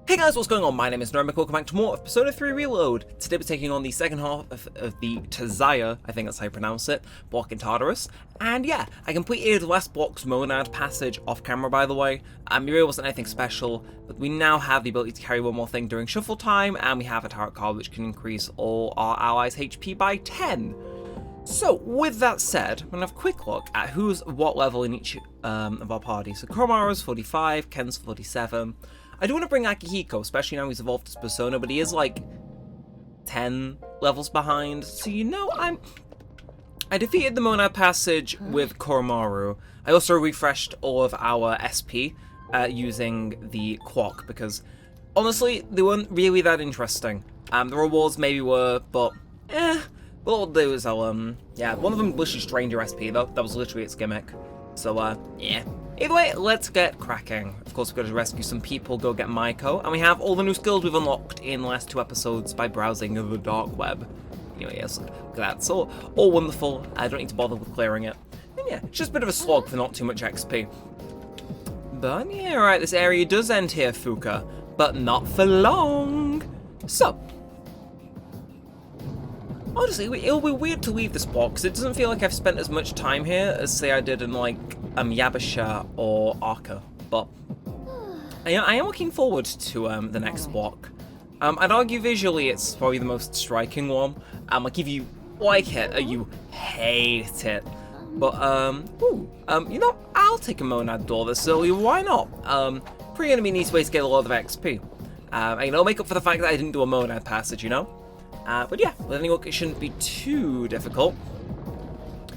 Hey guys, what's going on? My name is Neremik, welcome back to more of Persona 3 Reload. Today we're taking on the second half of the Tziah, I think that's how you pronounce it, block in Tartarus. And yeah, I completed last block's Monad passage off camera, by the way. It really wasn't anything special, but we now have the ability to carry one more thing during shuffle time, and we have a tarot card which can increase all our allies' HP by 10. So, with that said, I'm going to have a quick look at who's what level in each of our parties. So Koromaru's 45, Ken's 47. I do want to bring Akihiko, especially now he's evolved his persona, but he is like 10 levels behind. So you know, I defeated the Monad passage with Koromaru. I also refreshed all of our SP using the Quok, because honestly, they weren't really that interesting. The rewards maybe were, but what I'll do is yeah, one of them was just drained your SP though. That was literally its gimmick. So yeah. Either way, let's get cracking. Of course, we've got to rescue some people, go get Maiko, and we have all the new skills we've unlocked in the last 2 episodes by browsing the dark web. Anyway, yes, look at that. So, all wonderful. I don't need to bother with clearing it. And yeah, it's just a bit of a slog for not too much XP. But yeah, right, this area does end here, Fuka, but not for long. So, honestly, it'll be weird to leave this block, because it doesn't feel like I've spent as much time here as, say, I did in, like, Yabasha or Arca, but I am looking forward to the next block. I'd argue visually it's probably the most striking one. Like, if you like it or you hate it. But, you know, I'll take a Monad door this early, why not? Pretty gonna be a neat way to get a lot of XP. And it'll make up for the fact that I didn't do a Monad passage, you know? But yeah, with any luck, it shouldn't be too difficult.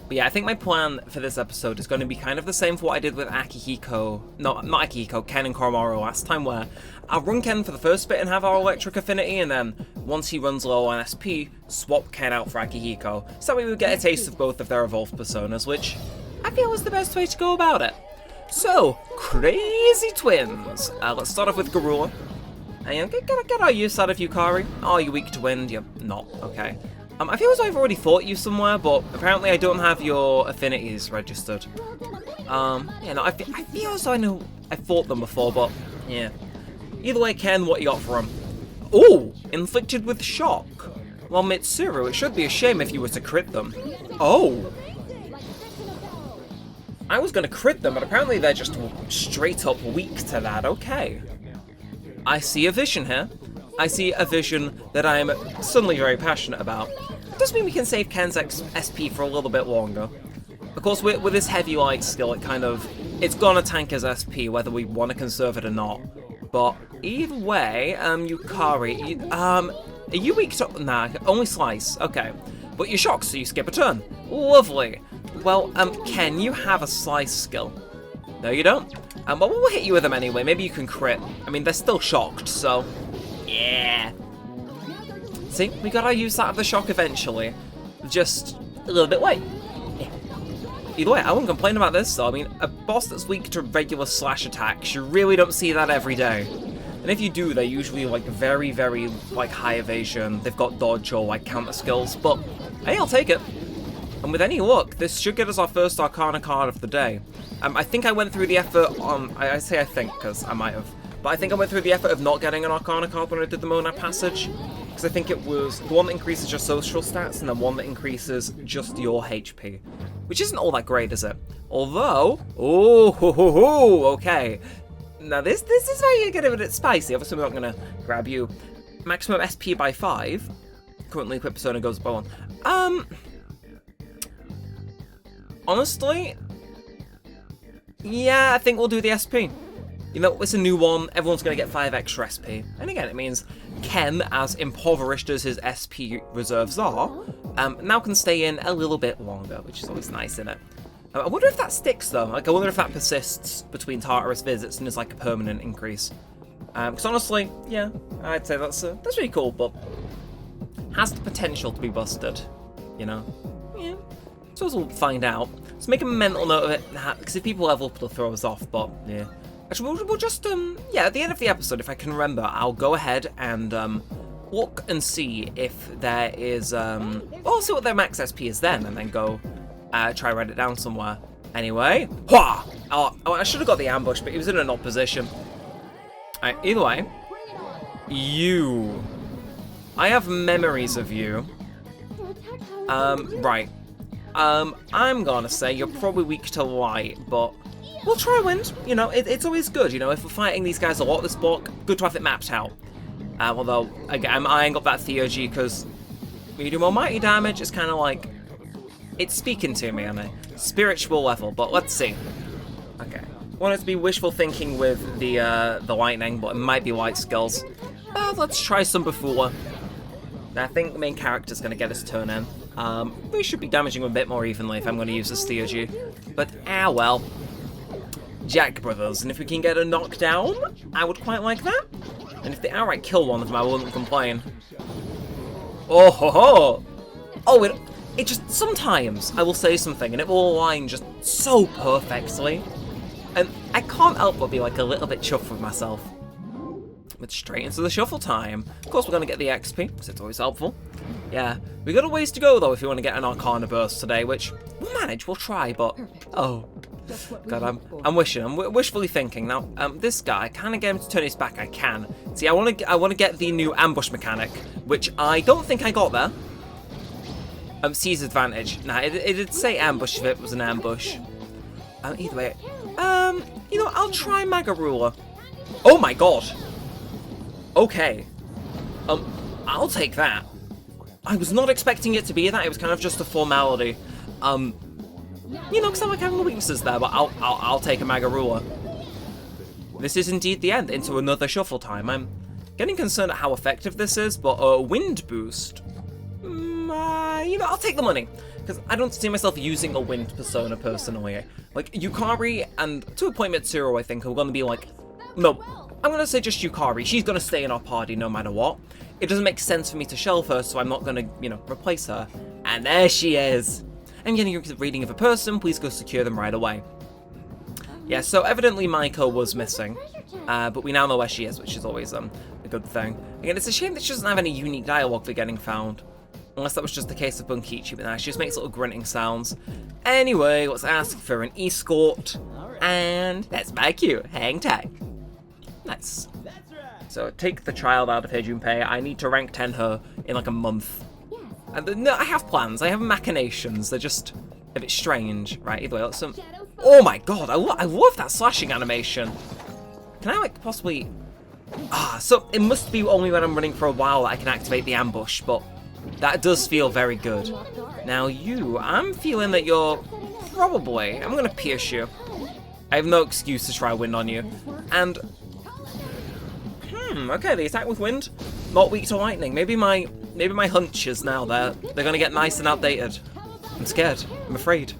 But yeah, I think my plan for this episode is going to be kind of the same for what I did with Akihiko, no, not Akihiko, Ken and Koromaru last time, where I'll run Ken for the first bit and have our electric affinity, and then once he runs low on SP, swap Ken out for Akihiko, so that way we get a taste of both of their evolved personas, which I feel is the best way to go about it. So, Crazy Twins! Let's start off with Garula. And get our use out of Yukari. Oh, you're weak to wind? You're not. Okay. I feel as though I've already fought you somewhere, but apparently I don't have your affinities registered. Yeah, no, I feel as though I know I fought them before, but yeah. Either way, Ken, what you got for him? Ooh, inflicted with shock. Well, Mitsuru, it should be a shame if you were to crit them. Oh. I was going to crit them, but apparently they're just straight up weak to that. Okay. I see a vision here. I see a vision that I am suddenly very passionate about. It does mean we can save Ken's SP for a little bit longer. Of course, with this heavy light skill, it's gonna tank his SP whether we want to conserve it or not. But either way, Yukari, are you weak to? Nah, only slice. Okay, but you're shocked, so you skip a turn. Lovely. Well, Ken, you have a slice skill. No, you don't. But we'll hit you with them anyway. Maybe you can crit. I mean, they're still shocked, so yeah. See, we gotta use that of the shock eventually. Just a little bit late. Yeah. Either way, I won't complain about this, though. I mean, a boss that's weak to regular slash attacks, you really don't see that every day. And if you do, they're usually, like, very, very, like, high evasion. They've got dodge or, like, counter skills, but hey, I'll take it. And with any luck, this should get us our first Arcana card of the day. I think I went through the effort on... I say I think, because I might have. But I think I went through the effort of not getting an Arcana card when I did the Monad passage. Because I think it was the one that increases your social stats and the one that increases just your HP. Which isn't all that great, is it? Although... okay. Now this is where you get a bit spicy. Obviously we're not going to grab you. Maximum SP by 5. Currently equipped persona goes by 1. Honestly... yeah, I think we'll do the SP. You know, it's a new one, everyone's going to get 5 extra SP. And again, it means Ken, as impoverished as his SP reserves are, now can stay in a little bit longer, which is always nice, isn't it? I wonder if that sticks, though. Like, I wonder if that persists between Tartarus visits and is like a permanent increase. Because honestly, yeah, I'd say that's really cool, but has the potential to be busted, you know? Yeah, so we'll find out. Let's make a mental note of it, because if people level up, it'll throw us off, but yeah. Actually, we'll just, yeah, at the end of the episode, if I can remember, I'll go ahead and, look and see if there is, well, I'll see what their max SP is then, and then go, try and write it down somewhere. Anyway, oh, I should have got the ambush, but he was in an odd position. Alright, either way, You. I have memories of you. Right. I'm gonna say you're probably weak to light, but we'll try wind. You know, it's always good, you know, if we're fighting these guys a lot this block, good to have it mapped out. Although, again, I'm eyeing up that Tziah because medium or mighty damage is kind of like, it's speaking to me on a spiritual level, but let's see. Okay. Want it to be wishful thinking with the lightning, but it might be light skills. Let's try some Bufula. I think the main character's going to get his turn in. We should be damaging him a bit more evenly if I'm going to use this Tziah. But, well. Jack Brothers, and if we can get a knockdown, I would quite like that. And if they outright kill one of them, I wouldn't complain. Oh ho ho! Oh, it just, sometimes I will say something and it will align just so perfectly. And I can't help but be like a little bit chuffed with myself. But straight into the shuffle time. Of course we're going to get the XP, because it's always helpful. Yeah, we got a ways to go though if you want to get an Arcana burst today, which we'll manage, we'll try, but oh. God, I'm wishing, I'm wishfully thinking. Now, this guy, can I get him to turn his back? I can. See, I want to get the new ambush mechanic, which I don't think I got there. Seize advantage. Nah, it did say ambush if it was an ambush. Either way, you know, I'll try Maga Ruler. Oh my god. Okay. I'll take that. I was not expecting it to be that. It was kind of just a formality. You know, because I like having the weaknesses there, but I'll take a Maga Ruler. This is indeed the end, into another shuffle time. I'm getting concerned at how effective this is, but wind boost. You know, I'll take the money. Because I don't see myself using a wind persona personally. Like, Yukari and to a point Mitsuru, I think, are going to be like, no, I'm going to say just Yukari. She's going to stay in our party no matter what. It doesn't make sense for me to shelve her, so I'm not going to, you know, replace her. And there she is. I'm getting a reading of a person, please go secure them right away. Yeah, so evidently Maiko was missing, but we now know where she is, which is always a good thing. Again, it's a shame that she doesn't have any unique dialogue for getting found. Unless that was just the case of Bunkichi, but now she just makes little grunting sounds. Anyway, let's ask for an escort, and that's my cue, hang tight. Nice. So take the child out of here, Junpei. I need to rank 10 her in like a month. No, I have plans, I have machinations, they're just a bit strange. Right, either way, let's oh my god, I love that slashing animation. Can I, like, possibly... so it must be only when I'm running for a while that I can activate the ambush, but that does feel very good. Now you, I'm feeling that you're probably... I'm gonna pierce you. I have no excuse to try wind on you. And... okay, the attack with wind, not weak to lightning. Maybe my hunches now, they're gonna get nice and outdated. I'm scared. I'm afraid.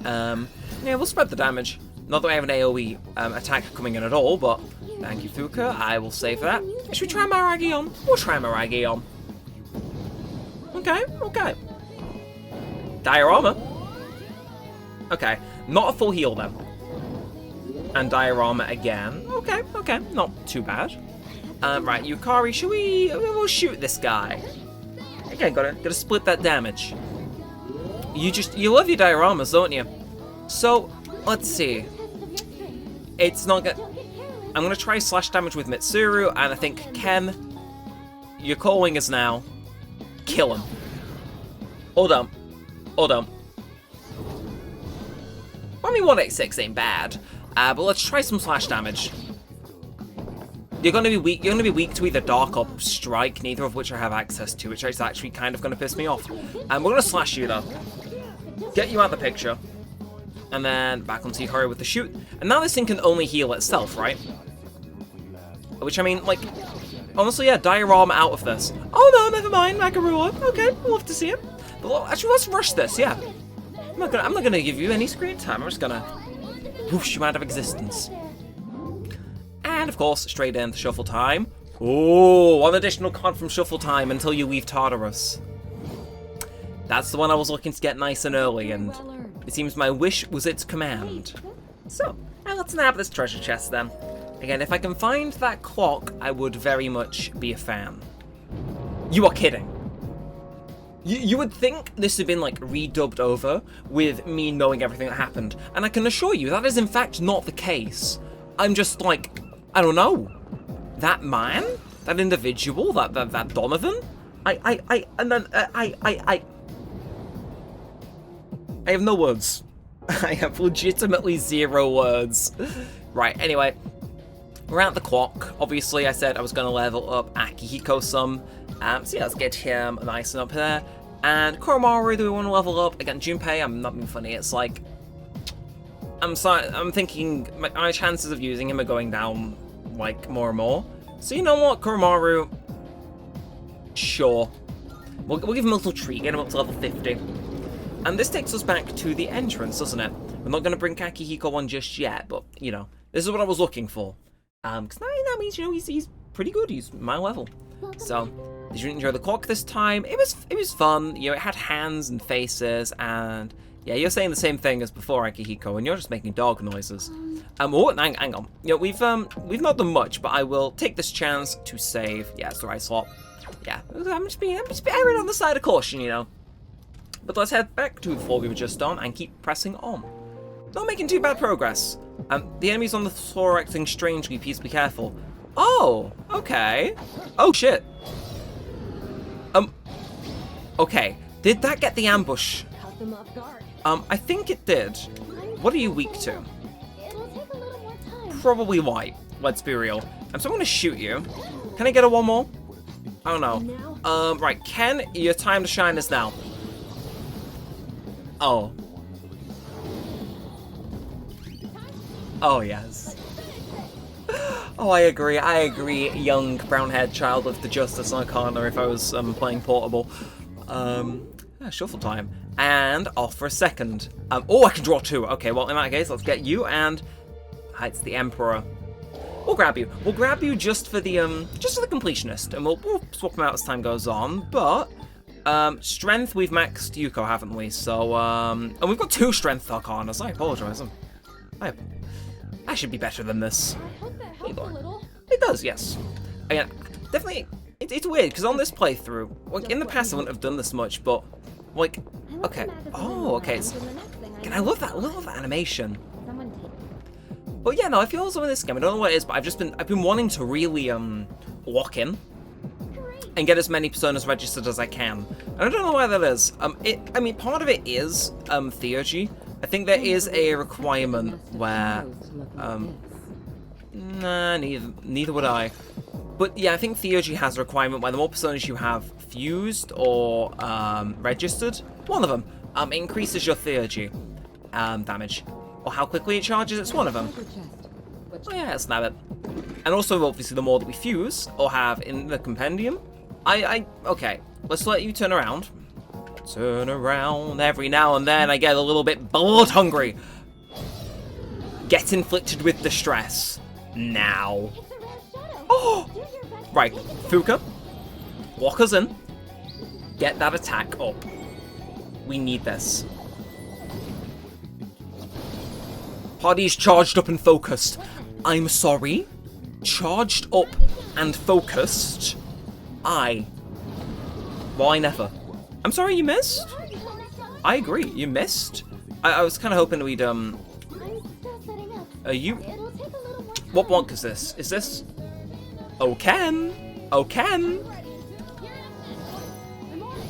Yeah, we'll spread the damage. Not that I have an AoE attack coming in at all, but thank you, Fuka. I will save that. Should we try Maragi on? We'll try Maragi on. Okay, okay. Diorama. Okay, not a full heal then. And Diorama again. Okay, okay, not too bad. Right, Yukari, should we'll shoot this guy. Again, gotta split that damage. You love your dioramas, don't you? So, let's see. It's not gonna... I'm gonna try slash damage with Mitsuru, and I think Ken, your calling is now, kill him. Hold on. Hold on. I mean, 186 ain't bad, but let's try some slash damage. You're gonna be weak. You're gonna be weak to either Dark or Strike, neither of which I have access to, which is actually kind of gonna piss me off. And we're gonna slash you though. Get you out of the picture, and then back onto Yukari with the shoot. And now this thing can only heal itself, right? Which I mean, like, honestly, yeah, diorama out of this. Oh no, never mind, Makarua. Okay, we'll love to see it. But actually, let's rush this. Yeah, I'm not gonna give you any screen time. I'm just gonna whoosh you out of existence. And of course, straight into shuffle time. Oh, one additional card from shuffle time until you leave Tartarus. That's the one I was looking to get nice and early, and it seems my wish was its command. So, let's nab this treasure chest then. Again, if I can find that clock, I would very much be a fan. You are kidding. You would think this had been, like, redubbed over with me knowing everything that happened, and I can assure you that is in fact not the case. I'm just like, I don't know. That man? that individual, that Donovan. I have no words. I have legitimately 0 words. Right, anyway. We're at the clock. Obviously, I said I was going to level up Akihiko some. So yeah, let's get him nice and up there. And Koromaru, do we want to level up? Again, Junpei, I'm not being funny. It's like... I'm thinking my chances of using him are going down, like, more and more. So you know what, Koromaru? Sure. We'll give him a little treat, get him up to level 50. And this takes us back to the entrance, doesn't it? We're not going to bring Akihiko on just yet, but, you know, this is what I was looking for. Because that means, you know, he's pretty good. He's my level. So, did you enjoy the clock this time? It was fun. You know, it had hands and faces, and yeah, you're saying the same thing as before, Akihiko, and you're just making dog noises. Oh, hang on. You know, we've not done much, but I will take this chance to save. Yeah, it's the right slot. Yeah, I'm just erring on the side of caution, you know. But let's head back to the floor we were just on and keep pressing on. Not making too bad progress. The enemies on the floor are acting strangely. Please be careful. Oh, okay. Oh shit. Okay. Did that get the ambush? I think it did. What are you weak to? Probably white. Let's be real. So I'm gonna shoot you. Can I get a one more? Oh no. Right, Ken, your time to shine is now. Oh. Oh, yes. Oh, I agree, young brown-haired child of the Justice Arcana if I was playing Portable. Shuffle time. And off for a second. Oh, I can draw 2. Okay, well, in that case, let's get you and... it's the Emperor. We'll grab you. We'll grab you just for the completionist, and we'll swap them out as time goes on, but... strength, we've maxed Yuko, haven't we? So, and we've got 2 strength Arcanas. I apologize. I should be better than this. It does, yes. Again, definitely, it's weird, because on this playthrough, like, in the past I wouldn't have done this much, but, like, okay. Oh, okay. And I love that animation. But yeah, no, I feel also in this game, I don't know what it is, but I've been wanting to really, lock in. And get as many personas registered as I can. And I don't know why that is. I mean, part of it is, theurgy. I think there is a requirement where, nah, neither would I. But yeah, I think theurgy has a requirement where the more personas you have fused or, registered, one of them, increases your theurgy, damage. Or how quickly it charges, it's one of them. Oh yeah, let's nab it. And also, obviously, the more that we fuse, or have in the compendium, okay, let's let you turn around. Turn around. Every now and then I get a little bit blood hungry. Get inflicted with distress. Now. Oh! Right, Fuka. Walk us in. Get that attack up. We need this. Party's charged up and focused. I'm sorry. Charged up and focused. Well, I never. I'm sorry you missed? I agree, you missed. I was kind of hoping we'd, you... What block is this? Is this... Oh, Ken! Oh, Ken!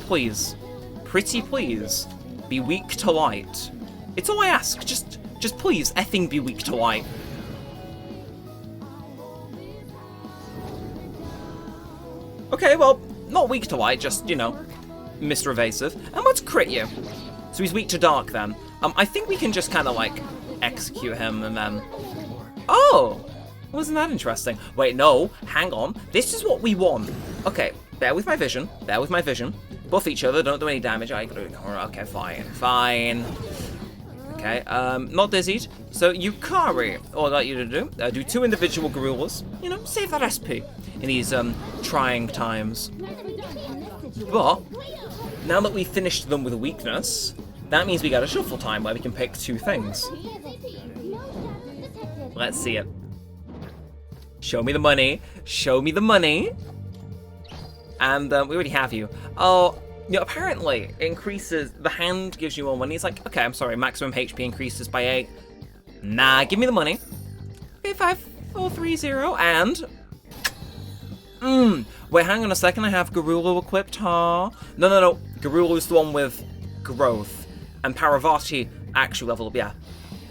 Please. Pretty please. Be weak to light. It's all I ask. Just please, effing be weak to light. Okay, well, not weak to light, just, you know, Mr. Evasive. And let's crit you. So he's weak to dark, then. I think we can just kind of, like, execute him, and then... Oh! Wasn't that interesting? Wait, no. Hang on. This is what we want. Okay, bear with my vision. Bear with my vision. Buff each other, don't do any damage. Okay, fine. Okay, not dizzied. So, Yukari, all I'd like you to do 2 individual gorillas. You know, save that SP in these, trying times. But, now that we've finished them with a weakness, that means we got a shuffle time where we can pick 2 things. Let's see it. Show me the money. Show me the money. And, we already have you. Oh, you know, apparently, it increases, the hand gives you more money. It's like, okay, I'm sorry, maximum HP increases by 8. Nah, give me the money. Okay, 5, 4, 3, 0, and... Wait, hang on a second. I have Garulu equipped, huh? No. Garulu's the one with growth. And Paravati actually level up, yeah.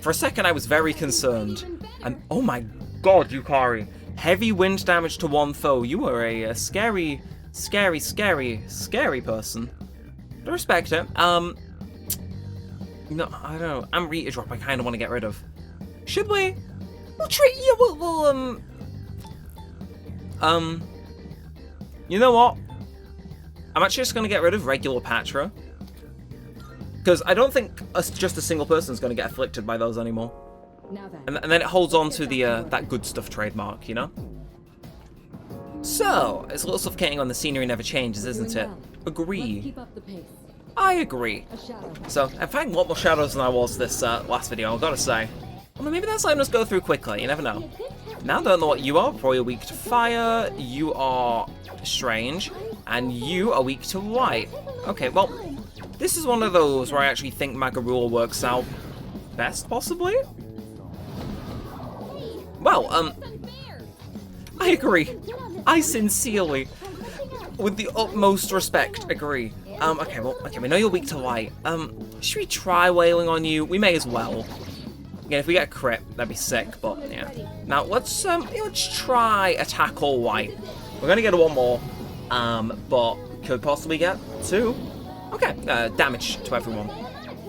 For a second, I was very concerned. And, oh my god, Yukari. Heavy wind damage to one foe. You are a scary person. I respect it. No, I don't know. Amrita drop I kind of want to get rid of. Should we? We'll treat you. You know what? I'm actually just going to get rid of regular Patra. Because I don't think just a single person is going to get afflicted by those anymore. And then it holds on to the that good stuff trademark, you know? So, it's a little suffocating when the scenery never changes, isn't it? Agree. I agree. So, I'm finding a lot more shadows than I was this last video, I've got to say. Well, maybe that's letting us go through quickly, you never know. Now I don't know what you are, probably weak to fire, you are strange, and you are weak to light. Okay, well, this is one of those where I actually think Magarula works out best, possibly? Well, I agree. I sincerely, with the utmost respect, agree. Okay, we know you're weak to light. Should we try wailing on you? We may as well. Again, if we get a crit, that'd be sick, but yeah. Now, let's try attack all white. We're gonna get one more, but could possibly get two. Okay, damage to everyone.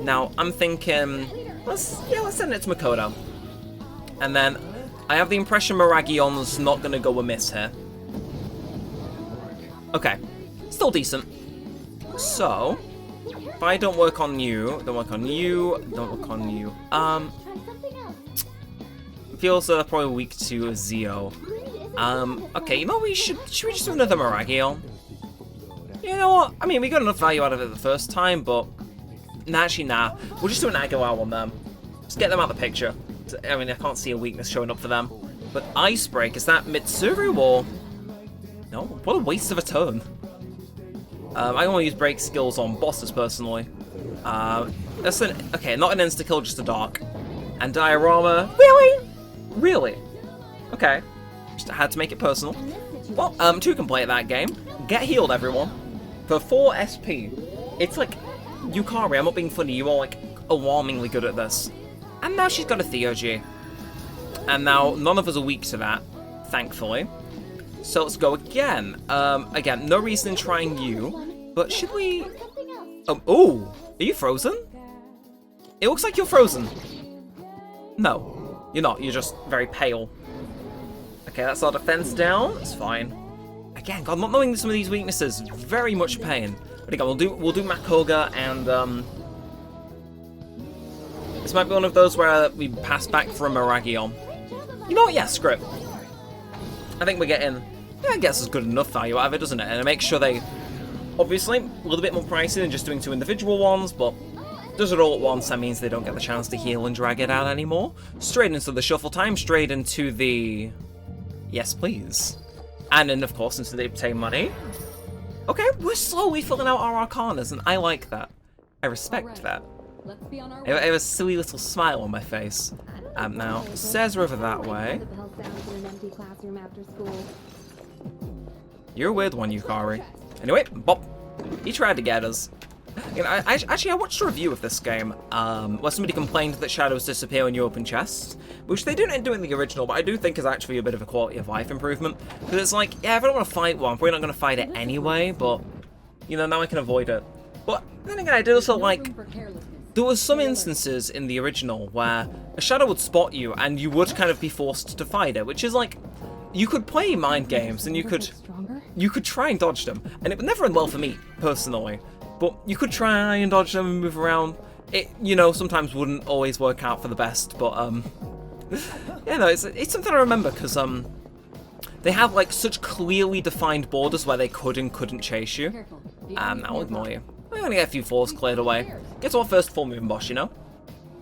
Now, I'm thinking, let's send it to Makoto. And then, I have the impression Miragion's not gonna go amiss here. Okay, still decent. So, if I don't work on you, don't work on you, don't work on you. Feels probably weak to Zio. Okay, you know, should we just do another Miragion? You know what? I mean, we got enough value out of it the first time, but actually, nah. We'll just do an Aguilar on them. Just get them out of the picture. I mean, I can't see a weakness showing up for them. But Ice Break, is that Mitsuru or? No, what a waste of a turn. I only use break skills on bosses personally. That's okay, not an insta kill, just a dark. And diorama, really? Okay, just had to make it personal. Well, two can play that game. Get healed, everyone. For 4 SP, it's like Yukari. I'm not being funny. You are like alarmingly good at this. And now she's got a Theurgy. And now none of us are weak to that, thankfully. So let's go again. Again, no reason in trying you, but should we? Oh, are you frozen? It looks like you're frozen. No, you're not. You're just very pale. Okay, that's our defense down. It's fine. Again, God, not knowing some of these weaknesses, very much pain. But again, we'll do Makoga, and this might be one of those where we pass back for a Miragion. You know what? Yeah, screw it. I think we're getting, I guess it's good enough value out of it, doesn't it? And it makes sure they, obviously, a little bit more pricey than just doing 2 individual ones, but does it all at once, that means they don't get the chance to heal and drag it out anymore. Straight into the shuffle time, straight into the, yes please. And then, of course, into the obtain money. Okay, we're slowly filling out our Arcanas, and I like that. I respect that. I have a silly little smile on my face. Now, stairs are over that way. You're a weird one, Yukari. Anyway, bop. He tried to get us. You know, I watched a review of this game, where somebody complained that shadows disappear when you open chests, which they didn't do in the original, but I do think is actually a bit of a quality of life improvement. Because it's like, yeah, if I don't want to fight one, I'm probably not going to fight it anyway, but, you know, now I can avoid it. But then again, I did also like, there was some instances in the original where a shadow would spot you and you would kind of be forced to fight it, which is like, you could play mind games and you could try and dodge them, and it would never end well for me, personally. But you could try and dodge them and move around. It, you know, sometimes wouldn't always work out for the best, but, yeah, no, it's something I remember, because, they have, like, such clearly defined borders where they could and couldn't chase you. That'll ignore you. We're gonna get a few floors cleared away. Get to our first full moon boss, you know?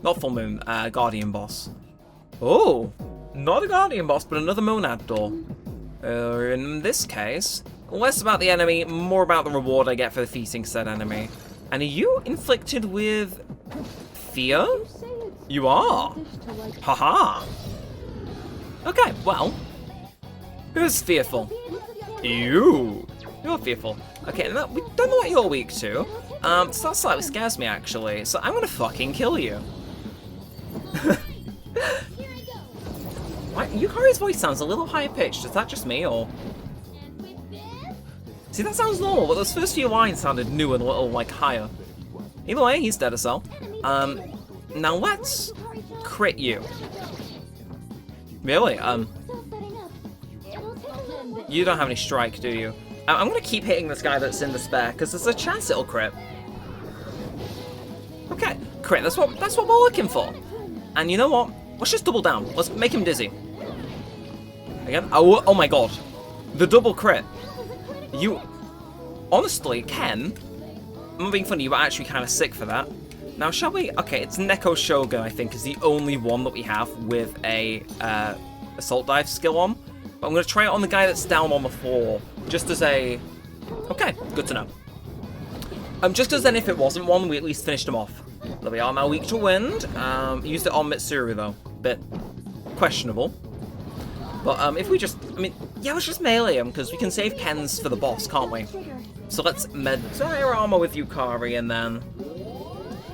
Not full moon, guardian boss. Oh, not a guardian boss, but another monad door. In this case, less about the enemy, more about the reward I get for defeating said enemy. And are you inflicted with fear? You are. Haha. Okay, well, who's fearful? Ew. You're fearful. Okay, now we don't know what you're weak to. So that slightly scares me, actually. So I'm gonna fucking kill you. Why, Yukari's voice sounds a little higher pitched. Is that just me, or? See, that sounds normal, but those first few lines sounded new and a little, like, higher. Either way, he's dead as hell. Now let's crit you. Really? You don't have any strike, do you? I'm gonna keep hitting this guy that's in despair, because there's a chance it'll crit. Okay, crit, that's what we're looking for. And you know what? Let's just double down. Let's make him dizzy. Again? Oh my god. The double crit. You... Honestly, Ken, I'm not being funny, you were actually kind of sick for that. Now, shall we... Okay, it's Neko Shogun, I think, is the only one that we have with a assault dive skill on. But I'm going to try it on the guy that's down on the floor, just as a... Okay, good to know. Just because then if it wasn't one, we at least finished him off. There we are, now weak to wind. Used it on Mitsuru, though. Bit questionable. But if we just... I mean, yeah, let's just melee him, because we can save Ken's for the boss, can't we? So let's Medire armor with Yukari, and then...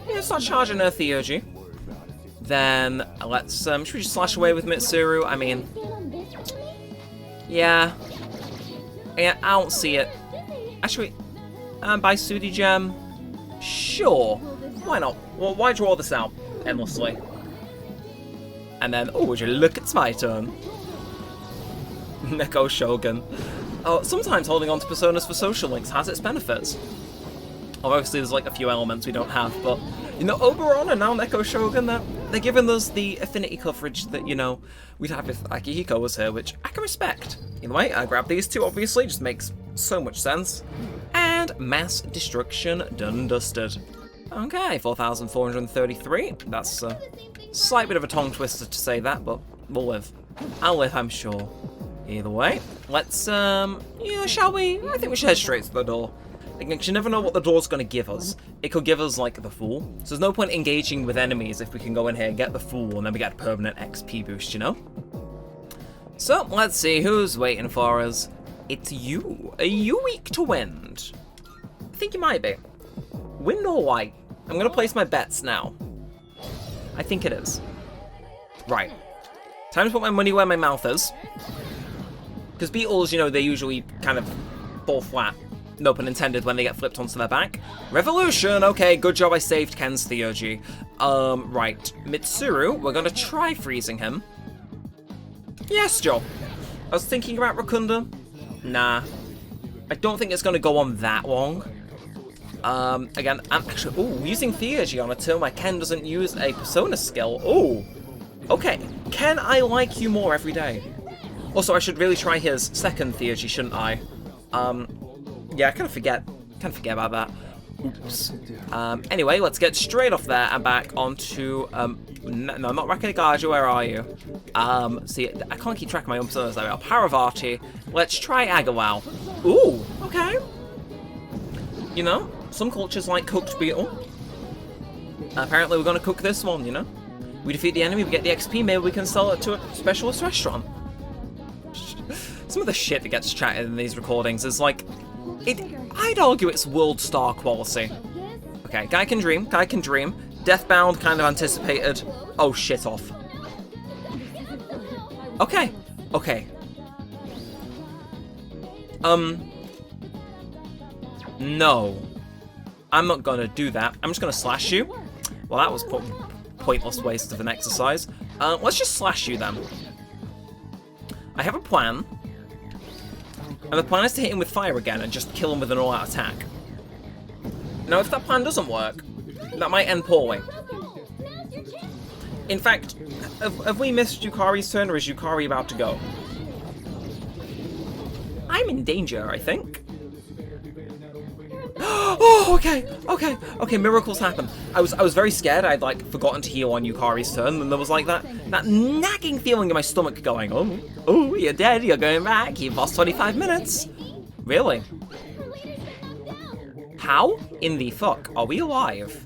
Yeah, start charging her Theurgy. Then let's... should we just slash away with Mitsuru? I mean... Yeah, I don't see it. Actually, buy Sudi Gem? Sure. Why not? Well, why draw this out endlessly? And then, oh, would you look, it's my turn. Neko Shogun. Oh, sometimes holding on to personas for social links has its benefits. Well, obviously there's like a few elements we don't have, but, you know, Oberon and now Neko Shogun, they're giving us the affinity coverage that, you know, we'd have if Akihiko was here, which I can respect. Either way, I grab these two, obviously, just makes so much sense. And mass destruction done dusted. Okay, 4,433. That's a slight bit of a tongue twister to say that, but we'll live. I'll live, I'm sure. Either way, let's, yeah, shall we? I think we should head straight to the door. Because you never know what the door's going to give us. It could give us, like, the Fool. So there's no point engaging with enemies if we can go in here and get the Fool, and then we get a permanent XP boost, you know? So, let's see who's waiting for us. It's you. Are you weak to wind? I think you might be. Wind or light? I'm going to place my bets now. I think it is. Right. Time to put my money where my mouth is. Because beetles, you know, they usually kind of fall flat. No pun intended when they get flipped onto their back. Revolution! Okay, good job I saved Ken's Theurgy. Right. Mitsuru, we're gonna try freezing him. Yes, Joe. I was thinking about Rakunda. Nah. I don't think it's gonna go on that long. Again, I'm actually... Ooh, using Theurgy on a turn where Ken doesn't use a Persona skill. Ooh. Okay. Ken, I like you more every day. Also, I should really try his second Theurgy, shouldn't I? Yeah, I kind of forget about that. Oops. Anyway, let's get straight off there and back onto, no, not Rakanagaja, where are you? See, I can't keep track of my own personas there. Paravati. Let's try Agawao. Ooh, okay. You know, some cultures like cooked beetle. Apparently we're gonna cook this one, you know? We defeat the enemy, we get the XP, maybe we can sell it to a specialist restaurant. Some of the shit that gets chatted in these recordings is like... I'd argue it's world star quality. Okay, guy can dream. Deathbound kind of anticipated. Oh, shit off. Okay. No. I'm not gonna do that. I'm just gonna slash you. Well, that was pointless waste of an exercise. Let's just slash you then. I have a plan. And the plan is to hit him with fire again and just kill him with an all-out attack. Now, if that plan doesn't work, that might end poorly. In fact, have we missed Yukari's turn, or is Yukari about to go? I'm in danger, I think. Oh, okay, miracles happen. I was very scared. I'd, like, forgotten to heal on Yukari's turn, and there was, like, that nagging feeling in my stomach going, oh, you're dead, you're going back, you've lost 25 minutes. Really? How in the fuck are we alive?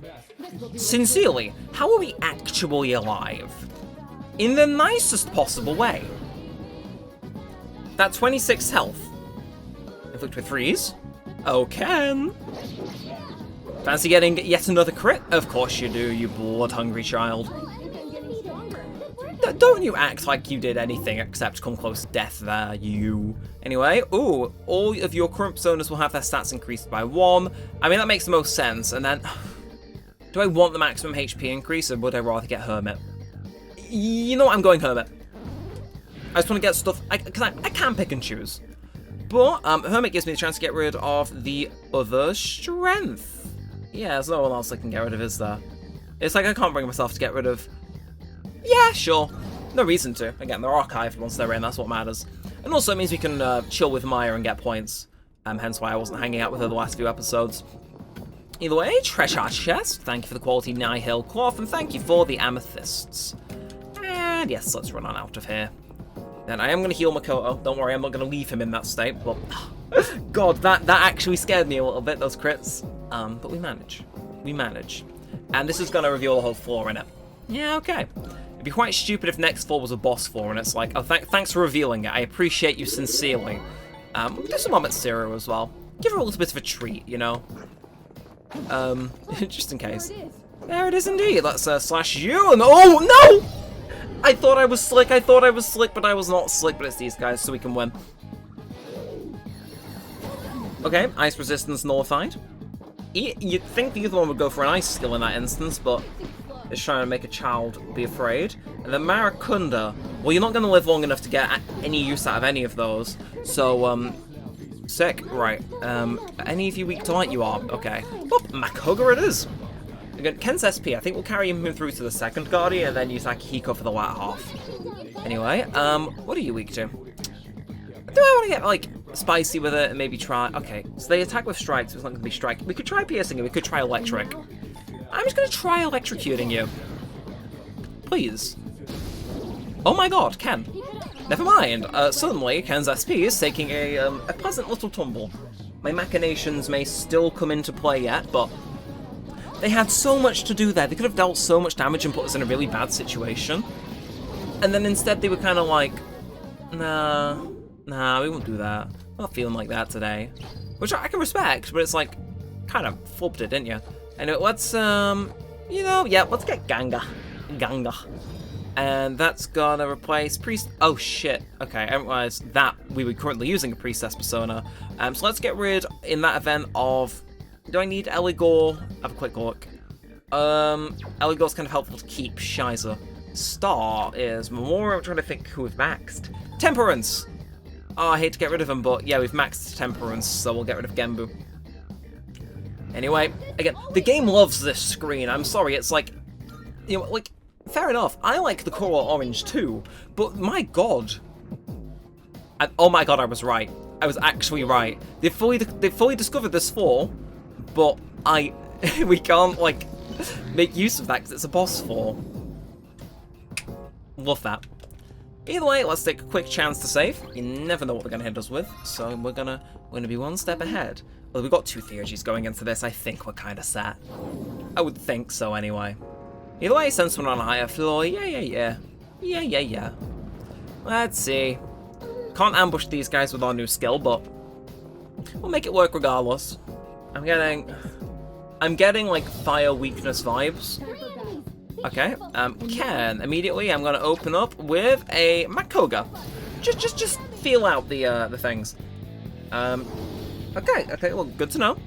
Sincerely, how are we actually alive? In the nicest possible way. That 26 health Inflict with freeze. Oh, Ken. Fancy getting yet another crit? Of course you do, you blood-hungry child. Don't you act like you did anything except come close to death there, you. Anyway, ooh, all of your current personas will have their stats increased by 1. I mean, that makes the most sense. And then, do I want the maximum HP increase, or would I rather get Hermit? You know what, I'm going Hermit. I just want to get stuff, because I can pick and choose. But Hermit gives me the chance to get rid of the other strength. Yeah, there's no one else I can get rid of, is there? It's like I can't bring myself to get rid of... Yeah, sure. No reason to. Again, they're archived once they're in, that's what matters. And also it means we can chill with Maya and get points. Hence why I wasn't hanging out with her the last few episodes. Either way, treasure chest. Thank you for the quality Nihil cloth, and thank you for the amethysts. And yes, let's run on out of here. Then I am going to heal Makoto. Don't worry, I'm not going to leave him in that state, but... God, that actually scared me a little bit, those crits. But we manage. We manage. And this is going to reveal the whole floor in it. Yeah, okay. It'd be quite stupid if next floor was a boss floor, and it's like, oh, thanks for revealing it. I appreciate you sincerely. Do some moment Zero as well. Give her a little bit of a treat, you know? Just in case. There it is indeed. Let's slash you and... Oh, no! I thought I was slick, but I was not slick, but it's these guys, so we can win. Okay, ice resistance nullified. You'd think the other one would go for an ice skill in that instance, but it's trying to make a child be afraid. And then Maracunda, well, you're not going to live long enough to get any use out of any of those. So, sick, right. Any of you weak to light? You are, okay. Well, Makoga it is. Again, Ken's SP, I think we'll carry him through to the second Guardian and then use Akihiko for the latter half. Anyway, what are you weak to? Do I want to get, like, spicy with it and maybe try... Okay, so they attack with strikes, so it's not going to be strike. We could try piercing it, we could try electric. I'm just going to try electrocuting you. Please. Oh my god, Ken. Never mind. Suddenly, Ken's SP is taking a pleasant little tumble. My machinations may still come into play yet, but... They had so much to do there. They could have dealt so much damage and put us in a really bad situation. And then instead they were kind of like, nah, we won't do that. I'm not feeling like that today. Which I can respect, but it's like, kind of flubbed it, didn't you? Anyway, let's, you know, yeah, let's get Ganga. And that's gonna replace Priest. Oh shit. Okay, I didn't realize that we were currently using a Priestess persona. So let's get rid, in that event, of... Do I need Eligor? Have a quick look. Eligor's kind of helpful to keep. Shiza. Star is more. I'm trying to think who we've maxed. Temperance! Oh, I hate to get rid of him, but yeah, we've maxed Temperance, so we'll get rid of Genbu. Anyway, again, the game loves this screen. I'm sorry, it's like, you know, like, fair enough. I like the color orange too, but my god. And, oh my god, I was right. I was actually right. They've fully discovered this floor. But we can't, like, make use of that because it's a boss floor. Love that. Either way, let's take a quick chance to save. You never know what they're going to hit us with, so we're gonna be one step ahead. Well, we've got 2 theurgies going into this. I think we're kind of set. I would think so, anyway. Either way, send someone on a higher floor. Yeah. Let's see. Can't ambush these guys with our new skill, but we'll make it work regardless. I'm getting like fire weakness vibes. Okay, Ken, immediately I'm gonna open up with a Makoga. Just feel out the things. Okay, well, good to know.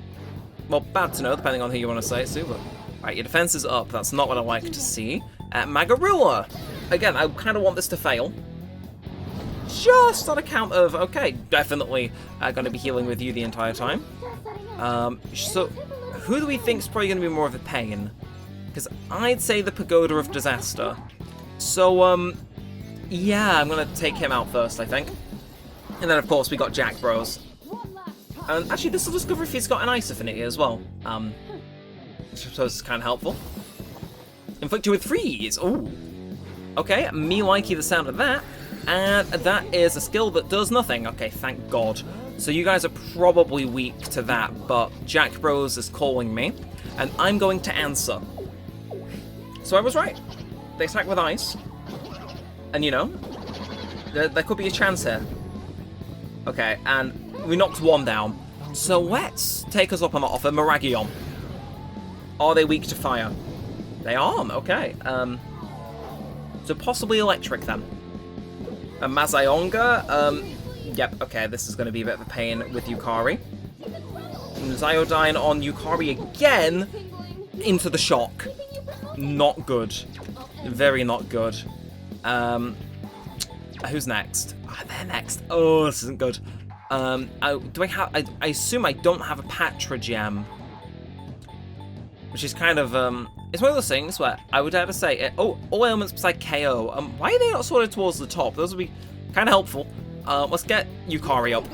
Well, bad to know, depending on who you want to say it to, but... Right, your defense is up, that's not what I like to see. Magarula! Again, I kind of want this to fail. Just on account of, okay, definitely gonna be healing with you the entire time. So, who do we think is probably going to be more of a pain? Because I'd say the Pagoda of Disaster. So, yeah, I'm going to take him out first, I think. And then, of course, we got Jack Bros. And actually, this will discover if he's got an ice affinity as well. Which I suppose is kind of helpful. Inflict you with freeze! Ooh. Okay, me likey the sound of that. And that is a skill that does nothing. Okay, thank God. So you guys are probably weak to that, but Jack Bros is calling me, and I'm going to answer. So I was right. They attack with ice. And you know, there could be a chance here. Okay, and We knocked one down. So let's take us up on the offer. Miragion. Are they weak to fire? They are, okay. So possibly electric then. And Mazayonga, yep, okay, this is going to be a bit of a pain with Yukari. And Zyodyne on Yukari again into the shock. Not good. Very not good. Who's next? Ah, they're next. Oh, this isn't good. Do I have... I assume I don't have a Patra gem. Which is kind of, it's one of those things where I would have to say, all elements beside KO. Why are they not sorted towards the top? Those would be kind of helpful. Let's get Yukari up.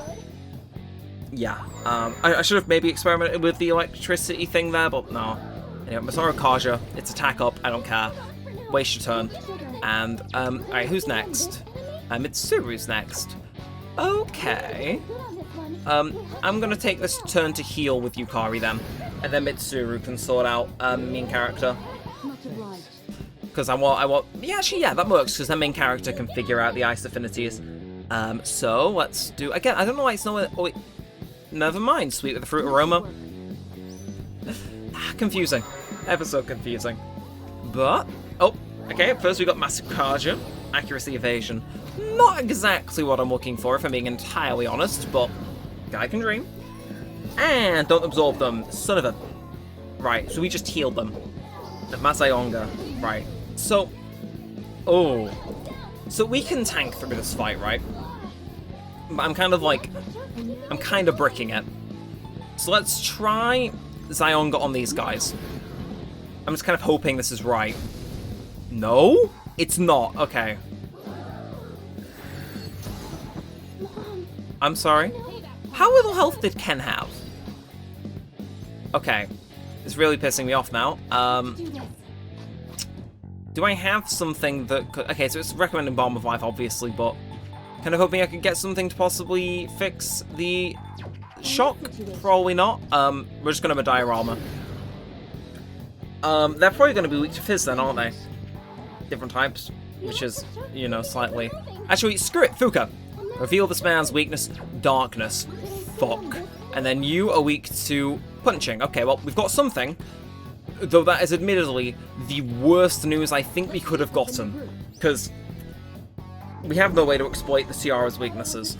Yeah. I should have maybe experimented with the electricity thing there, but no. Anyway, Masaru Kaja, it's attack up, I don't care. Waste your turn. And, alright, who's next? Mitsuru's next. Okay. I'm gonna take this turn to heal with Yukari then. And then Mitsuru can sort out main character. Because I want... Yeah, actually, yeah, that works, because the main character can figure out the ice affinities. So, let's do... Again, I don't know why it's not... Oh, wait. Never mind, sweet with the fruit aroma. Confusing. Ever so confusing. But... Oh, okay, first we got Massive Kaja. Accuracy evasion. Not exactly what I'm looking for, if I'm being entirely honest, but... Guy can dream. And don't absorb them. Son of a... Right, so we just healed them. Masayonga. Right. So... Oh. So we can tank through this fight, right? But I'm kind of like... I'm kind of bricking it. So let's try Zyonga on these guys. I'm just kind of hoping this is right. No? It's not. Okay. I'm sorry. How little health did Ken have? Okay. It's really pissing me off now. Do I have something that could... Okay, so it's recommending Balm of Life, obviously, but... Kind of hoping I could get something to possibly fix the shock? Probably not. We're just going to Dire Armor. They're probably going to be weak to Fizz then, aren't they? Different types. Which is, you know, slightly... Actually, screw it, Fuka! Reveal this man's weakness, darkness. Fuck. And then you are weak to punching. Okay, well, we've got something. Though that is admittedly the worst news I think we could have gotten. Because we have no way to exploit the Ciara's weaknesses.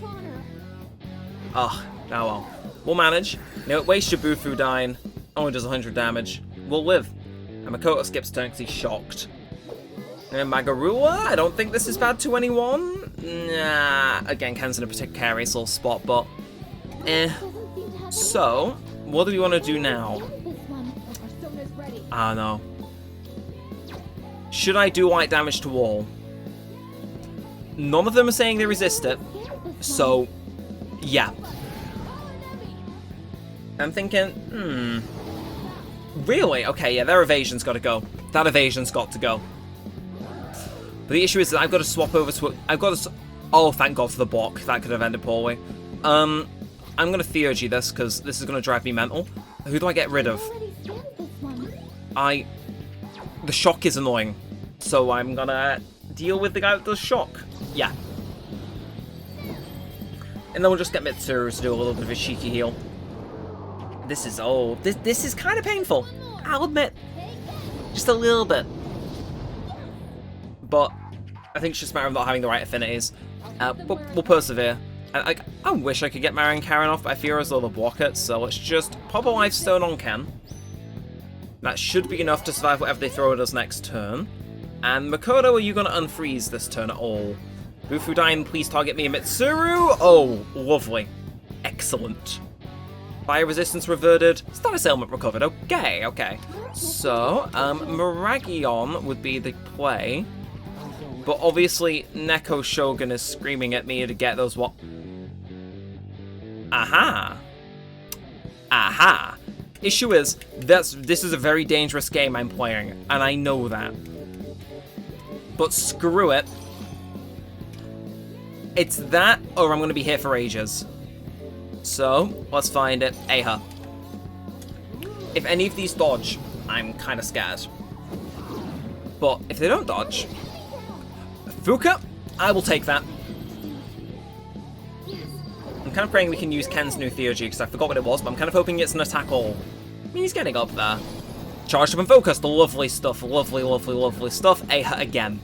Oh well. We'll manage. You know, waste your Bufu dying. Only does 100 damage. We'll live. And Makoto skips turn because he's shocked. And Magarua, I don't think this is bad to anyone. Nah. Again, Ken's in a precarious little spot, but... So, what do we want to do now? I don't know. Should I do light damage to wall? None of them are saying they resist it. So, yeah. I'm thinking, Really? Okay, yeah, their evasion's got to go. That evasion's got to go. But the issue is that I've got to swap over to... Oh, thank God for the block. That could have ended poorly. I'm going to Theurgy this, because this is going to drive me mental. Who do I get rid of? The shock is annoying. So I'm going to deal with the guy that does shock. Yeah. And then we'll just get Mitsuru to do a little bit of a cheeky heal. This is... Oh, this is kind of painful. I'll admit. Just a little bit. But I think it's just a matter of not having the right affinities. But we'll persevere. And I wish I could get Marion Karen off, but I fear as though they'll block it. So let's just pop a Life Stone on Ken. That should be enough to survive whatever they throw at us next turn. And Makoto, are you going to unfreeze this turn at all? Bufudyne, please target me. Mitsuru! Oh, lovely. Excellent. Fire resistance reverted. Status ailment recovered. Okay, okay. So, Miragion would be the play. But obviously, Neko Shogun is screaming at me to get those what? Aha! Aha! Issue is, this is a very dangerous game I'm playing, and I know that. But screw it. It's that, or I'm going to be here for ages. So, let's find it. Aha. If any of these dodge, I'm kind of scared. But if they don't dodge... Fuka, I will take that. kind of praying we can use Ken's new Theurgy, because I forgot what it was, but I'm kind of hoping it's an attack all. I mean, he's getting up there. Charged up and focused. Lovely stuff. Lovely, lovely, lovely stuff. Again.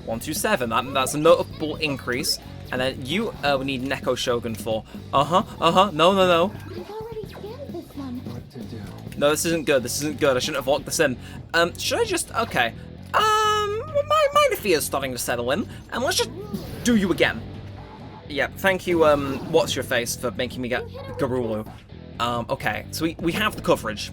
127. That's a notable increase. And then you we need Neko Shogun for. No. No, this isn't good. This isn't good. I shouldn't have locked this in. Should I just... Okay. My minor fear is starting to settle in. And let's just do you again. Yeah, thank you, what's your face, for making me get Garulu. Okay, so we have the coverage.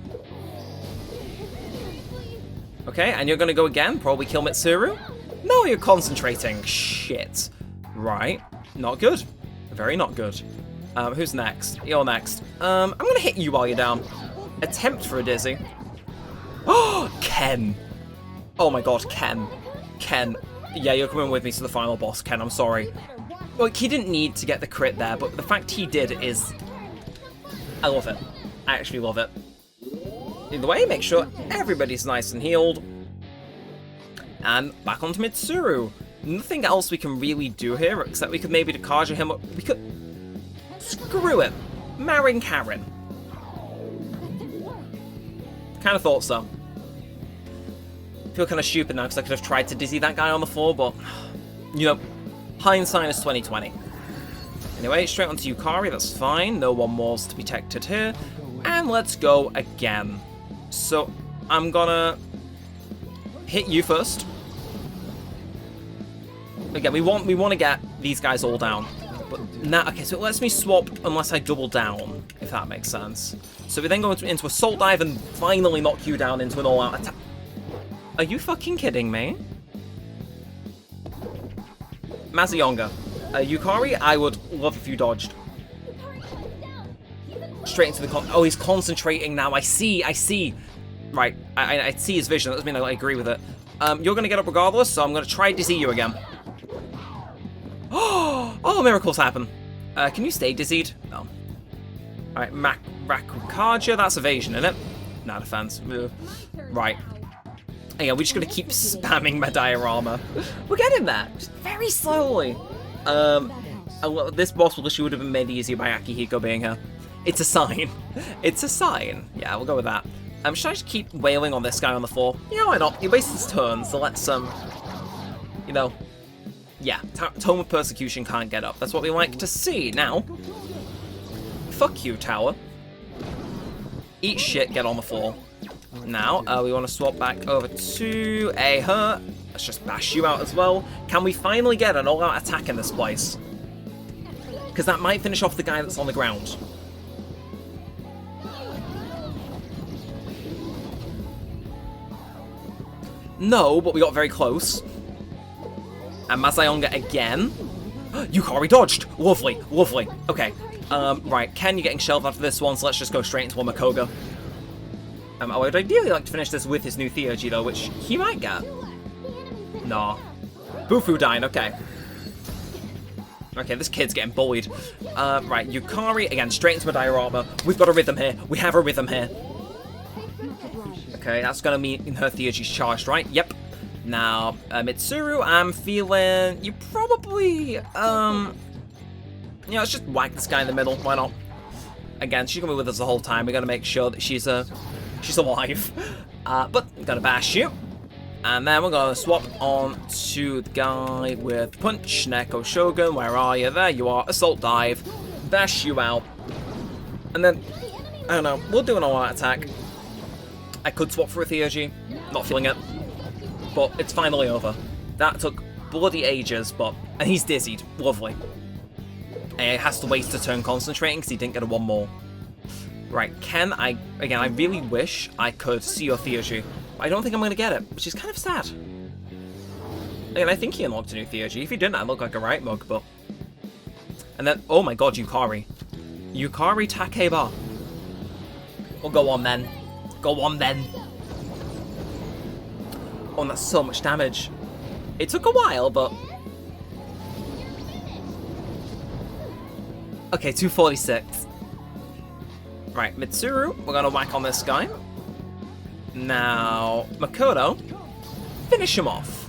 Okay, and you're gonna go again, probably kill Mitsuru? No, you're concentrating. Shit. Right. Not good. Very not good. Who's next? You're next. I'm gonna hit you while you're down. Attempt for a dizzy. Oh, Ken. Oh my god, Ken. Ken. Yeah, you're coming with me to the final boss, Ken, I'm sorry. Like, he didn't need to get the crit there, but the fact he did is... I love it. I actually love it. Either way, make sure everybody's nice and healed. And back onto Mitsuru. Nothing else we can really do here, except we could maybe Dakaja him up. We could... Screw it. Marin Karen. Kind of thought so. Feel kind of stupid now, because I could have tried to dizzy that guy on the floor, but... You know, hindsight is 20/20. Anyway, straight onto Yukari, that's fine. No one more's to be detected here. And let's go again. So, I'm gonna... hit you first. Again, we want to get these guys all down. But now, okay, so it lets me swap unless I double down, if that makes sense. So we then go into Assault Dive and finally knock you down into an all-out attack. Are you fucking kidding me? Mazayonga. Yukari, I would love if you dodged. Straight into the oh, he's concentrating now. I see. Right, I see his vision. That doesn't mean I agree with it. You're going to get up regardless, so I'm going to try dizzy you again. Oh, miracles happen. Can you stay dizzied? No. Alright, Rakukaja, that's evasion, isn't it? Nah, defense. Right. Yeah, we're just going to keep spamming my diorama. We're getting there. Just very slowly. This boss wish would have been made easier by Akihiko being here. It's a sign. It's a sign. Yeah, we'll go with that. Should I just keep wailing on this guy on the floor? Yeah, why not? He wastes his turn, so let's, you know... Yeah, Tome of Persecution can't get up. That's what we like to see. Now, fuck you, tower. Eat shit, get on the floor. Now, we want to swap back over to her. Let's just bash you out as well. Can we finally get an all-out attack in this place? Because that might finish off the guy that's on the ground. No, but we got very close. And Mazayonga again. Yukari dodged! Lovely, lovely. Okay, right, Ken, you're getting shelved after this one, so let's just go straight into a Makoga. I would ideally like to finish this with his new Theurgy, though, which he might get. Nah. Bufu dying, okay. Okay, this kid's getting bullied. Right, Yukari, again, straight into a diorama. We've got a rhythm here. We have a rhythm here. Okay, that's gonna mean her Theurgy's charged, right? Yep. Now, Mitsuru, I'm feeling... You probably, you know, let's just whack this guy in the middle. Why not? Again, she's gonna be with us the whole time. We're gonna make sure that she's alive. But we're gonna bash you. And then we're gonna swap on to the guy with Punch, Neko Shogun. Where are you? There you are. Assault Dive. Bash you out. And then, I don't know, we'll do an all-out attack. I could swap for a Theurgy. Not feeling it. But it's finally over. That took bloody ages, but... And he's dizzied. Lovely. And he has to waste a turn concentrating because he didn't get a one more. Right, Ken, I really wish I could see your Theurgy. But I don't think I'm going to get it, which is kind of sad. Again, I think he unlocked a new Theurgy. If he didn't, I look like a right mug, but... And then, oh my god, Yukari. Yukari Takeba. Well, go on then. Go on then. Oh, and that's so much damage. It took a while, but... Okay, 246. Right, Mitsuru, we're gonna whack on this guy. Now, Makoto, finish him off.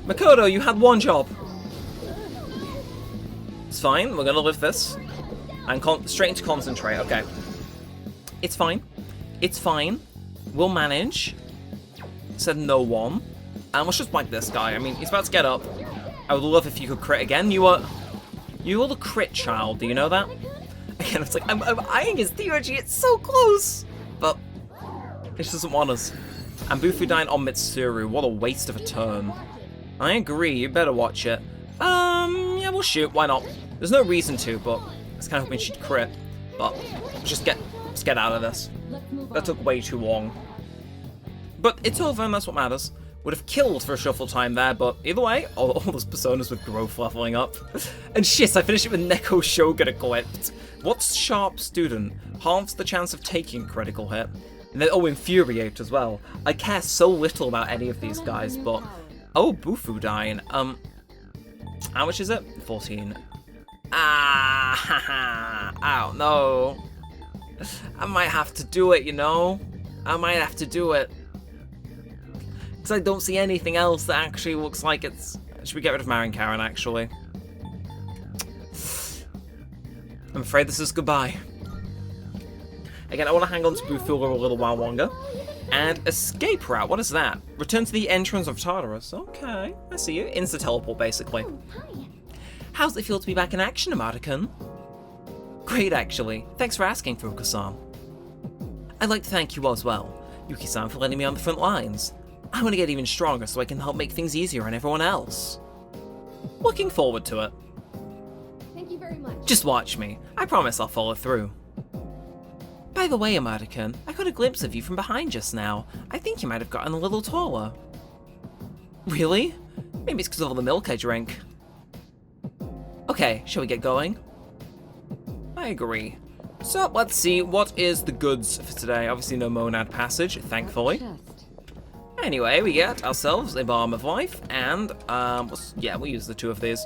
Makoto, you had one job. It's fine. We're gonna live this. And straight into concentrate. Okay. It's fine. It's fine. We'll manage. Said no one. And let's just whack this guy. I mean, he's about to get up. I would love if you could crit again. You are the crit child. Do you know that? Again, it's like, I'm eyeing his theurgy. It's so close. But it just doesn't want us. And Bufudine on Mitsuru. What a waste of a turn. I agree. You better watch it. Yeah, we'll shoot. Why not? There's no reason to, but I was kind of hoping she'd crit. But let's get out of this. That took way too long. But it's over, and that's what matters. Would have killed for a shuffle time there, but either way, all those personas with growth leveling up. And shit, I finished it with Neko Shogun equipped. What's Sharp Student? Halves the chance of taking a critical hit. And then, Infuriate as well. I care so little about any of these guys, but... Oh, Bufudine. How much is it? 14. Ah, haha. Ow, no. I might have to do it, you know? I might have to do it. Because I don't see anything else that actually looks like it's... Should we get rid of Marin Karen, actually? I'm afraid this is goodbye. Again, I want to hang on to Bufula a little while longer. And escape route, what is that? Return to the entrance of Tartarus. Okay, I see you. Insta-teleport, basically. How's it feel to be back in action, Amada-kun? Great, actually. Thanks for asking, Furuka-san. I'd like to thank you as well, Yuki-san, for letting me on the front lines. I want to get even stronger so I can help make things easier on everyone else. Looking forward to it. Thank you very much. Just watch me. I promise I'll follow through. By the way, Amada-kun, I got a glimpse of you from behind just now. I think you might have gotten a little taller. Really? Maybe it's because of all the milk I drank. Okay, shall we get going? I agree. So, let's see, what is the goods for today? Obviously no Monad Passage, thankfully. Anyway, we get ourselves a Balm of Life, and, yeah, we'll use the two of these.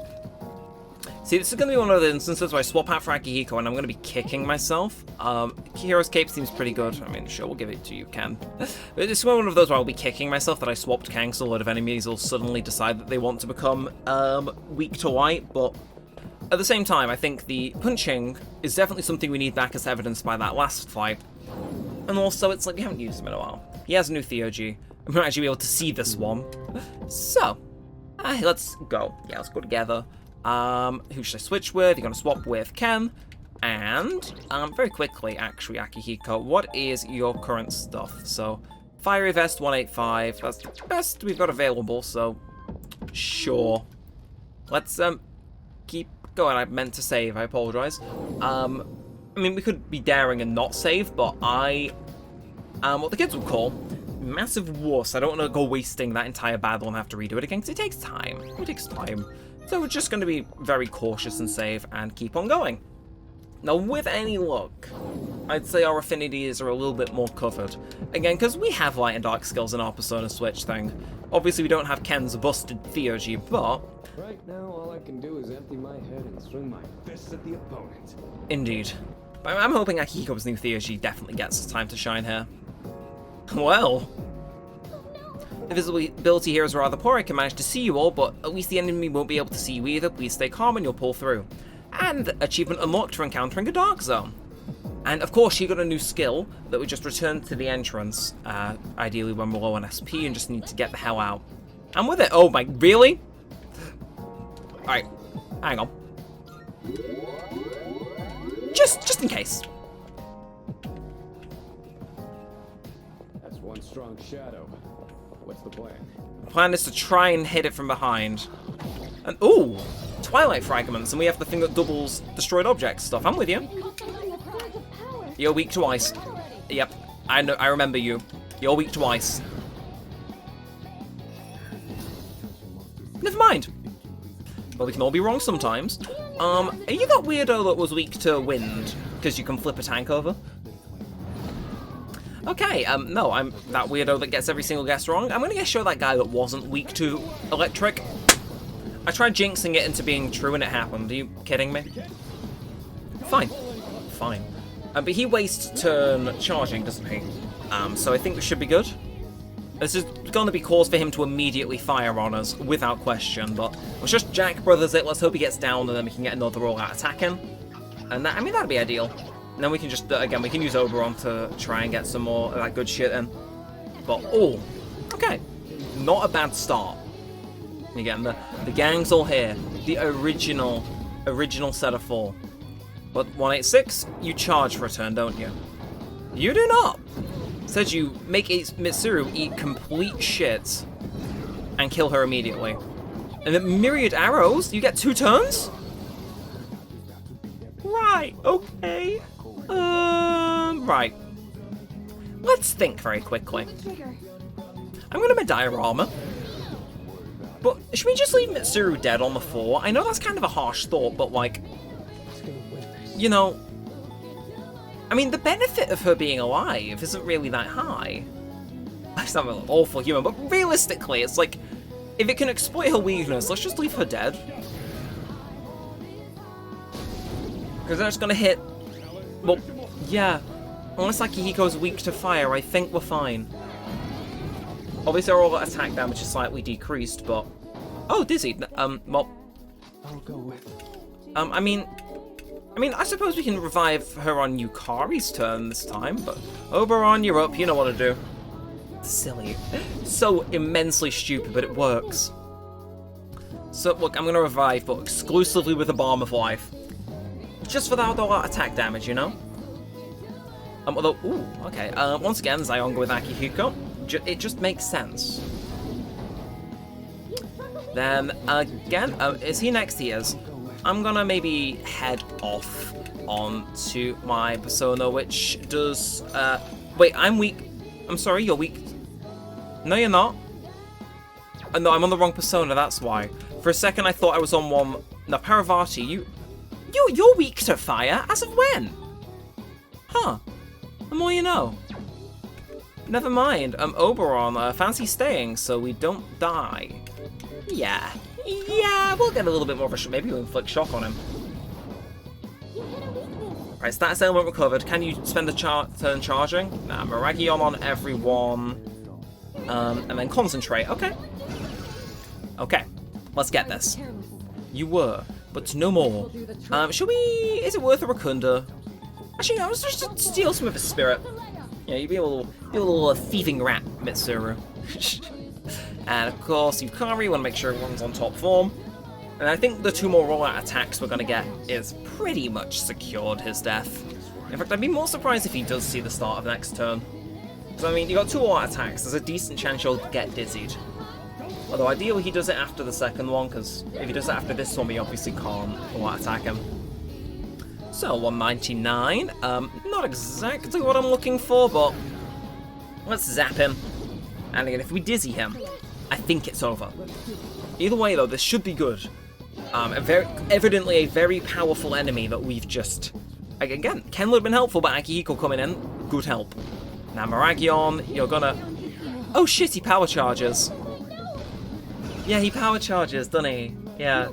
See, this is going to be one of the instances where I swap out for Akihiko, and I'm going to be kicking myself. Kihiro's Cape seems pretty good. I mean, sure, we'll give it to you, Ken. But this is one of those where I'll be kicking myself that I swapped Ken, so a lot of enemies will suddenly decide that they want to become, weak to white, but... At the same time, I think the punching is definitely something we need back as evidenced by that last fight. And also, it's like we haven't used him in a while. He has a new Theurgy. We might actually be able to see this one. So, let's go. Yeah, let's go together. Who should I switch with? You're going to swap with Ken. And, very quickly, actually, Akihiko, what is your current stuff? So, Fiery Vest 185. That's the best we've got available, so sure. Let's, keep going. I meant to save, I apologize. I mean, we could be daring and not save, but what the kids would call massive wuss. I don't want to go wasting that entire battle and have to redo it again, because it takes time. It takes time. So we're just going to be very cautious and save and keep on going. Now, with any luck, I'd say our affinities are a little bit more covered. Again, because we have light and dark skills in our Persona Switch thing. Obviously, we don't have Ken's busted Theurgy, but... Right now, all I can do is empty my head and swing my fists at the opponent. Indeed. But I'm hoping Akihiko's new Theurgy definitely gets his time to shine here. Well... The visibility here is rather poor. I can manage to see you all, but at least the enemy won't be able to see you either. Please stay calm and you'll pull through. And achievement unlocked for encountering a dark zone. And of course, she got a new skill that we just returned to the entrance, ideally when we're low on SP and just need to get the hell out. And with it, oh my, really? Alright, hang on. Just in case. That's one strong shadow. What's the plan? The plan is to try and hit it from behind. And, ooh, Twilight Fragments, and we have the thing that doubles destroyed objects stuff. I'm with you. You're weak to ice. Yep, I know. I remember you. You're weak to ice. Never mind. Well, we can all be wrong sometimes. Are you that weirdo that was weak to wind? Because you can flip a tank over? Okay, no, I'm that weirdo that gets every single guess wrong. I'm gonna guess you're that guy that wasn't weak to electric. I tried jinxing it into being true and it happened. Are you kidding me? Fine.'Fine. But he wastes turn charging, doesn't he? So I think we should be good. This is going to be cause for him to immediately fire on us, without question, but let's just Jack Brothers it, let's hope he gets down, and then we can get another all-out attack in. And that, I mean, that'd be ideal. And then we can just, again, we can use Oberon to try and get some more of that good shit in. But, oh, okay. Not a bad start. Again, the gang's all here. The original set of 4. But 186, you charge for a turn, don't you? You do not. Said you make Mitsuru eat complete shit and kill her immediately. And then myriad arrows, you get 2 turns? Right, okay. Right. Let's think very quickly. I'm gonna make diorama. But should we just leave Mitsuru dead on the 4? I know that's kind of a harsh thought, but like, you know, I mean, the benefit of her being alive isn't really that high. I sound like an awful human, but realistically, it's like, if it can exploit her weakness, let's just leave her dead. Because then it's gonna hit, well, yeah, unless Akihiko's weak to fire, I think we're fine. Obviously our all attack damage is slightly decreased, but... Oh, Dizzy, well... I'll go with. I mean, I suppose we can revive her on Yukari's turn this time, but Oberon, you're up, you know what to do. Silly. So immensely stupid, but it works. So, look, I'm gonna revive, but exclusively with a Balm of Life. Just for that all attack damage, you know? Although, ooh, okay. Once again, Zionga with Akihiko. It just makes sense. Then, again, is he next? He is. I'm gonna maybe head off onto my persona, which does, wait, I'm weak. I'm sorry, you're weak. No, you're not. No, I'm on the wrong persona, that's why. For a second, I thought I was on one. No, Paravati, you're weak to fire? As of when? Huh. The more you know. Never mind. Oberon, fancy staying so we don't die. Yeah. Yeah, we'll get a little bit more of a shot. Maybe we'll inflict shock on him. Right, status element recovered. Can you spend a turn charging? Nah, Miragion on everyone. And then concentrate. Okay. Okay. Let's get this. You were, but no more. Should we... Is it worth a Rakunda? Actually, no, let's just steal some of his spirit. Yeah, you'd be a little thieving rat, Mitsuru. And of course, Yukari, want to make sure everyone's on top form. And I think the 2 more rollout attacks we're going to get is pretty much secured his death. In fact, I'd be more surprised if he does see the start of next turn. So, I mean, you got 2 rollout attacks, there's a decent chance you'll get dizzied. Although ideally he does it after the second one, because if he does it after this one, we obviously can't rollout attack him. So, 199, not exactly what I'm looking for, but let's zap him. And again, if we dizzy him, I think it's over. Either way, though, this should be good. Evidently a very powerful enemy that we've just... Again, Ken would have been helpful, but Akihiko coming in, good help. Now, Miragion, you're gonna... Oh shit, he power charges. Yeah, he power charges, doesn't he? Yeah.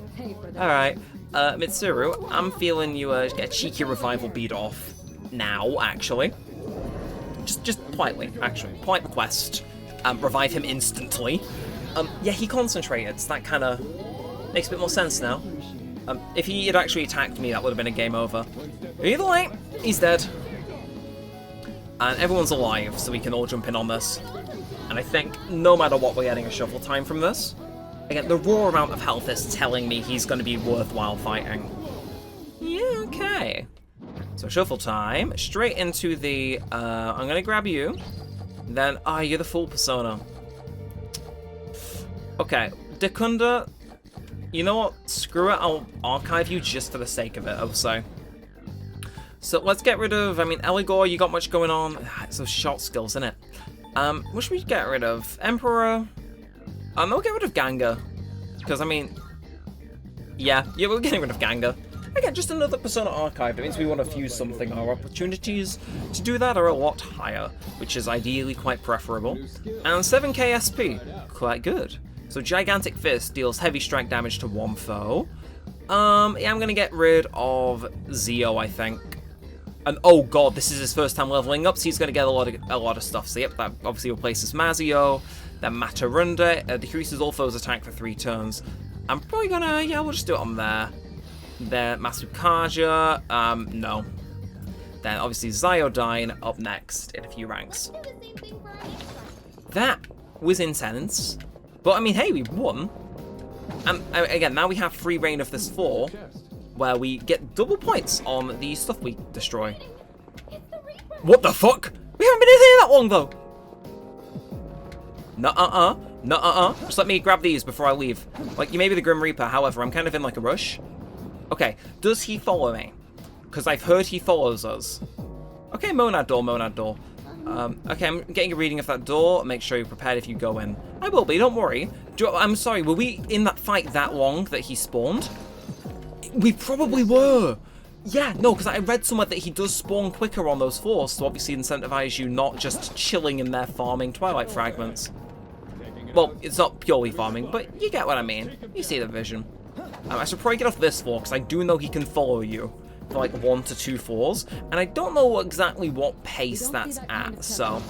Alright. Mitsuru, I'm feeling you get a cheeky revival beat off. Now, actually. Just politely, actually. Polite request. Revive him instantly. Yeah, he concentrated, so that kind of makes a bit more sense now. If he had actually attacked me, that would have been a game over. Either way, he's dead. And everyone's alive, so we can all jump in on this. And I think, no matter what, we're getting a shuffle time from this. Again, the raw amount of health is telling me he's going to be worthwhile fighting. Yeah, okay. So shuffle time, straight into the, I'm going to grab you. Then, you're the full persona. Okay, Dekunda, you know what? Screw it, I'll archive you just for the sake of it, I would say. So let's get rid of, I mean, Eligor, you got much going on. It's those short skills, isn't it? What should we get rid of? Emperor? We'll get rid of Ganga. Because, I mean, yeah, we're getting rid of Ganga. Again, just another Persona archive. It means we want to fuse something. Our opportunities to do that are a lot higher, which is ideally quite preferable. And 7k SP, quite good. So Gigantic Fist deals heavy strike damage to 1 foe. Yeah, I'm going to get rid of Zio, I think. And oh god, this is his first time leveling up, so he's going to get a lot of stuff. So yep, that obviously replaces Mazio, then Matarunda, decreases all foes' attack for 3 turns. I'm probably gonna, yeah, we'll just do it on there. Then Masukaja, no. Then obviously Ziodyne up next in a few ranks. That was intense, but I mean, hey, we won. And again, now we have free reign of this 4, where we get double points on the stuff we destroy. What the fuck? We haven't been in here that long though. Nuh-uh. Just let me grab these before I leave. Like, you may be the Grim Reaper, however, I'm kind of in like a rush. Okay, does he follow me? Because I've heard he follows us. Okay, Monad door. Okay, I'm getting a reading of that door. Make sure you're prepared if you go in. I will be, don't worry. I'm sorry, were we in that fight that long that he spawned? We probably were. Yeah, no, because I read somewhere that he does spawn quicker on those 4s to obviously incentivize you not just chilling in there farming Twilight Fragments. Well, it's not purely farming, but you get what I mean. You see the vision. I should probably get off this 4, because I do know he can follow you for like 1 to 2 4s, and I don't know exactly what pace that's at, so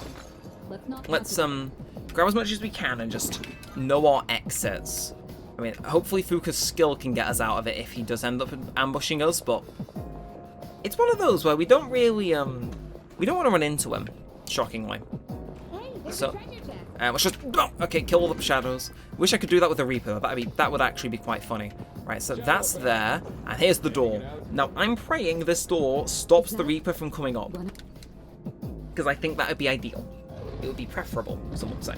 let's grab as much as we can and just know our exits. I mean, hopefully Fuka's skill can get us out of it if he does end up ambushing us, but it's one of those where we don't really, we don't want to run into him, shockingly. So, let's just, okay, kill all the shadows. Wish I could do that with a Reaper, that would actually be quite funny. Right, so that's there, and here's the door. Now, I'm praying this door stops the Reaper from coming up, because I think that would be ideal. It would be preferable, some would say.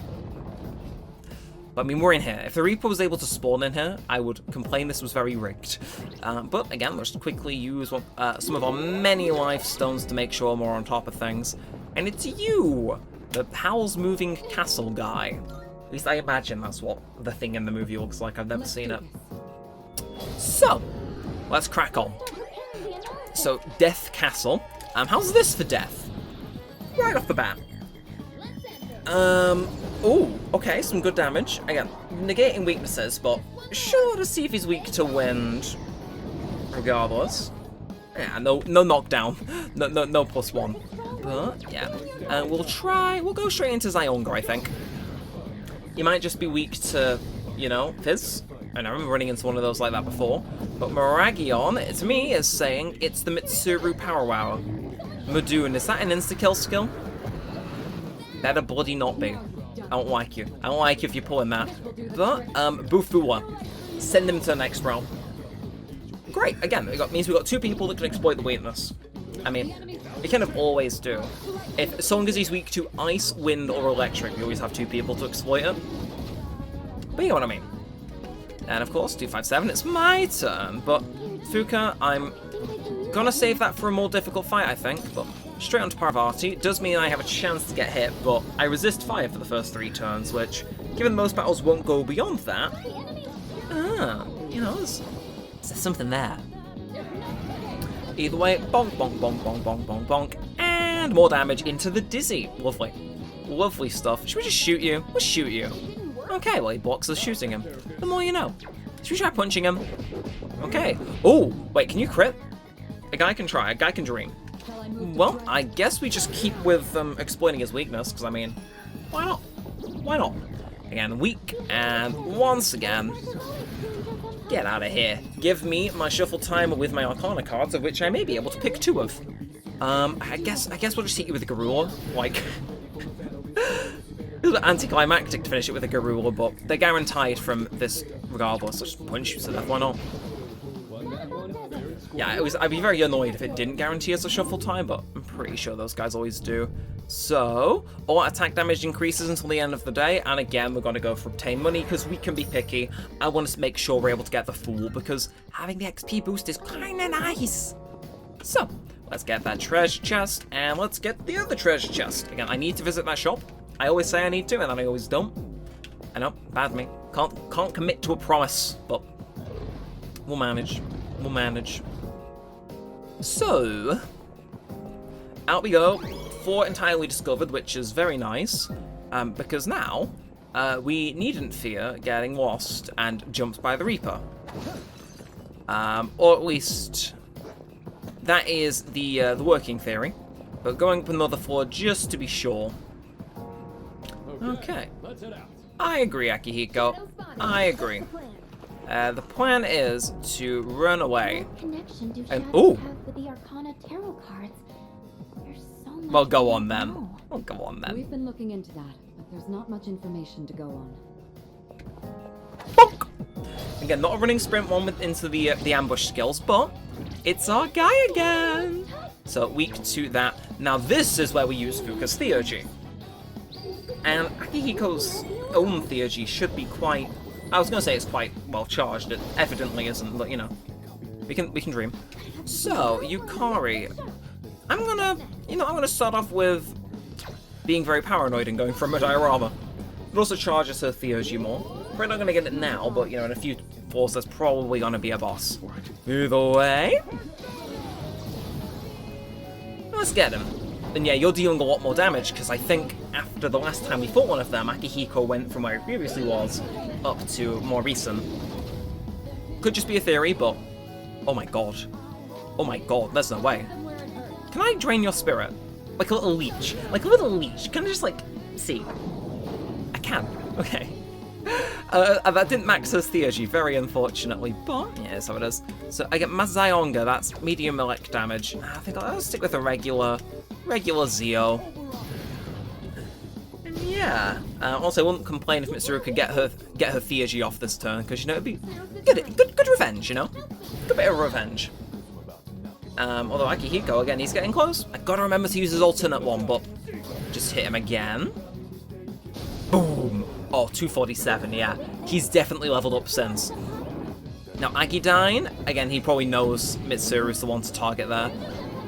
But I mean, we're in here. If the Reaper was able to spawn in here, I would complain this was very rigged. But again, let's quickly use some of our many life stones to make sure we're on top of things. And it's you, the Howl's Moving Castle guy. At least I imagine that's what the thing in the movie looks like. I've never seen it. So, let's crack on. So, Death Castle. How's this for death? Right off the bat. Oh, okay, some good damage. Again, negating weaknesses, but sure to see if he's weak to wind. Regardless. Yeah, no knockdown. No +1. But, yeah. We'll go straight into Zyonga, I think. He might just be weak to, you know, Fizz. And I remember running into one of those like that before. But Miragion, to me, is saying it's the Mitsuru Power Wow. Madoon, is that an insta-kill skill? Better bloody not be. I don't like you. I don't like you if you're pulling that. But, Bufua. Send him to the next realm. Great, again, means we've got 2 people that can exploit the weakness. I mean, we kind of always do. So long as he's weak to ice, wind, or electric, we always have 2 people to exploit it. But you know what I mean. And of course, 257, it's my turn. But, Fuka, I'm gonna save that for a more difficult fight, I think. But straight onto Parvati. Does mean I have a chance to get hit, but I resist fire for the first 3 turns, which, given most battles won't go beyond that, you know, there's something there. Either way, bonk, bonk, bonk, bonk, bonk, bonk, bonk, and more damage into the Dizzy. Lovely. Lovely stuff. Should we just shoot you? We'll shoot you. Okay, well, he blocks us shooting him. The more you know. Should we try punching him? Okay. Oh, wait, can you crit? A guy can try. A guy can dream. Well, I guess we just keep with exploiting his weakness, because, I mean, why not? Why not? Again, weak, and once again, get out of here. Give me my shuffle time with my Arcana cards, of which I may be able to pick 2 of. I guess we'll just hit you with a Garula, like... It was anticlimactic to finish it with a Garula, but they're guaranteed from this regardless. So just punch you to death, why not? Yeah, I'd be very annoyed if it didn't guarantee us a shuffle time, but I'm pretty sure those guys always do. So, all attack damage increases until the end of the day, and again, we're going to go for obtain money, because we can be picky. I want to make sure we're able to get the Fool, because having the XP boost is kind of nice. So, let's get that treasure chest, and let's get the other treasure chest. Again, I need to visit that shop. I always say I need to, and then I always don't. I know, bad me. Can't commit to a promise, but we'll manage. We'll manage. So, out we go. 4 entirely discovered, which is very nice, because now we needn't fear getting lost and jumped by the Reaper. Or at least that is the working theory. But going up another floor just to be sure. Okay. Let's head out. I agree, Akihiko. I agree. The plan is to run away. What connection do And- shadows ooh. have with the Arcana tarot cards? There's so much Well, go we on don't then. know. Well, go on then. We've been looking into that, but there's not much information to go on. Bonk! Again, not a running sprint one into the ambush skills, but it's our guy again. So weak to that. Now this is where we use Fuka's Theurgy. And Akihiko's own Theurgy should be quite... I was going to say it's quite well charged. It evidently isn't, but you know. We can dream. So, Yukari. I'm gonna start off with being very paranoid and going for a diorama. It also charges her Theurgy more. Probably not gonna get it now, but you know, in a few floors there's probably gonna be a boss. Either way. Let's get him. And yeah, you're dealing a lot more damage, because I think after the last time we fought one of them, Akihiko went from where he previously was up to more recent. Could just be a theory, but... oh my god. Oh my god, there's no way. Can I drain your spirit? Like a little leech. Like a little leech. Can I just, like, see? I can. Okay. That didn't max his Theurgy, very unfortunately, but yeah, that's how it is. So I get Mazayonga, that's medium elect damage. I think I'll stick with a regular Zio. And yeah. Also, I wouldn't complain if Mitsuru could get her Theurgy off this turn, because, you know, it'd be good revenge, you know? Good bit of revenge. Although Akihiko, again, he's getting close. I gotta remember to use his alternate one, but just hit him again. Boom! Oh, 247, yeah. He's definitely leveled up since. Now, Agidine, again, he probably knows Mitsuru's the one to target there.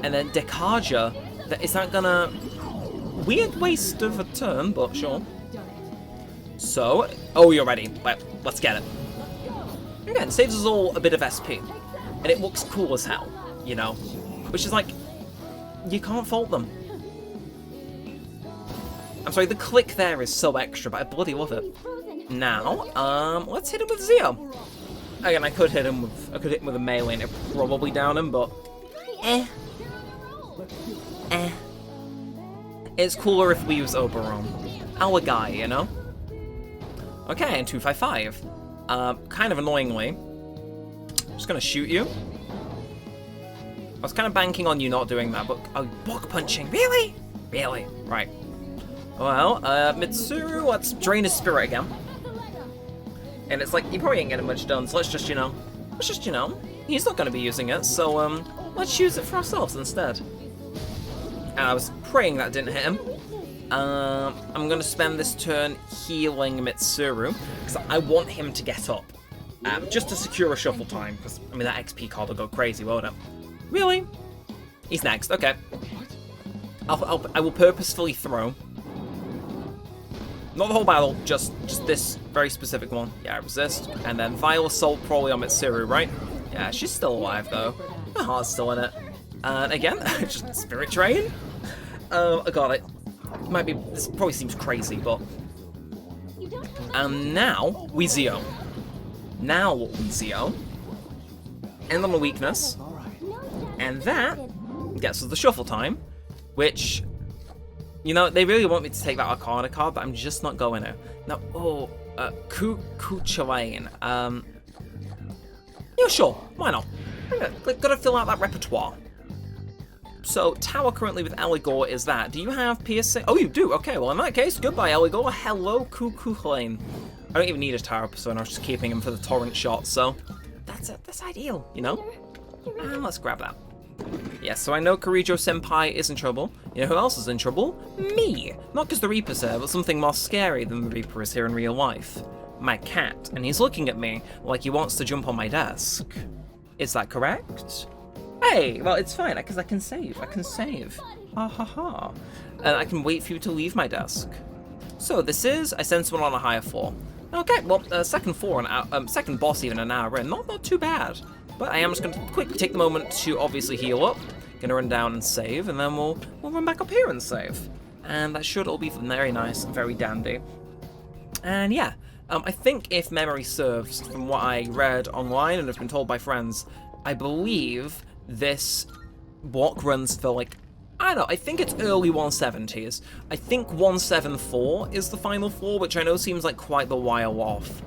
And then Dekaja, is that gonna... weird waste of a turn, but sure. So, oh, you're ready. Let's get it. Again, saves us all a bit of SP. And it looks cool as hell, you know? Which is like, you can't fault them. I'm sorry, the click there is so extra, but I bloody love it. Now, let's hit him with Zio. Again, I could hit him with a melee and it'd probably down him, but eh. It's cooler if we use Oberon. Our guy, you know? Okay, and 255. Kind of annoyingly. I'm just gonna shoot you. I was kind of banking on you not doing that, but block punching, really? Really? Right. Well, Mitsuru, let's drain his spirit again. And it's like, he probably ain't getting much done, so let's just, you know, he's not going to be using it, so, let's use it for ourselves instead. And I was praying that didn't hit him. I'm going to spend this turn healing Mitsuru, because I want him to get up. Just to secure a shuffle time, because, I mean, that XP card will go crazy, won't it? Really? He's next, okay. I will purposefully throw. Not the whole battle, just this very specific one. Yeah, resist. And then Vile Assault probably on Mitsuru, right? Yeah, she's still alive, though. Her heart's still in it. And again, just Spirit Drain. I got it. Might be, this probably seems crazy, but... and now, we Zio. End on a weakness. And that gets us the shuffle time, which... you know, they really want me to take that Arcana card, but I'm just not going to. Now, Kuchalain. Yeah, sure, why not? Gotta fill out that repertoire. So, Tower currently with Eligor is that. Do you have piercing? Oh, you do? Okay, well, in that case, goodbye, Eligor. Hello, Kuchalain. I don't even need a Tower persona, I was just keeping him for the torrent shot, so that's ideal, you know? And let's grab that. Yes, so I know Kirijo Senpai is in trouble. You know who else is in trouble? Me! Not because the Reaper's here, but something more scary than the Reaper is here in real life. My cat, and he's looking at me like he wants to jump on my desk. Is that correct? Hey, well, it's fine, because I can save. Ha ha ha. And I can wait for you to leave my desk. So this is, I sense one on a higher floor. Okay, well, second boss even an hour in, not too bad. But I am just going to quickly take the moment to obviously heal up. Going to run down and save, and then we'll run back up here and save. And that should all be very nice and very dandy. And yeah, I think if memory serves, from what I read online and have been told by friends, I believe this block runs for like, I don't know, I think it's early 170s. I think 174 is the final floor, which I know seems like quite the while off.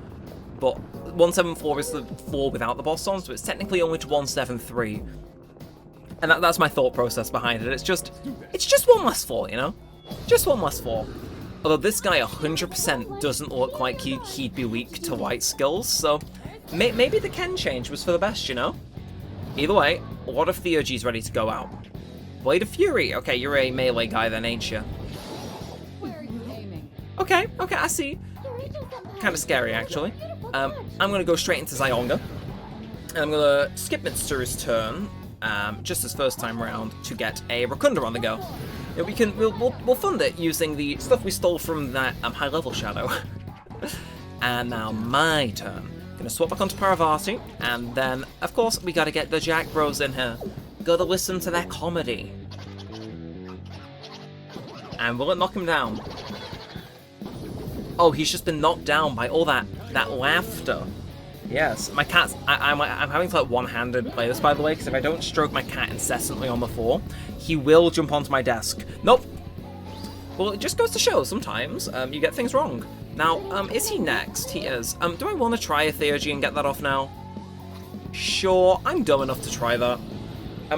But 174 is the floor without the boss on, so it's technically only to 173. And that's my thought process behind it. It's just one less floor, you know? Just one less floor. Although this guy 100% doesn't look like he'd be weak to light skills, so maybe the Ken change was for the best, you know? Either way, a lot of Theurgy's ready to go out. Blade of Fury. Okay, you're a melee guy then, ain't you? Where are you aiming? Okay, I see. Kind of scary, actually. I'm going to go straight into Zyonga. And I'm going to skip Mitsuru's turn, just as first time round, to get a Rakunda on the go. Yeah, we'll fund it using the stuff we stole from that high level shadow. And now my turn. Gonna swap back onto Paravati, and then, of course, we gotta get the Jack Bros in here. Gotta listen to that comedy. And will it knock him down? Oh, he's just been knocked down by all that laughter. Yes, my cat's... I'm having to like one-handed play this, by the way, because if I don't stroke my cat incessantly on the floor, he will jump onto my desk. Nope. Well, it just goes to show, sometimes, you get things wrong. Now, is he next? He is. Do I want to try a Theurgy and get that off now? Sure, I'm dumb enough to try that.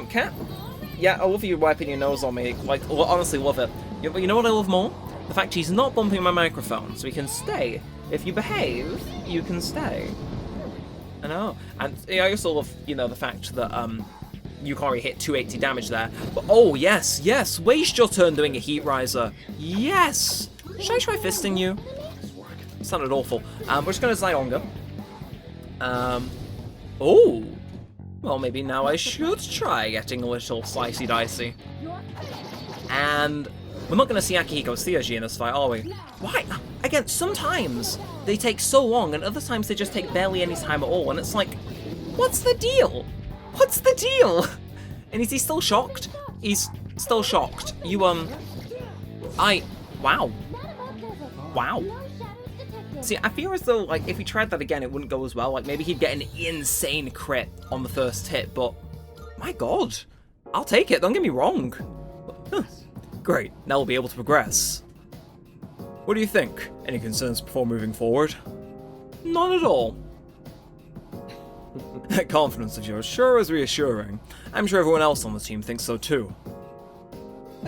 Cat? Yeah, I love you wiping your nose on me. Like, honestly, love it. But you know what I love more? The fact he's not bumping my microphone, so he can stay. If you behave, you can stay. I know. And I also love, you know, the fact that, you can already hit 280 damage there. But, oh, yes, waste your turn doing a Heat Riser. Yes! Should I try fisting you? Sounded awful. We're just going to Zyonga. Oh! Well, maybe now I should try getting a little slicey-dicey. And we're not going to see Akihiko's Theurgy in this fight, are we? Why? Again, sometimes they take so long, and other times they just take barely any time at all, and it's like, what's the deal? What's the deal? And is he still shocked? He's still shocked. You, wow. Wow. See, I feel as though, like, if he tried that again, it wouldn't go as well. Like, maybe he'd get an insane crit on the first hit, but my god. I'll take it, don't get me wrong. Huh. Great, now we'll be able to progress. What do you think? Any concerns before moving forward? None at all. That confidence of yours sure is reassuring. I'm sure everyone else on the team thinks so too.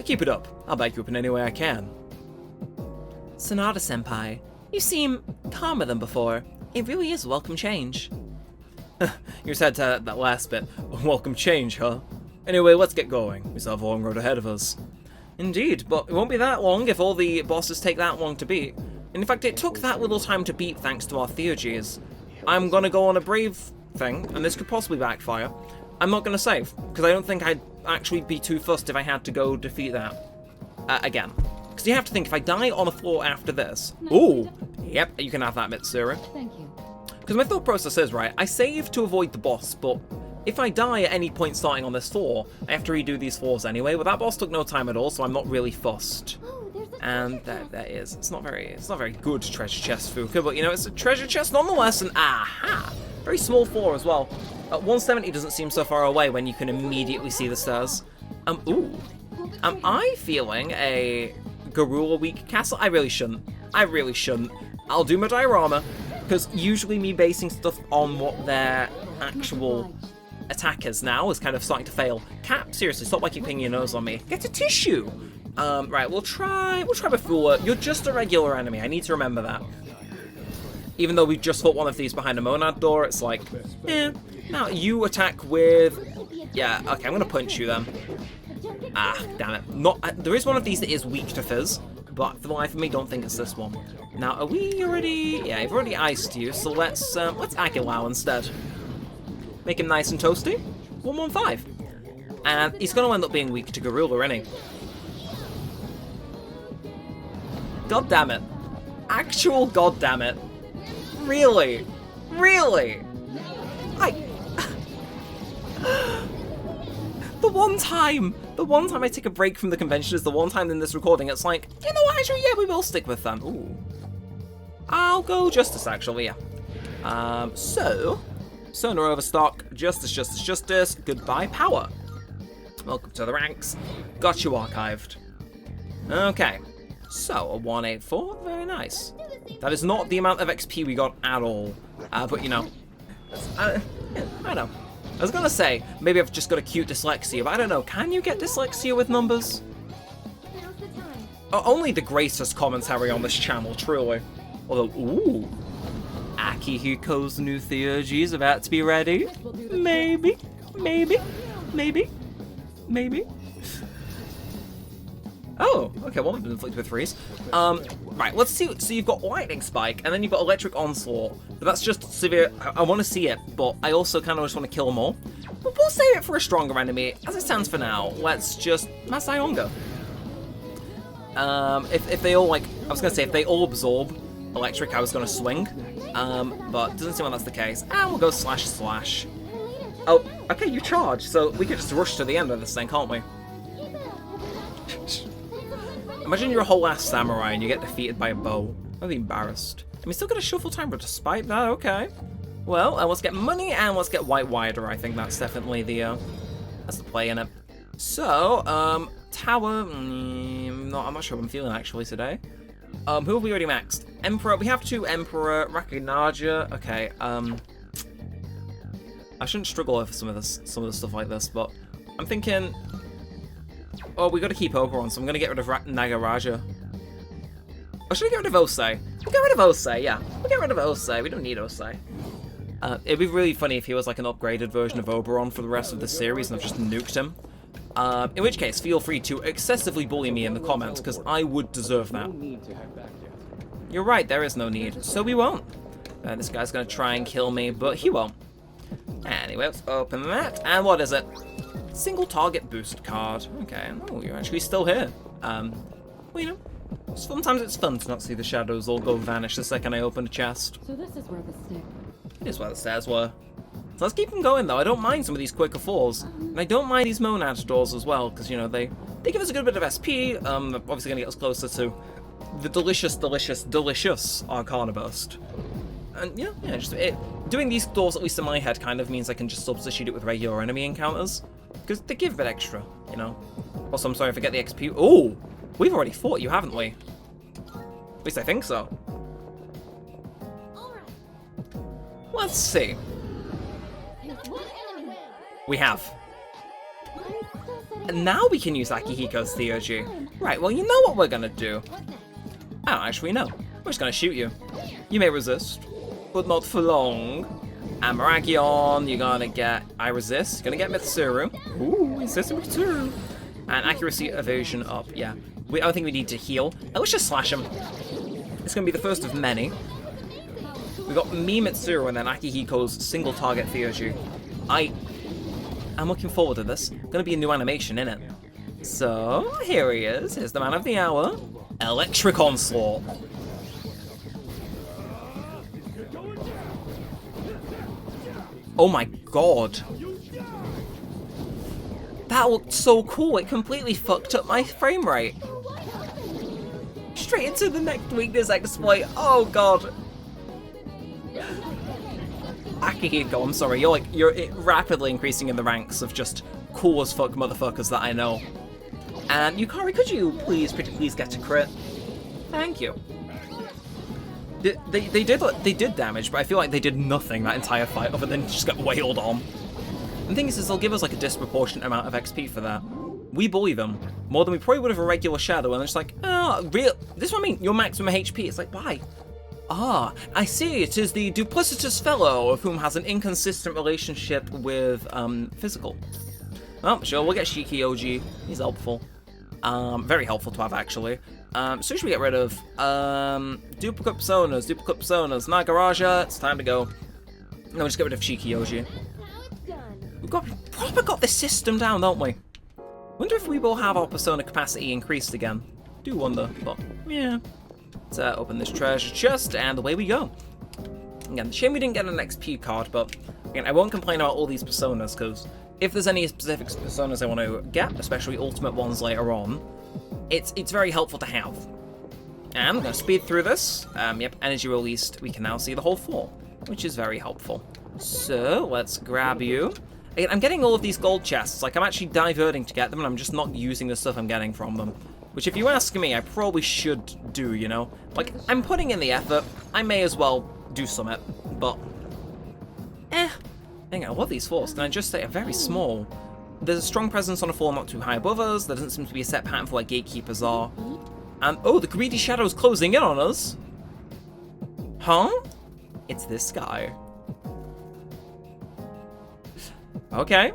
Keep it up. I'll back you up in any way I can. Sonata-senpai, you seem calmer than before. It really is a welcome change. You said that last bit. Welcome change, huh? Anyway, let's get going. We still have a long road ahead of us. Indeed, but it won't be that long if all the bosses take that long to beat. And in fact, it took that little time to beat thanks to our Theurgies. I'm gonna go on a brave thing, and this could possibly backfire. I'm not gonna save, because I don't think I'd actually be too fussed if I had to go defeat that again. Because you have to think, if I die on the floor after this... Ooh! Yep, you can have that, Mitsuru. Thank you. Because my thought process is, right, I save to avoid the boss, but if I die at any point starting on this floor, I have to redo these floors anyway. Well, that boss took no time at all, so I'm not really fussed. And there is. It's not very good treasure chest, Fuka, but you know, it's a treasure chest nonetheless, and aha! Very small floor as well. 170 doesn't seem so far away when you can immediately see the stairs. Ooh. Am I feeling a Garula weak castle? I really shouldn't. I'll do my diorama, because usually me basing stuff on what their actual attack is now is kind of starting to fail. Cap, seriously, stop wiping your nose on me. Get a tissue! Right, we'll try Bafula. You're just a regular enemy, I need to remember that. Even though we've just fought one of these behind a monad door, it's like, now you attack with... Yeah, okay, I'm gonna punch you then. Ah, damn it. There is one of these that is weak to Fizz, but for the life of me, don't think it's this one. Now, are we already... Yeah, I've already iced you, so let's Aguilau instead. Make him nice and toasty. 115. And he's gonna end up being weak to Garula, isn't he? God damn it. Actual god damn it. Really? Really? The one time I take a break from the convention is the one time in this recording it's like, you know what, actually, yeah, we will stick with them. Ooh. I'll go Justice, actually, yeah. So, Sona Overstock, Justice, Goodbye, Power. Welcome to the ranks. Got you archived. Okay. So, a 184. Very nice. That is not the amount of XP we got at all. But, you know. Yeah, I know. I was gonna say, maybe I've just got a cute dyslexia, but I don't know. Can you get dyslexia with numbers? Now's the time. Only the greatest commentary on this channel, truly. Although, ooh. Akihiko's new theurgy is about to be ready. Maybe. Oh, okay, one of them inflicted with freeze. Right, let's see. So you've got Lightning Spike, and then you've got Electric Onslaught. But that's just severe. I want to see it, but I also kind of just want to kill them all. But we'll save it for a stronger enemy. As it stands for now, let's just Masayonga. If they all, like, I was going to say, if they all absorb Electric, I was going to swing. But doesn't seem like that's the case. And we'll go slash slash. Oh, okay, you charge, so we could just rush to the end of this thing, can't we? Imagine you're a whole ass samurai and you get defeated by a bow. I'd be embarrassed. And we still get a shuffle timer despite that, okay. Well, let's get money and let's get White Wider. I think that's definitely the, that's the play in it. So, Tower, I'm not sure what I'm feeling actually today. Who have we already maxed? Emperor, we have 2 Emperor, Rakunaja, okay, I shouldn't struggle over some of the stuff like this, but I'm thinking, oh, we gotta keep Oberon, so I'm gonna get rid of Nagaraja. Or should we get rid of Osei? We'll get rid of Osei, yeah. We'll get rid of Osei, we don't need Osei. It'd be really funny if he was like an upgraded version of Oberon for the rest of the series and I've just nuked him. In which case, feel free to excessively bully me in the comments, because I would deserve that. No need to head back yet. You're right, there is no need, so we won't. This guy's gonna try and kill me, but he won't. Anyway, let's open that, and what is it? Single target boost card. Okay, oh, you're actually still here. Well, you know, sometimes it's fun to not see the shadows all go vanish the second I open a chest. So this is where the stick. It is where the stairs were. So let's keep them going, though. I don't mind some of these quicker falls. And I don't mind these Monad doors as well, because, you know, they give us a good bit of SP. They're obviously going to get us closer to the delicious Arcana Burst. And, yeah, just doing these doors, at least in my head, kind of means I can just substitute it with regular enemy encounters. Because they give a bit extra, you know. Also, I'm sorry if I get the XP. Oh! We've already fought you, haven't we? At least I think so. Let's see. We have. And now we can use Akihiko's theurgy. Right, well, you know what we're gonna do. I don't actually know. We're just gonna shoot you. You may resist, but not for long. And Maragion, you're gonna get... I resist. You're gonna get Mitsuru. Ooh, resist Mitsuru. And accuracy evasion up, yeah. I don't think we need to heal. Let's just slash him. It's gonna be the first of many. We got me, Mitsuru, and then Akihiko's single target theurgy. I'm looking forward to this. Gonna be a new animation, innit? So, here he is. Here's the man of the hour. Electric Onslaught. Oh my god. That looked so cool. It completely fucked up my frame rate. Straight into the next weakness exploit. Oh god. Akihiko, I'm sorry, you're rapidly increasing in the ranks of just cool as fuck motherfuckers that I know. And Yukari, could you please get a crit? Thank you. They did damage, but I feel like they did nothing that entire fight other than just get wailed on. And the thing is they'll give us like a disproportionate amount of XP for that. We bully them more than we probably would have a regular shadow, and they're just like, oh, real. This is what I mean. Your maximum HP. It's like, why? Ah, I see. It is the duplicitous fellow of whom has an inconsistent relationship with physical. Well, sure, we'll get Shikioji. He's helpful. Very helpful to have, actually. So should we get rid of duplicate personas, Nagaraja. It's time to go. No, we'll just get rid of Shikioji. We've got this system down, don't we? Wonder if we will have our persona capacity increased again. Do wonder, but yeah. Let's open this treasure chest, and away we go. Again, shame we didn't get an XP card, but again, I won't complain about all these personas, because if there's any specific personas I want to get, especially ultimate ones later on, it's very helpful to have. And I'm going to speed through this. Yep, energy released. We can now see the whole floor, which is very helpful. So, let's grab you. Again, I'm getting all of these gold chests. Like, I'm actually diverting to get them, and I'm just not using the stuff I'm getting from them. Which, if you ask me, I probably should do, you know? Like, I'm putting in the effort. I may as well do summit, but... Hang on, what are these floors? Can I just say, are very small. There's a strong presence on a floor not too high above us. There doesn't seem to be a set pattern for where gatekeepers are. And, oh, the greedy shadow's closing in on us. Huh? It's this guy. Okay.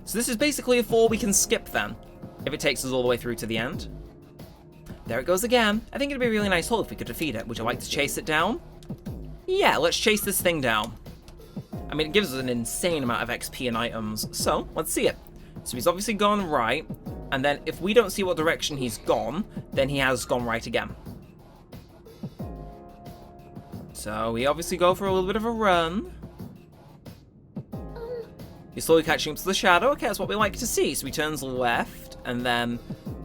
So this is basically a floor we can skip then, if it takes us all the way through to the end. There it goes again. I think it'd be a really nice hole if we could defeat it. Would you like to chase it down? Yeah, let's chase this thing down. I mean, it gives us an insane amount of XP and items, so let's see it. So he's obviously gone right, and then if we don't see what direction he's gone, then he has gone right again. So we obviously go for a little bit of a run. He's slowly catching up to the shadow. Okay, that's what we like to see. So he turns left, and then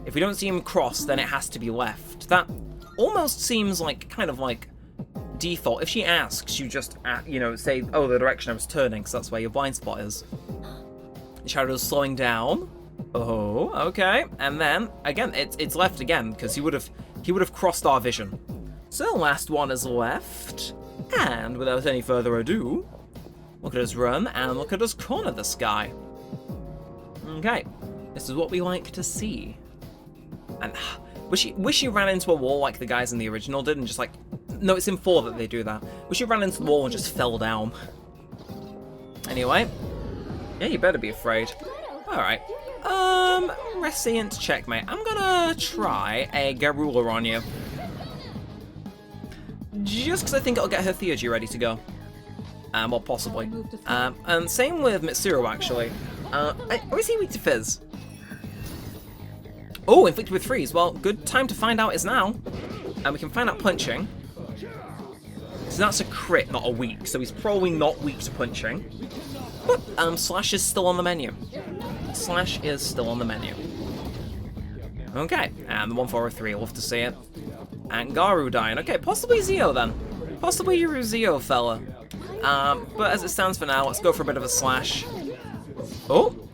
if we don't see him cross, then it has to be left. That almost seems like, kind of like, default. If she asks, you just, you know, say, oh, the direction I was turning, because that's where your blind spot is. The shadow's slowing down. Oh, okay. And then, again, it's left again, because he would have crossed our vision. So, last one is left. And without any further ado, look at us run, and look at us corner this guy. Okay. This is what we like to see. And wish he ran into a wall like the guys in the original did, and just like... No, it's in 4 that they do that. Wish he ran into the wall and just fell down. Anyway. Yeah, you better be afraid. Alright. Rescient checkmate. I'm gonna try a Garula on you. Just because I think it'll get her Theurgy ready to go. Well, possibly. And same with Mitsuru, actually. Or is he weak to Fizz? Oh, inflicted with freeze. Well, good time to find out is now. And we can find out punching. So that's a crit, not a weak. So he's probably not weak to punching. But Slash is still on the menu. Slash is still on the menu. Okay, and the 1-4-3, I'll love to see it. And Garu dying. Okay, possibly Zio then. Possibly your Zio fella. But as it stands for now, let's go for a bit of a Slash. Oh!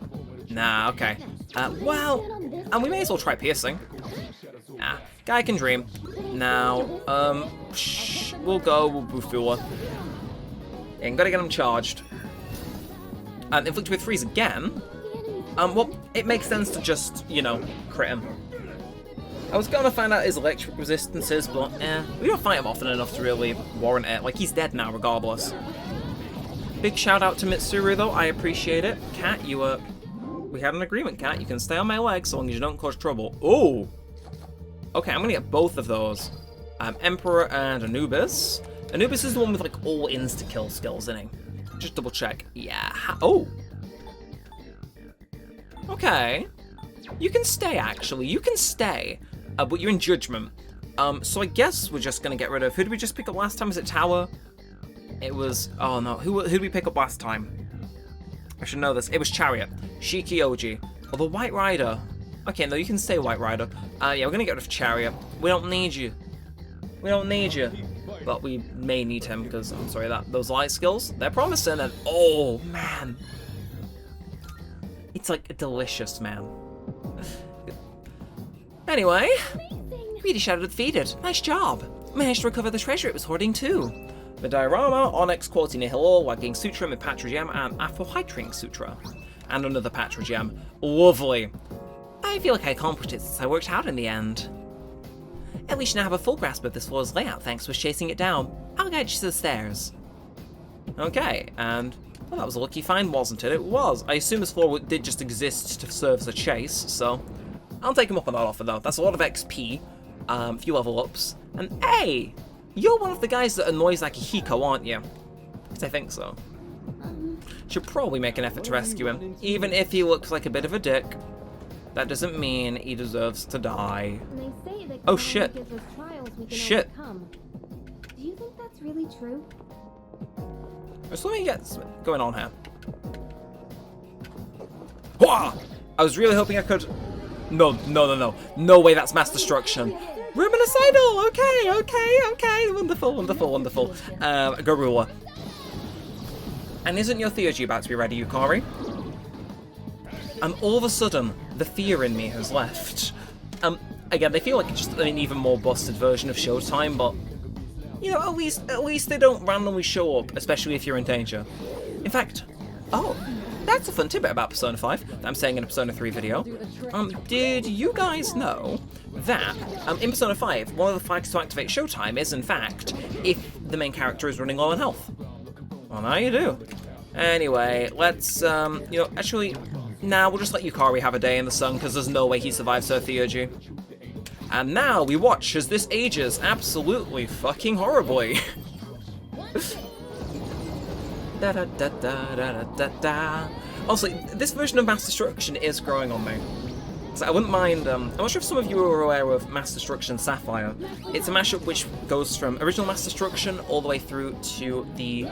Nah, okay. Well, and we may as well try piercing. Nah, guy can dream. Now, we'll go, we'll Bufula. Yeah, gotta get him charged. And inflict with freeze again. Well, it makes sense to just, you know, crit him. I was gonna find out his electric resistances, but we don't fight him often enough to really warrant it. Like, he's dead now, regardless. Big shout out to Mitsuru, though. I appreciate it. Cat, we had an agreement, Cat. You can stay on my legs so long as you don't cause trouble. Oh! Okay, I'm gonna get both of those. Emperor and Anubis. Anubis is the one with, like, all insta-kill skills, isn't he? Just double check. Yeah. Oh! Okay. You can stay, actually. You can stay. But you're in Judgment. So I guess we're just gonna get rid of... Who did we just pick up last time? Was it Tower? It was... Oh, no. Who did we pick up last time? I should know this. It was Chariot. Shiki Oji. Or the White Rider. Okay, no, you can stay White Rider. Yeah, we're gonna get rid of Chariot. We don't need you. We don't need you. But we may need him, because, I'm sorry, those light skills, they're promising, and... Oh, man. It's, like, delicious, man. Anyway, Greedy Shadow defeated. Nice job. Managed to recover the treasure it was hoarding too. The diorama, Onyx, Quality Nihil, Wagging Sutra, Mipatra Gem, and Aphrohydrang Sutra. And another Patra Gem. Lovely. I feel like I accomplished it since I worked hard in the end. At least you now have a full grasp of this floor's layout thanks for chasing it down. I'll guide you to the stairs. Okay, and... Well, that was a lucky find, wasn't it? It was. I assume this floor did just exist to serve as a chase, so... I'll take him up on that offer, though. That's a lot of XP, a few level ups. And hey! You're one of the guys that annoys Akihiko, aren't you? Because I think so. Should probably make an effort to rescue him, even if he looks like a bit of a dick. That doesn't mean he deserves to die. Oh, shit. Shit. Do you think that's really true? There's something going on here. Wah! I was really hoping I could... No. No way that's mass destruction. Ruminicidal! Okay. Wonderful. Garula. And isn't your theurgy about to be ready, Yukari? And all of a sudden, the fear in me has left. Again, they feel like it's just an even more busted version of Showtime, but you know, at least they don't randomly show up, especially if you're in danger. In fact, oh, that's a fun tidbit about Persona 5 that I'm saying in a Persona 3 video. Did you guys know that in Persona 5, one of the flags to activate Showtime is, in fact, if the main character is running low on health? Well, now you do. Anyway, let's, you know, actually, nah, we'll just let Yukari have a day in the sun, because there's no way he survives her theurgy. And now we watch as this ages absolutely fucking horribly. Da da da da da da da. Also, this version of Mass Destruction is growing on me. So I wouldn't mind. I'm not sure if some of you are aware of Mass Destruction Sapphire. It's a mashup which goes from original Mass Destruction all the way through to the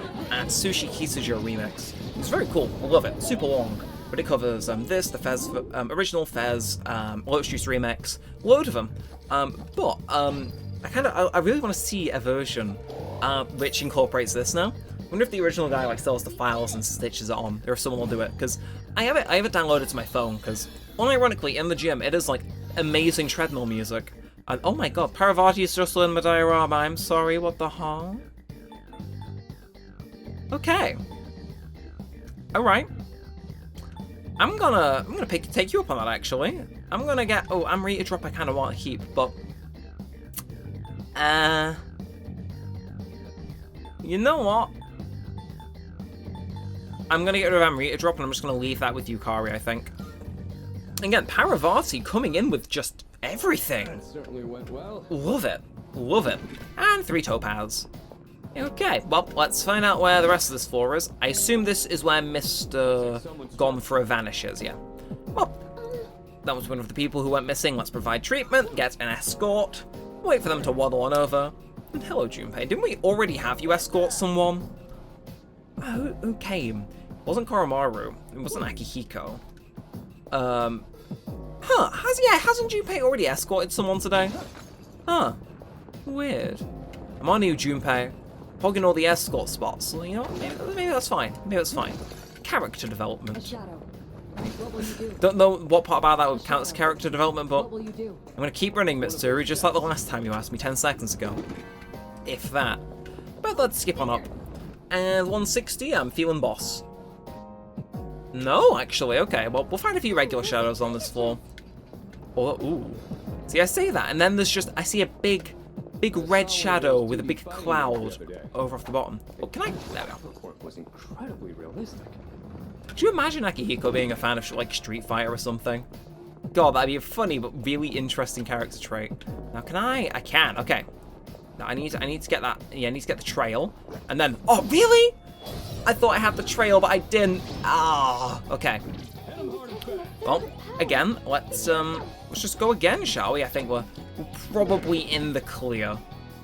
Sushi Kisuja remix. It's very cool. I love it. Super long. But it covers this, the Fez, original Fez, Lotus Juice remix, load of them. I really want to see a version which incorporates this now. I wonder if the original guy like sells the files and stitches it on, or if someone will do it. Because I have it downloaded to my phone. Because unironically, in the gym, it is like amazing treadmill music. And oh my god, Parvati is just in my diorama. I'm sorry. What the hell? Okay. All right. I'm gonna take you up on that, actually. I'm gonna get... Oh, I'm ready to drop I kind of want to keep, but... You know what? I'm gonna get rid of Amrita drop, and I'm just gonna leave that with Yukari, I think. Again, Parvati coming in with just everything. That certainly went well. Love it. Love it. And 3 topaz. Okay, well, let's find out where the rest of this floor is. I assume this is where Mr. Gone for a vanishes, yeah. Well, that was one of the people who went missing. Let's provide treatment, get an escort, wait for them to waddle on over. And hello, Junpei. Didn't we already have you escort someone? Who came? It wasn't Koromaru. It wasn't Akihiko. Hasn't Junpei already escorted someone today? Huh. Weird. I'm on you, Junpei. Hogging all the escort spots. So, you know what? Maybe that's fine. Maybe that's fine. Character development. Don't know what part about that would count as character development, but I'm gonna keep running Mitsuru just like the last time you asked me 10 seconds ago. If that. But let's skip on up. And 160, I'm feeling boss. No, actually, okay. Well, we'll find a few regular shadows on this floor. Oh, ooh. See, I say that, and then there's just, I see a big red shadow with a big cloud over off the bottom. Oh, can I? There we go. Was incredibly realistic. Do you imagine Akihiko being a fan of like Street Fighter or something? God, that'd be a funny but really interesting character trait. Now, can I? I can. Okay. Now I need to get that. Yeah, I need to get the trail, and then. Oh, really? I thought I had the trail, but I didn't. Ah. Okay. Well, again, let's just go again, shall we? I think we're probably in the clear.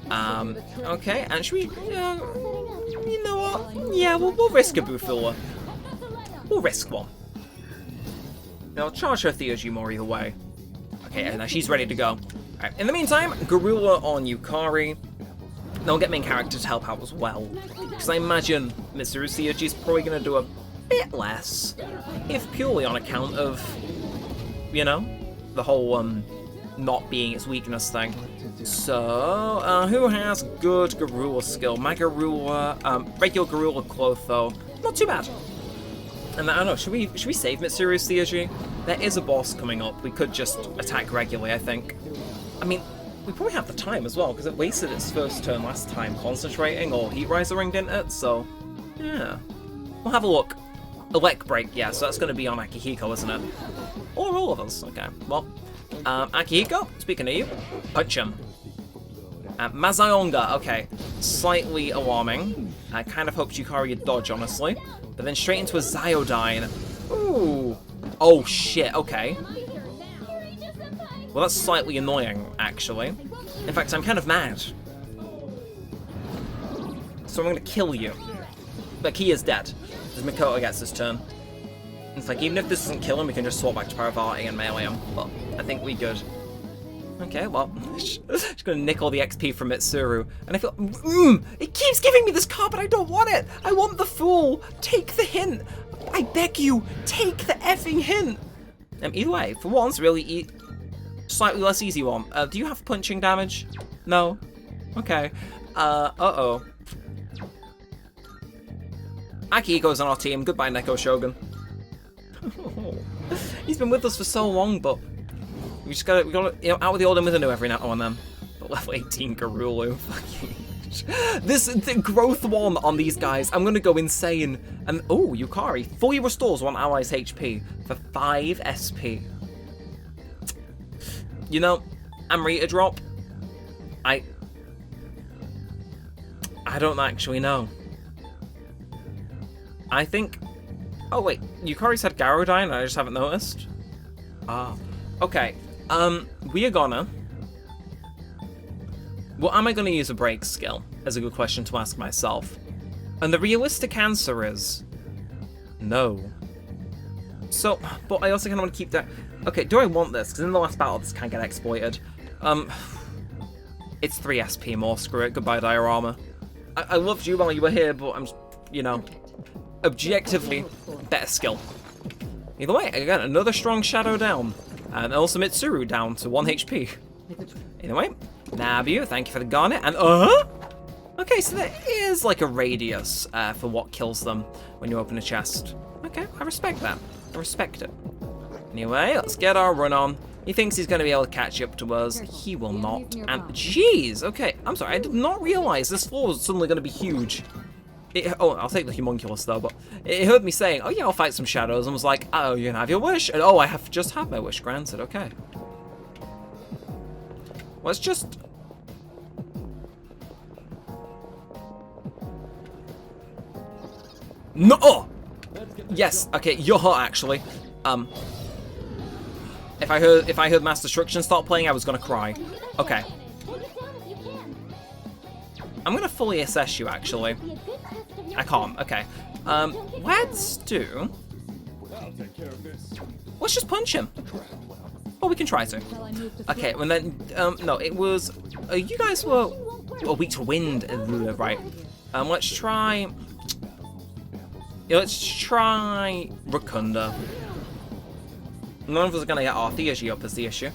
Okay, and should we, you know what? Yeah, we'll risk a Bufula. We'll risk one. I'll charge her Theurgy more either way. Okay, now she's ready to go. Alright, in the meantime, Garula on Yukari. Then we'll get main character to help out as well. Because I imagine Mitsuru's Theurgy is probably going to do a bit less. If purely on account of, you know, the whole, not being its weakness thing. So, who has good Garula skill? My Garula, regular Garula Clotho. Not too bad. And I don't know, should we save Mitsuru's Theurgy? There is a boss coming up. We could just attack regularly, I think. I mean, we probably have the time as well, because it wasted its first turn last time concentrating, or Heat Riser-ing, didn't it? So, yeah. We'll have a look. Elect Break, yeah, so that's going to be on Akihiko, isn't it? Or all of us, okay. Well, Akihiko, speaking of you, punch him. Mazayonga, okay. Slightly alarming. I kind of hoped Yukari would dodge, honestly. But then straight into a Zyodyne. Ooh. Oh, shit, okay. Well, that's slightly annoying, actually. In fact, I'm kind of mad. So I'm going to kill you. But he is dead. As Mikoto gets his turn. It's like, even if this doesn't kill him, we can just swap back to Parvati and melee him. But I think we good. Okay, well, just gonna nick all the XP from Mitsuru. And I feel, it keeps giving me this card, but I don't want it. I want the Fool. Take the hint. I beg you, take the effing hint. Either way, for once, really slightly less easy one. Do you have punching damage? No? Okay. Uh-oh. Akihiko's on our team. Goodbye, Neko Shogun. He's been with us for so long, but we gotta, you know, out with the old and with the new every now and then. But level 18 Garulu. The growth one on these guys, I'm gonna go insane. And oh, Yukari fully restores one ally's HP for 5 SP. You know, I'm ready to drop. I don't actually know. I think. Oh wait, Yukari said Garodine and I just haven't noticed. Ah, okay. We are gonna. What am I gonna use a break skill? Is a good question to ask myself. And the realistic answer is no. So, but I also kind of want to keep that. Okay, do I want this? Because in the last battle, this can get exploited. It's 3 SP more. Screw it. Goodbye, Diorama. I loved you while you were here, but I'm, you know, objectively better skill. Either way, again, another strong shadow down, and also Mitsuru down to 1 HP. Either way, Nabu, thank you for the garnet, and okay, so there is like a radius for what kills them when you open a chest. Okay, I respect that. I respect it. Anyway, let's get our run on. He thinks he's going to be able to catch up to us. He will not. And jeez, okay, I'm sorry, I did not realize this floor was suddenly going to be huge. Oh, I'll take the homunculus though, but it heard me saying, oh yeah, I'll fight some shadows, and was like, oh, you can have your wish. And oh, I have just had my wish granted, okay. Let's just... No! Oh! Yes, okay, you're hot actually. If I heard Mass Destruction start playing, I was gonna cry. Okay. I'm gonna fully assess you actually. I can't, okay. Let's do... Let's just punch him. Oh, we can try to. Okay, and then, no, it was... you guys were weak to wind, right. Let's try... Yeah, let's try Rakunda. None of us are gonna get our Theurgy up is the issue.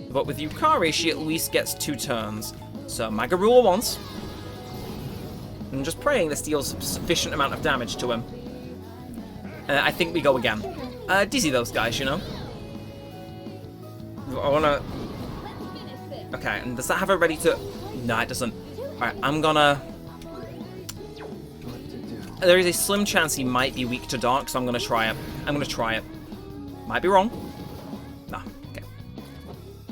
But with Yukari, she at least gets 2 turns. So Magarula once. I'm just praying this deals a sufficient amount of damage to him. I think we go again. Dizzy those guys, you know? I wanna... Okay, and does that have a ready to... No, it doesn't. Alright, I'm gonna... There is a slim chance he might be weak to dark, so I'm gonna try it. I'm gonna try it. Might be wrong. No, okay.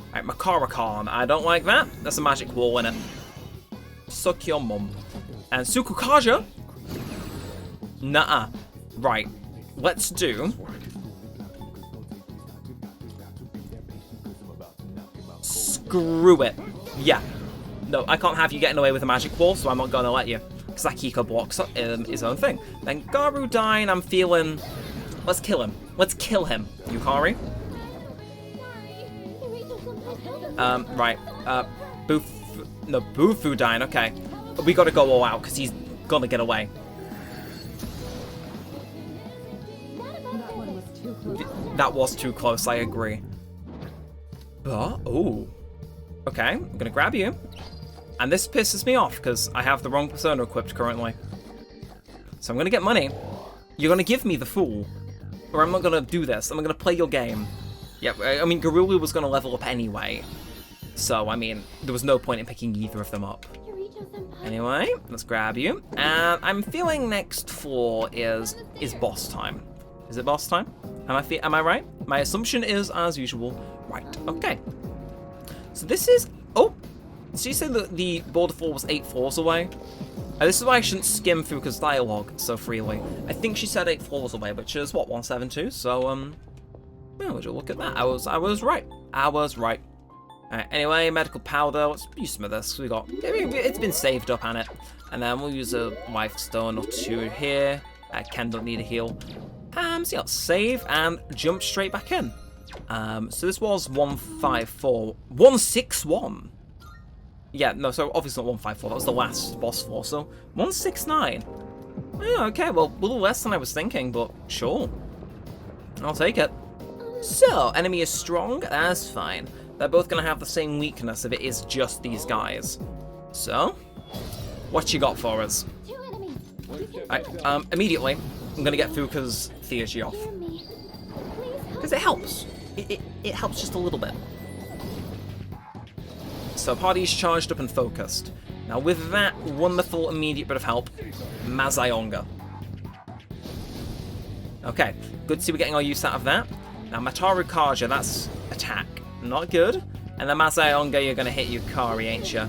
Alright, Makarakan. I don't like that. That's a magic wall in it. Suck your mum. And Sukukaja? Nuh-uh. Right. Let's do... Screw it. Yeah. No, I can't have you getting away with a magic wall, so I'm not gonna let you. Because Akiko blocks his own thing. Then Garudine, I'm feeling... Let's kill him. Let's kill him. Yukari? Right. Bufudine, okay. We gotta go all out, because he's gonna get away. That was too close, I agree. But, oh. Okay, I'm gonna grab you. And this pisses me off, because I have the wrong persona equipped currently. So I'm gonna get money. You're gonna give me the Fool. Or I'm not gonna do this. I'm gonna play your game. Yeah, I mean, Garulu was gonna level up anyway. So, I mean, there was no point in picking either of them up. Anyway, let's grab you. And I'm feeling next floor is boss time. Is it boss time? Am I right? My assumption is, as usual, right. Okay. So this is... Oh! Did you say that the border floor was 8 floors away? This is why I shouldn't skim through because dialogue so freely. I think she said 8 floors away, which is, what, 172? So, well, would you look at that? I was right. I was right. Alright, anyway, medical powder. Let's use some of this. We got... It's been saved up on it. And then we'll use a life stone or 2 here. Ken don't need a heal. So yeah, let's save and jump straight back in. So this was 154. 161! Yeah, no, so obviously not 154, that was the last boss floor, so 169. Yeah, okay, well, a little less than I was thinking, but sure. I'll take it. So, enemy is strong, that's fine. They're both gonna have the same weakness if it is just these guys. So, what you got for us? Two enemies. Right, immediately, I'm gonna get Fuka's Theurgy off. Hear me. Please help. Because it helps. It helps just a little bit. So party's charged up and focused. Now with that wonderful immediate bit of help, Mazayonga. Okay, good to see we're getting our use out of that. Now Mataru Kaja, that's attack. Not good. And then Mazayonga, you're gonna hit Yukari, ain't you?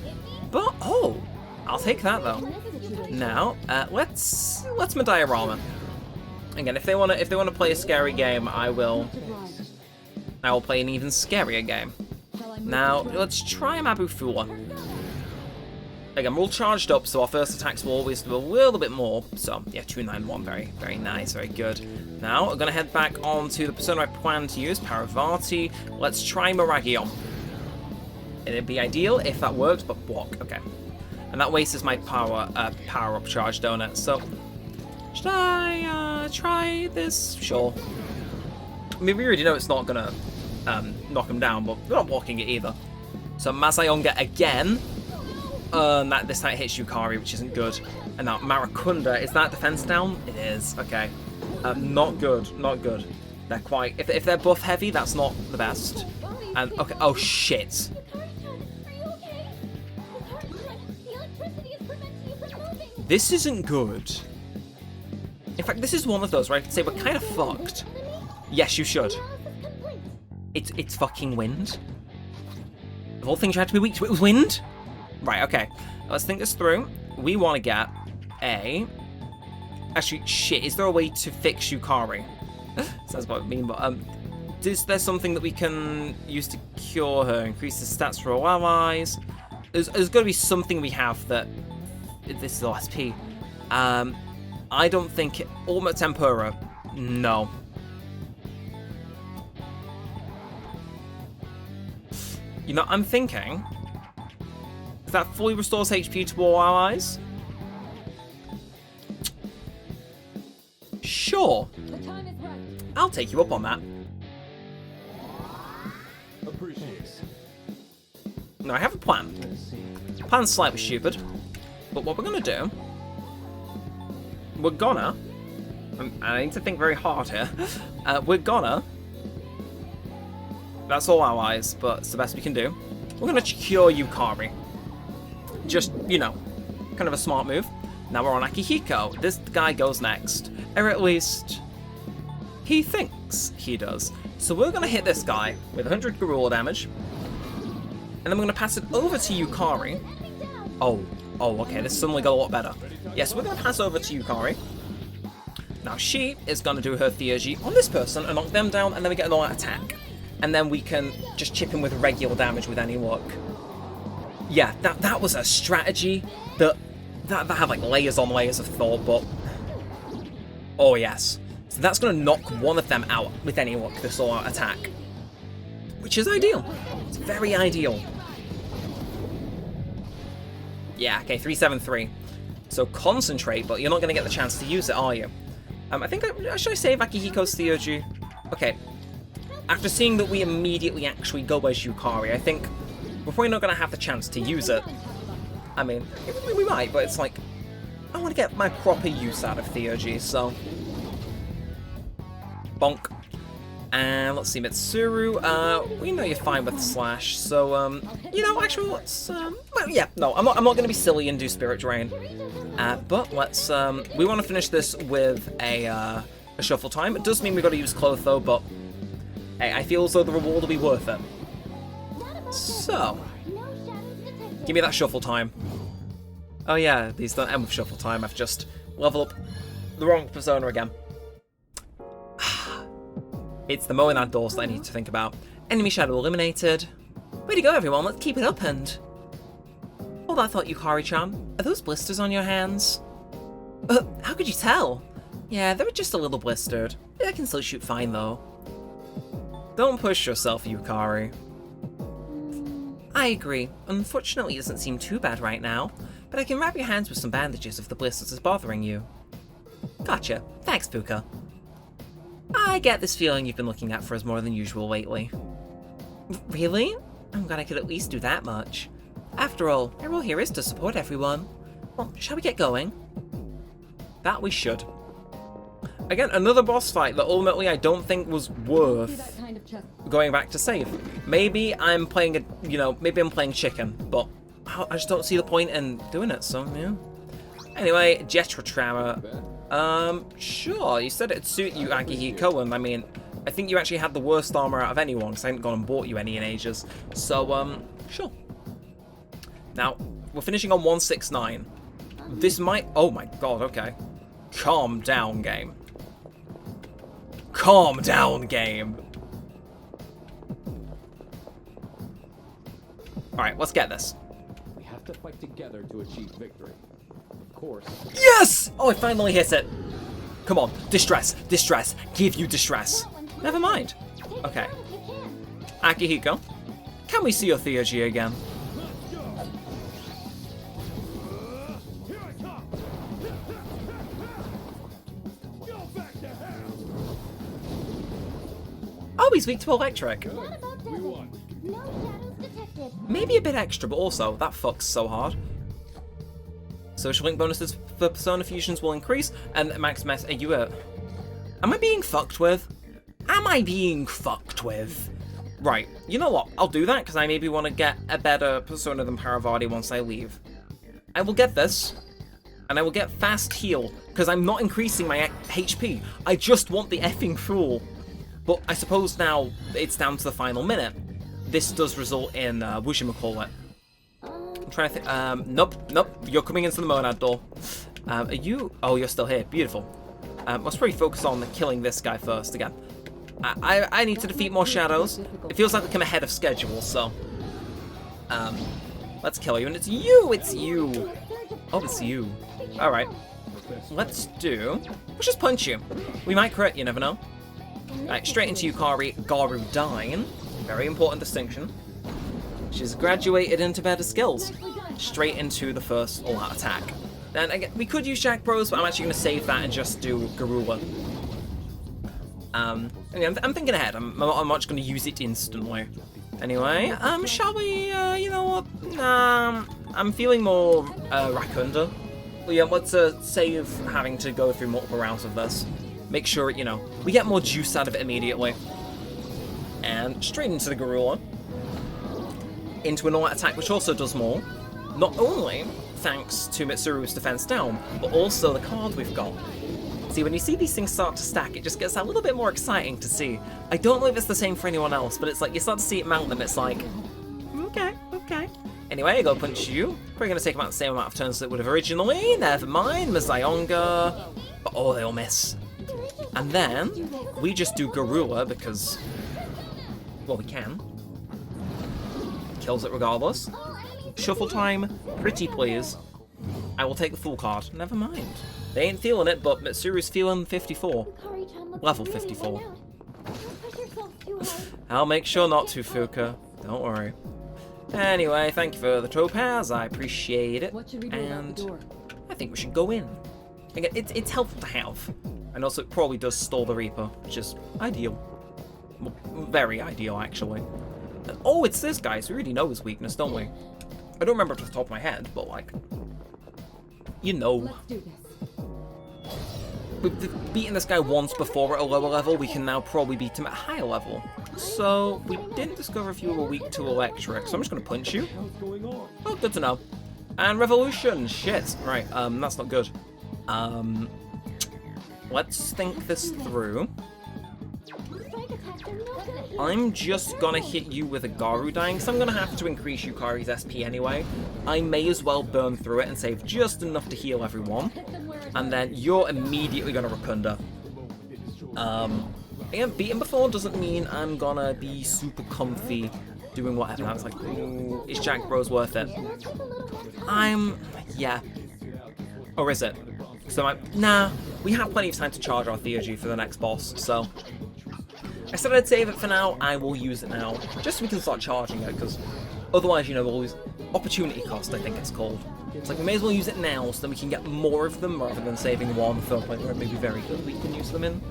But oh, I'll take that though. Now, let's Diorama. Again, if they wanna play a scary game, I will play an even scarier game. Now, let's try Mabufula. Again, we're all charged up, so our first attacks will always do a little bit more. So, yeah, 291, very, very nice, very good. Now, I'm going to head back on to the persona I plan to use, Paravati. Let's try Miragion. It'd be ideal if that worked, but block, okay. And that wastes my power-up charge, don't it? So, should I try this? Sure. I mean, we already know it's not going to knock him down, but we're not blocking it either. So Mazayonga again. That this time it hits Yukari, which isn't good. And now Marakunda, is that defense down? It is. Okay. Not good. Not good. They're quite. If they're buff heavy, that's not the best. And okay. Oh shit. This isn't good. In fact, this is one of those where I could say we're kind of fucked. Yes, you should. It's fucking wind. Of all things you had to be weak to, it was wind? Right, okay. Let's think this through. We want to get a... Actually, shit, is there a way to fix Yukari? Sounds what I mean, but, is there something that we can use to cure her? Increase the stats for all allies? There's got to be something we have that... This is OSP. I don't think... Ultimate Tempura. No. You know, I'm thinking, if that fully restores HP to all allies? Sure. I'll take you up on that. Now, I have a plan. The plan's slightly stupid, but what we're gonna do, we're gonna, I need to think very hard here, we're gonna, that's all allies, but it's the best we can do. We're gonna cure Yukari. Just, you know, kind of a smart move. Now we're on Akihiko. This guy goes next. Or at least, he thinks he does. So we're gonna hit this guy with 100 Gorilla damage. And then we're gonna pass it over to Yukari. Oh, okay, this suddenly got a lot better. Yes, we're gonna pass over to Yukari. Now she is gonna do her Theurgy on this person and knock them down, and then we get an all-out attack. And then we can just chip him with regular damage with any luck. Yeah, that was a strategy that had like layers on layers of thought, but... Oh yes. So that's going to knock one of them out with any luck, this all-out attack. Which is ideal. It's very ideal. Yeah, okay, 373. So concentrate, but you're not going to get the chance to use it, are you? I think, should I save Akihiko's Theurgy? Okay. After seeing that we immediately actually go as Yukari, I think we're probably not going to have the chance to use it. I mean, we might, but it's like, I want to get my proper use out of Theurgy, so... Bonk. And let's see, Mitsuru, we know you're fine with Slash, so, you know, actually, let's, well, yeah, no, I'm not going to be silly and do Spirit Drain. But let's, we want to finish this with a Shuffle Time. It does mean we've got to use Clotho, but... Hey, I feel as though the reward will be worth it. So, give me that Shuffle Time. Oh yeah, these don't end with Shuffle Time. I've just leveled up the wrong persona again. It's the Moenad doors that I need to think about. Enemy shadow eliminated. Way to go, everyone. Let's keep it up and... Hold that thought, Yukari-chan. Are those blisters on your hands? How could you tell? Yeah, they were just a little blistered. I can still shoot fine, though. Don't push yourself, Yukari. I agree. Unfortunately, it doesn't seem too bad right now, but I can wrap your hands with some bandages if the blisters is bothering you. Gotcha. Thanks, Fuka. I get this feeling you've been looking at for us more than usual lately. Really? I'm glad I could at least do that much. After all, our role here is to support everyone. Well, shall we get going? That we should. Again, another boss fight that ultimately I don't think was worth going back to save. Maybe I'm playing maybe I'm playing chicken, but I just don't see the point in doing it, so yeah. Anyway, Jetra Tremor. Sure, you said it'd suit you, Akihiko, and I mean, I think you actually had the worst armor out of anyone, because I haven't gone and bought you any in ages. So, sure. Now, we're finishing on 169. This might... Oh my god, okay. Calm down, game. Calm down, game. Alright, let's get this. We have to fight together to achieve victory. Of course. Yes! Oh, I finally hit it. Come on, distress, distress, give you distress. Never mind. Okay. Akihiko, can we see your theurgy again? Oh, he's weak to electric. Not about damage. No shadows detected. Maybe a bit extra, but also, that fucks so hard. Social link bonuses for Persona fusions will increase, and Max Mess, am I being fucked with? Am I being fucked with? Right, you know what? I'll do that, because I maybe want to get a better Persona than Paravati once I leave. I will get this, and I will get fast heal, because I'm not increasing my HP. I just want the effing fool. But I suppose now it's down to the final minute. This does result in, whatchamacallit. I'm trying to think, nope, you're coming into the Monad door. Are you? Oh, you're still here, beautiful. Let's probably focus on killing this guy first again. I need to defeat more shadows. It feels like we come ahead of schedule, so. Let's kill you, and it's you, Oh, it's you. Alright. Let's just punch you. We might crit, you never know. Alright, straight into Yukari Garudine. Very important distinction. She's graduated into better skills. Straight into the first all-out attack. Then again, we could use Jack Bros, but I'm actually going to save that and just do Garula. Anyway, I'm thinking ahead. I'm not just going to use it instantly. Anyway, shall we, you know what? Nah, I'm feeling more, Rakunda. Well, yeah, let's, save having to go through multiple rounds of this. Make sure, we get more juice out of it immediately. And straight into the Garula. Into an all-out attack, which also does more. Not only thanks to Mitsuru's defense down, but also the card we've got. See, when you see these things start to stack, it just gets a little bit more exciting to see. I don't know if it's the same for anyone else, but it's like, you start to see it mount them, it's like, okay. Anyway, I go punch you. Probably going to take about the same amount of turns as it would have originally. Never mind, Mazayonga. But oh, they all miss. And then, we just do Garula because, well, we can. Kills it regardless. Shuffle time, pretty please. I will take the full card. Never mind. They ain't feeling it, but Mitsuru's feeling 54. Level 54. I'll make sure not to, Fuka. Don't worry. Anyway, thank you for the topaz. I appreciate it. And I think we should go in. Again, it's helpful to have. And also, it probably does stall the Reaper, which is ideal. Well, very ideal, actually. Oh, it's this guy, so we already know his weakness, don't we? I don't remember off the top of my head, but like, you know. Let's do this. We've beaten this guy once before at a lower level, we can now probably beat him at a higher level. So, we didn't discover if you were weak to electric, so I'm just going to punch you. Oh, good to know. And revolution, shit. Right, that's not good. Let's think this through. I'm just gonna hit you with a Garudine, because I'm gonna have to increase Yukari's SP anyway. I may as well burn through it and save just enough to heal everyone. And then you're immediately gonna Rakunda. Again, beating before doesn't mean I'm gonna be super comfy doing whatever. I was like, ooh, is Jack Bros worth it? Yeah. Or is it? So nah, we have plenty of time to charge our Theurgy for the next boss, so. I said I'd save it for now. I will use it now, just so we can start charging it, because otherwise, you know, we'll lose opportunity cost, I think it's called. It's like we may as well use it now so then we can get more of them rather than saving one for a point where it may be very good we can use them in.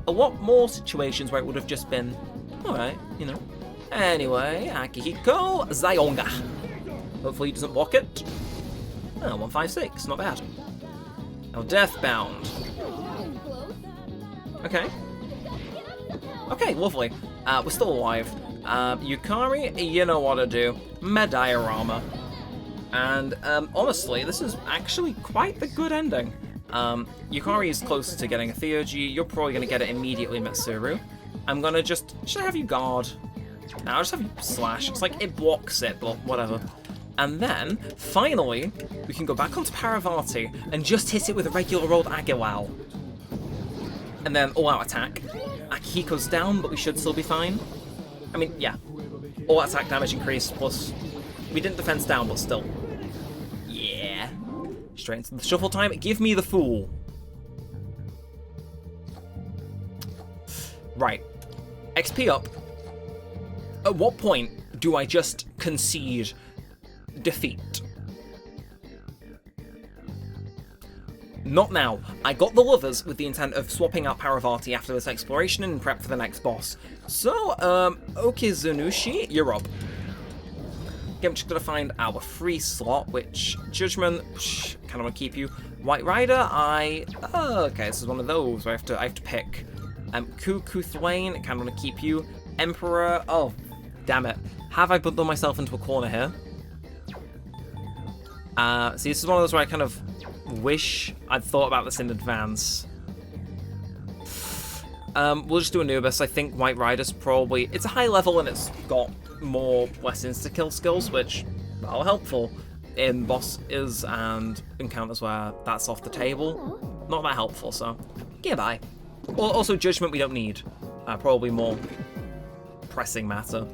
A lot more situations where it would have just been, alright, you know. Anyway, Akihiko Zayonga. Hopefully he doesn't block it. Oh, 156, not bad. Now, Deathbound. Okay. Okay, lovely. We're still alive. Yukari, you know what to do. Mediorama. And, honestly, this is actually quite the good ending. Yukari is close to getting a Theurgy. You're probably going to get it immediately, Mitsuru. I'm going to just... Should I have you guard? No, I'll just have you slash. It's like, it blocks it, but whatever. And then, finally, we can go back onto Parvati and just hit it with a regular old Agilal. And then, all-out attack. Akihiko's down, but we should still be fine. I mean, yeah. All-out attack damage increased, plus... We didn't defense down, but still. Yeah. Straight into the shuffle time. Give me the Fool. Right. XP up. At what point do I just concede defeat? Not now. I got the Lovers with the intent of swapping out Parvati after this exploration and prep for the next boss. So, Okizunushi, you're up. Again, we're just gonna find our free slot, which Judgment, kind of want to keep you. White Rider, okay, this is one of those where I have to pick. Cuckoo Thwain, kind of want to keep you. Emperor, oh, damn it. Have I bundled myself into a corner here? See, this is one of those where I kind of wish I'd thought about this in advance. We'll just do Anubis. I think White Rider's probably... It's a high level and it's got more less insta-kill skills, which are helpful in bosses and encounters where that's off the table. Not that helpful, so goodbye. Also, Judgment we don't need. Probably more pressing matter.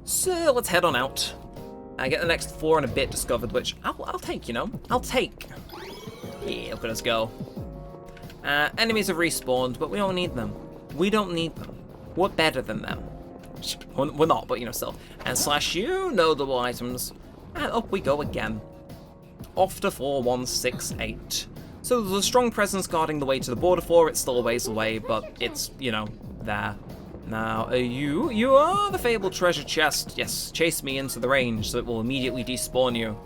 So let's head on out. I get the next 4 and a bit discovered, which I'll take, you know. I'll take. Yeah, look at us go. Enemies have respawned, but we don't need them. We don't need them. We're better than them. We're not, but you know, still. And slash you, notable items. And up we go again. Off to 4168. So there's a strong presence guarding the way to the border floor. It's still a ways away, but it's, you know, there. Now, you are the fabled treasure chest. Yes, chase me into the range so it will immediately despawn you.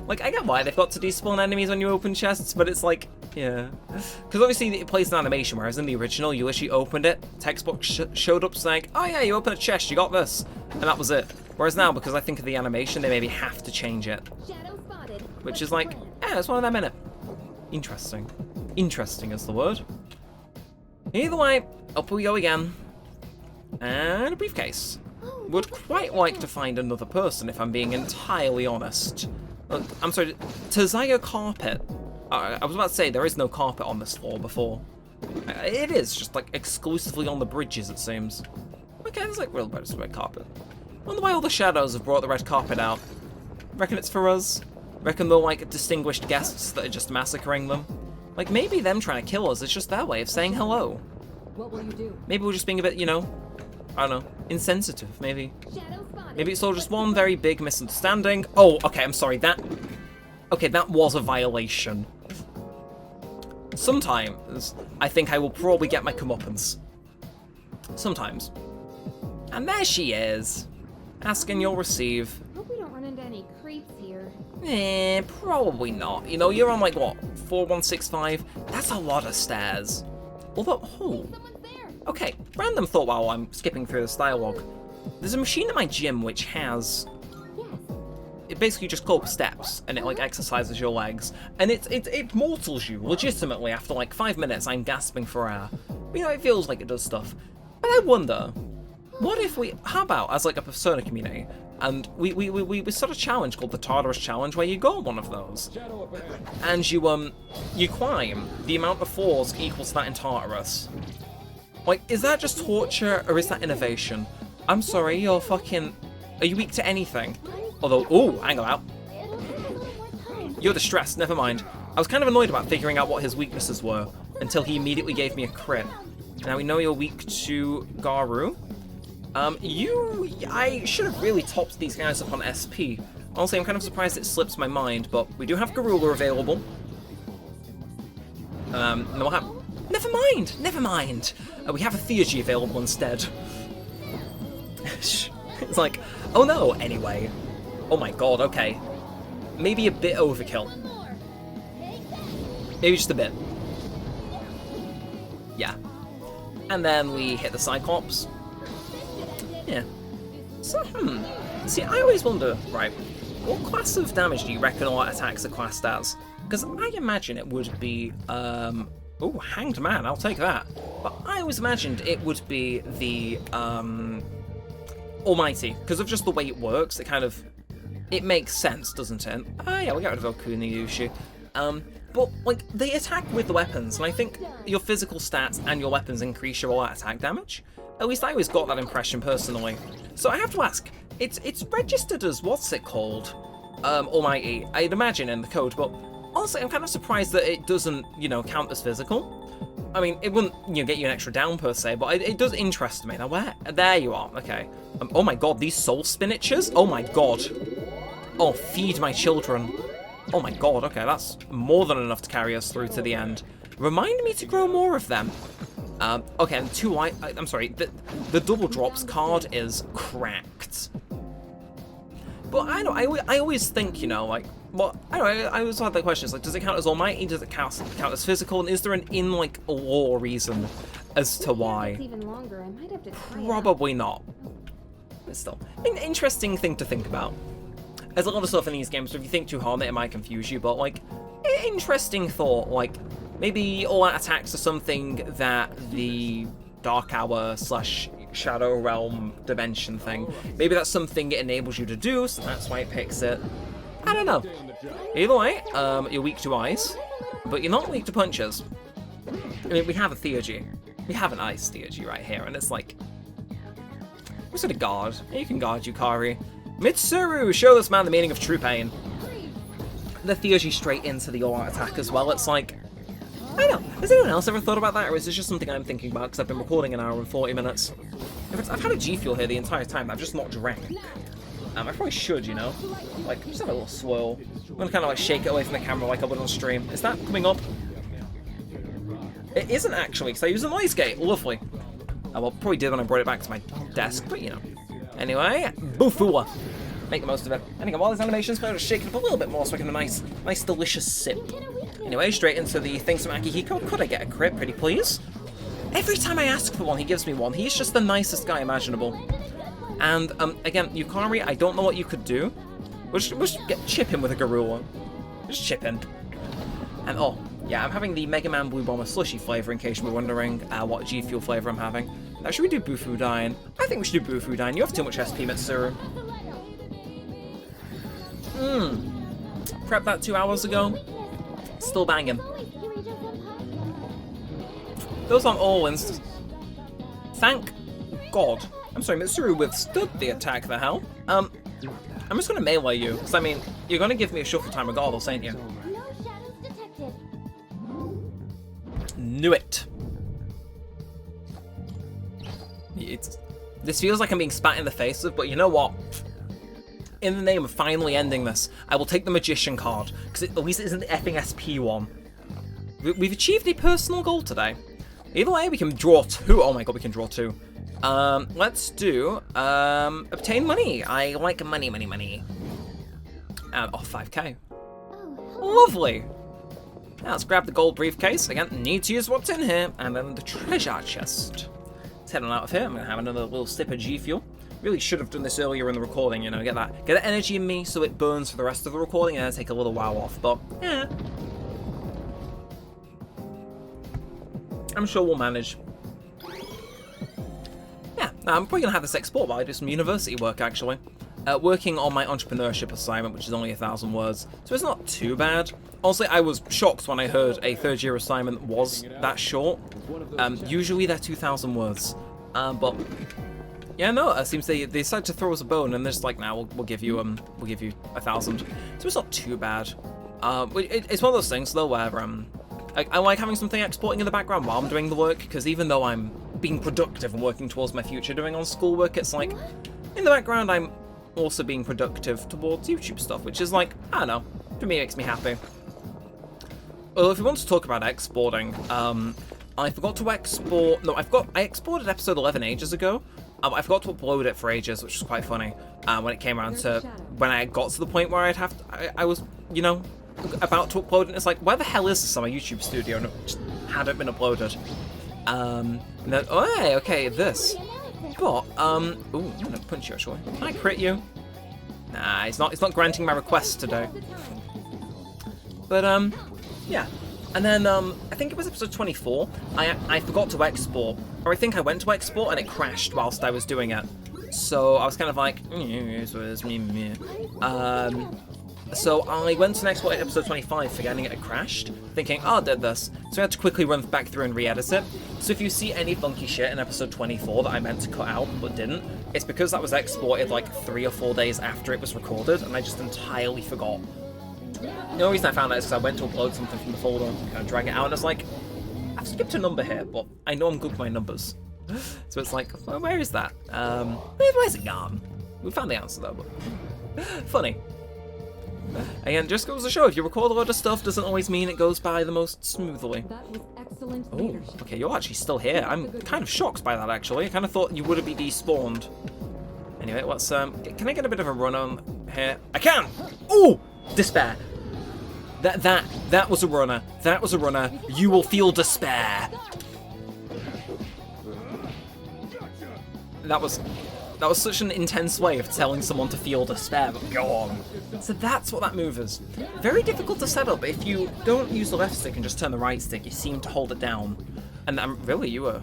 Like, I get why they've got to despawn enemies when you open chests, but it's like, yeah. Because obviously it plays an animation, whereas in the original, you literally opened it, textbook showed up saying, oh yeah, you open a chest, you got this. And that was it. Whereas now, because I think of the animation, they maybe have to change it. Which is like, yeah, it's one of them, innit? Interesting. Interesting is the word. Either way, up we go again. And a briefcase. Would quite like to find another person, if I'm being entirely honest. I'm sorry, Tziah carpet. I was about to say, there is no carpet on this floor before. It is, just like exclusively on the bridges, it seems. Okay, there's like real red carpet. Wonder why all the shadows have brought the red carpet out. Reckon it's for us? Reckon they're like distinguished guests that are just massacring them? Like maybe them trying to kill us is just their way of saying hello. What will you do? Maybe we're just being a bit, you know, I don't know, insensitive, maybe. Maybe it's all just one very big misunderstanding. Oh, okay, I'm sorry, that was a violation. Sometimes, I think I will probably get my comeuppance. Sometimes. And there she is. Ask and you'll receive. Hope we don't run into any creeps here. Probably not. You know, you're on like, what, 4165? That's a lot of stairs. Although, oh. Someone's there. Okay, random thought while I'm skipping through this dialogue. There's a machine in my gym which has... It basically just goes up steps, and it like exercises your legs. And it mortals you, legitimately, after like 5 minutes I'm gasping for air. But, you know, it feels like it does stuff. But I wonder, what if we, how about as like a Persona community, and we sort of challenge called the Tartarus challenge, where you go on one of those, and you climb the amount of floors equals that in Tartarus. Like, is that just torture, or is that innovation? I'm sorry, you're fucking, are you weak to anything? Although, ooh, hang on out. You're distressed, never mind. I was kind of annoyed about figuring out what his weaknesses were, until he immediately gave me a crit. Now we know you're weak to Garu. I should have really topped these guys up on SP. Honestly, I'm kind of surprised it slips my mind, but we do have Garula available. And we'll have... Never mind! We have a Theurgy available instead. It's like, oh no, anyway. Oh my god, okay. Maybe a bit overkill. Maybe just a bit. Yeah. And then we hit the Cyclops. Yeah. So, see, I always wonder, right, what class of damage do you reckon all attacks are classed as? Because I imagine it would be, oh, Hanged Man, I'll take that. But I always imagined it would be the, Almighty. Because of just the way it works, it makes sense, doesn't it? Ah, yeah, we got rid of Okuni Yushi. But, like, they attack with the weapons, and I think your physical stats and your weapons increase your all-out attack damage. At least I always got that impression personally. So I have to ask, it's registered as, what's it called? Almighty, I'd imagine in the code, but honestly, I'm kind of surprised that it doesn't, count as physical. I mean, it wouldn't, get you an extra down per se, but it does interest me. Now, where? There you are, okay. Oh my god, these soul spinaches? Oh my god. Oh, feed my children. Oh my god, okay, that's more than enough to carry us through to the end. Remind me to grow more of them. Okay, and I'm sorry, the double drops card is cracked. But I don't, I always think, like, well, I don't know, I always had the questions, like, does it count as Almighty, does it count as physical, and is there an lore reason as to why? Even longer. I might have to try Probably not. But still, an interesting thing to think about. There's a lot of stuff in these games, so if you think too hard, it might confuse you, but, like, interesting thought, like, maybe all-out attacks are something that the Dark Hour / Shadow Realm dimension thing, maybe that's something it enables you to do, so that's why it picks it. I don't know. Either way, you're weak to ice, but you're not weak to punches. I mean, we have a Theurgy. We have an ice Theurgy right here, and it's like... We're sort of guard. You can guard Yukari. Mitsuru, show this man the meaning of true pain. The Theurgy straight into the all-out attack as well. It's like, I don't know. Has anyone else ever thought about that, or is this just something I'm thinking about because I've been recording an hour and 40 minutes? I've had a G Fuel here the entire time. I've just not drank. I probably should, like just have a little swirl. I'm gonna kind of like shake it away from the camera like I would on stream. Is that coming up? It isn't actually, because I use a noise gate. Lovely. Well, probably did when I brought it back to my desk, but Anyway, Bufua. Make the most of it. And again, while this animation's going to shake it up a little bit more so I can have a nice delicious sip. Anyway, straight into the things from Akihiko. Could I get a crit, pretty please? Every time I ask for one, he gives me one. He's just the nicest guy imaginable. And, again, Yukari, I don't know what you could do. We'll just chip him with a Garula. Just chip him. And, oh, yeah, I'm having the Mega Man Blue Bomber slushy flavor, in case you were wondering what G Fuel flavor I'm having. Now, should we do Bufudyne? I think we should do Bufudyne. You have too much SP, Mitsuru. Prepped that 2 hours ago. Still banging. Those aren't all instances. Thank God. I'm sorry, Mitsuru withstood the attack, the hell? I'm just gonna melee you, because I mean, you're gonna give me a shuffle time regardless, ain't you? No shadows detected. Knew it. This feels like I'm being spat in the face of, but you know what? In the name of finally ending this, I will take the Magician card, because at least it isn't the effing SP one. We've achieved a personal goal today. Either way, we can draw 2. Oh my god, we can draw 2. Let's do, obtain money. I like money. 5k. Lovely. Now let's grab the gold briefcase. Again, need to use what's in here. And then the treasure chest. Let's head on out of here. I'm going to have another little sip of G Fuel. Really should have done this earlier in the recording, get that energy in me so it burns for the rest of the recording and then take a little while off, but yeah. I'm sure we'll manage. Yeah, I'm probably going to have this export while I do some university work, actually. Working on my entrepreneurship assignment, which is only 1,000 words, so it's not too bad. Honestly, I was shocked when I heard a third-year assignment was that short. Usually they're 2,000 words, but yeah, no, it seems they decided to throw us a bone, and they're just like, nah, we'll give you 1,000. So it's not too bad. It's one of those things though where I like having something exporting in the background while I'm doing the work, because even though I'm being productive and working towards my future doing on schoolwork, it's like, in the background I'm also being productive towards YouTube stuff, which is like, I don't know, for me it makes me happy. Well, if we want to talk about exporting, I forgot to export, no, I exported episode 11 ages ago. I forgot to upload it for ages, which was quite funny, when it came around to, when I got to the point where I was, you know, about to upload it, and it's like, where the hell is this on my YouTube studio? And it just hadn't been uploaded. And then, oh, hey, okay, this. But, ooh, I'm gonna punch you actually. Can I crit you? Nah, it's not granting my request today. But, yeah. And then, I think it was episode 24, I forgot to export. Or I think I went to export and it crashed whilst I was doing it. So I was kind of like, so I went to export episode 25, forgetting it had crashed, thinking, oh, I did this. So I had to quickly run back through and re-edit it. So if you see any funky shit in episode 24 that I meant to cut out but didn't, it's because that was exported like 3 or 4 days after it was recorded, and I just entirely forgot. The only reason I found out is because I went to upload something from the folder, kind of drag it out, and it's like, I've skipped a number here, but I know I'm good with my numbers. So it's like, well, where is that? Where's it gone? We found the answer though, but funny. Again, just goes to show, if you record a lot of stuff, doesn't always mean it goes by the most smoothly. That was excellent Oh, leadership. okay, you're actually still here. I'm kind of shocked by that, actually. I kind of thought you would be despawned. Anyway, let's, can I get a bit of a run on here? I can! Ooh! Despair. That was a runner. That was a runner. You will feel despair. That was such an intense way of telling someone to feel despair, but go on. So that's what that move is. Very difficult to set up. If you don't use the left stick and just turn the right stick, you seem to hold it down. And really, you were...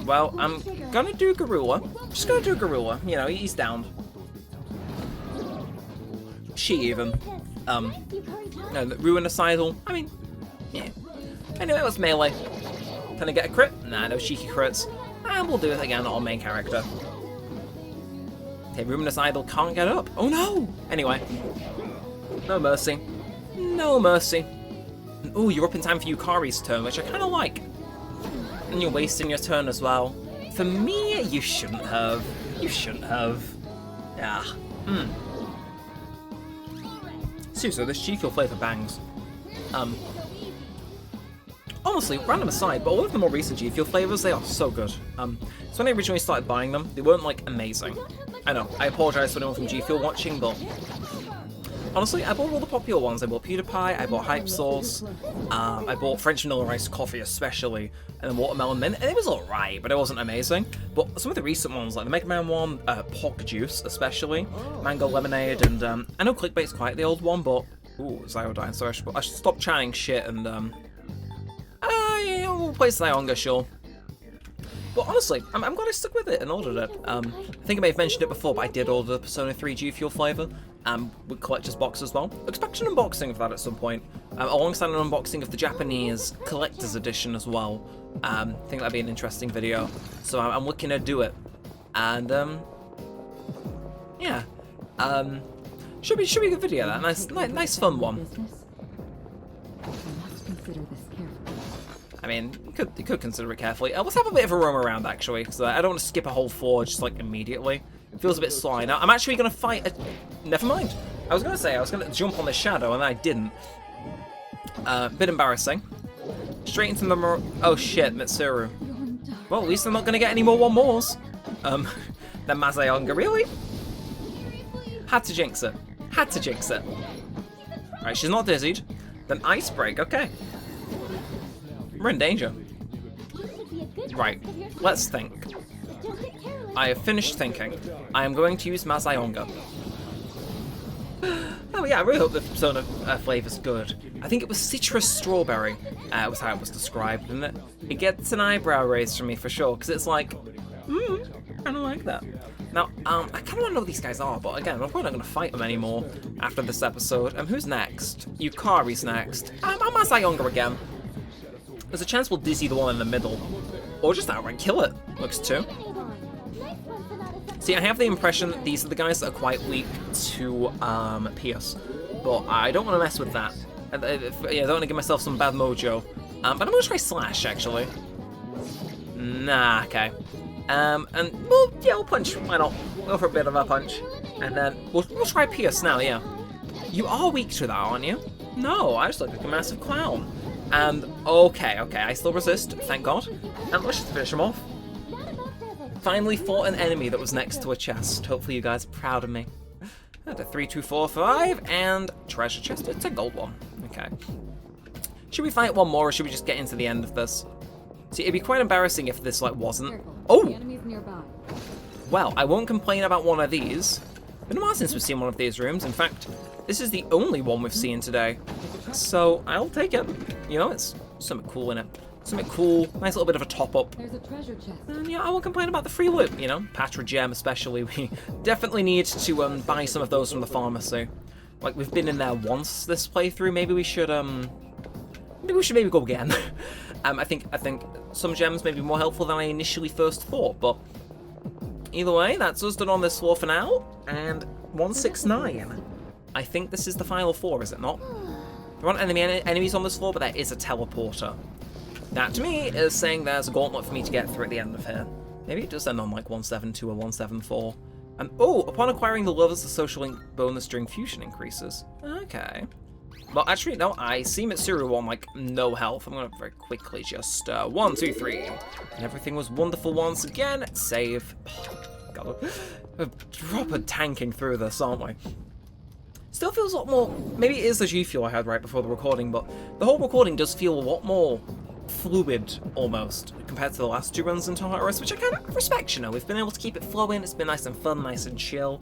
Well, I'm gonna do Garula. Just gonna do Garula. You know, he's down. She even. No, Ruinocidal. I mean, yeah. Anyway, let's melee. Can I get a crit? Nah, no cheeky crits. And we'll do it again on main character. Okay, Ruinocidal can't get up. Oh no! Anyway. No mercy. No mercy. Ooh, you're up in time for Yukari's turn, which I kind of like. And you're wasting your turn as well. For me, you shouldn't have. You shouldn't have. Yeah. Seriously, this G Fuel flavor bangs. Honestly, random aside, but all of the more recent G Fuel flavors, they are so good. So when I originally started buying them, they weren't like amazing. I know, I apologize to anyone from G Fuel watching, but honestly, I bought all the popular ones. I bought PewDiePie, I bought Hype Sauce, I bought French Vanilla Rice Coffee especially, and then Watermelon Mint, and it was alright, but it wasn't amazing. But some of the recent ones, like the Mega Man one, Pork Juice especially, Mango Lemonade, and I know Clickbait's quite the old one, but ooh, Zyodine, so I should stop chatting shit and yeah, we'll play Zyonga, sure. But honestly, I'm glad I stuck with it and ordered it. I think I may have mentioned it before, but I did order the Persona 3 G Fuel flavor, with collector's box as well. Expect an unboxing of that at some point, alongside an unboxing of the Japanese collector's edition as well. I think that'd be an interesting video, so I'm looking to do it. And yeah, should be a good video. That nice fun one. Business. I must consider this carefully. I mean, you could consider it carefully. Let's have a bit of a roam around, actually, because I don't want to skip a whole floor just, like, immediately. It feels a bit sly. Now, I'm actually going to fight Never mind. I was going to say I was going to jump on this shadow, and then I didn't. Bit embarrassing. Straight into the... Oh, shit, Mitsuru. Well, at least I'm not going to get any more 1-mores. Then Mazayonga, really? Had to jinx it. Had to jinx it. Alright, she's not dizzied. Then Ice Break, okay. We're in danger. Right, let's think. I have finished thinking. I am going to use Mazayonga. Oh yeah, I really hope the Persona flavor's good. I think it was citrus strawberry, was how it was described, and it gets an eyebrow raise from me for sure, because it's like, I don't like that. Now, I kind of want to know what these guys are, but again, I'm probably not going to fight them anymore after this episode. Who's next? Yukari's next. I'm Mazayonga again. There's a chance we'll dizzy the one in the middle. Or just outright kill it. Looks too. See, I have the impression that these are the guys that are quite weak to Pierce. But I don't want to mess with that. Yeah, I don't want to give myself some bad mojo. But I'm gonna try slash actually. Nah, okay. And we'll punch. Why not? We'll go for a bit of a punch, and then we'll try pierce now. Yeah. You are weak to that, aren't you? No, I just look like a massive clown. And okay, I still resist, thank God. And let's just finish him off. Finally fought an enemy that was next to a chest. Hopefully you guys are proud of me. At a 3, 2, 4, 5, and treasure chest. It's a gold one. Okay. Should we fight one more, or should we just get into the end of this? See, it'd be quite embarrassing if this, like, wasn't. Careful. Oh! The enemy's nearby. Well, I won't complain about one of these. Been a while since we've seen one of these rooms. In fact, this is the only one we've seen today. So, I'll take it. You know, it's something cool in it. Something cool, nice little bit of a top-up. There's a treasure chest. And yeah, I won't complain about the free loot, you know. Patra gem especially. We definitely need to buy some of those from the pharmacy. Like, we've been in there once this playthrough. Maybe we should go again. I think some gems may be more helpful than I initially first thought, but either way, that's us done on this floor for now. And 169. I think this is the final floor, is it not? There aren't enemies on this floor, but there is a teleporter. That, to me, is saying there's a gauntlet for me to get through at the end of here. Maybe it does end on, like, 172 or 174. And, oh, upon acquiring the levels, the social link bonus during fusion increases. Okay. Well, actually, no, I see Mitsuru on, like, no health. I'm gonna very quickly just, 1, 2, 3. And everything was wonderful once again. Save. God, we're proper tanking through this, aren't we? Still feels a lot more, maybe it is the G Fuel I had right before the recording, but the whole recording does feel a lot more fluid, almost, compared to the last 2 runs in Tartarus, which I kind of respect, you know. We've been able to keep it flowing, it's been nice and fun, nice and chill,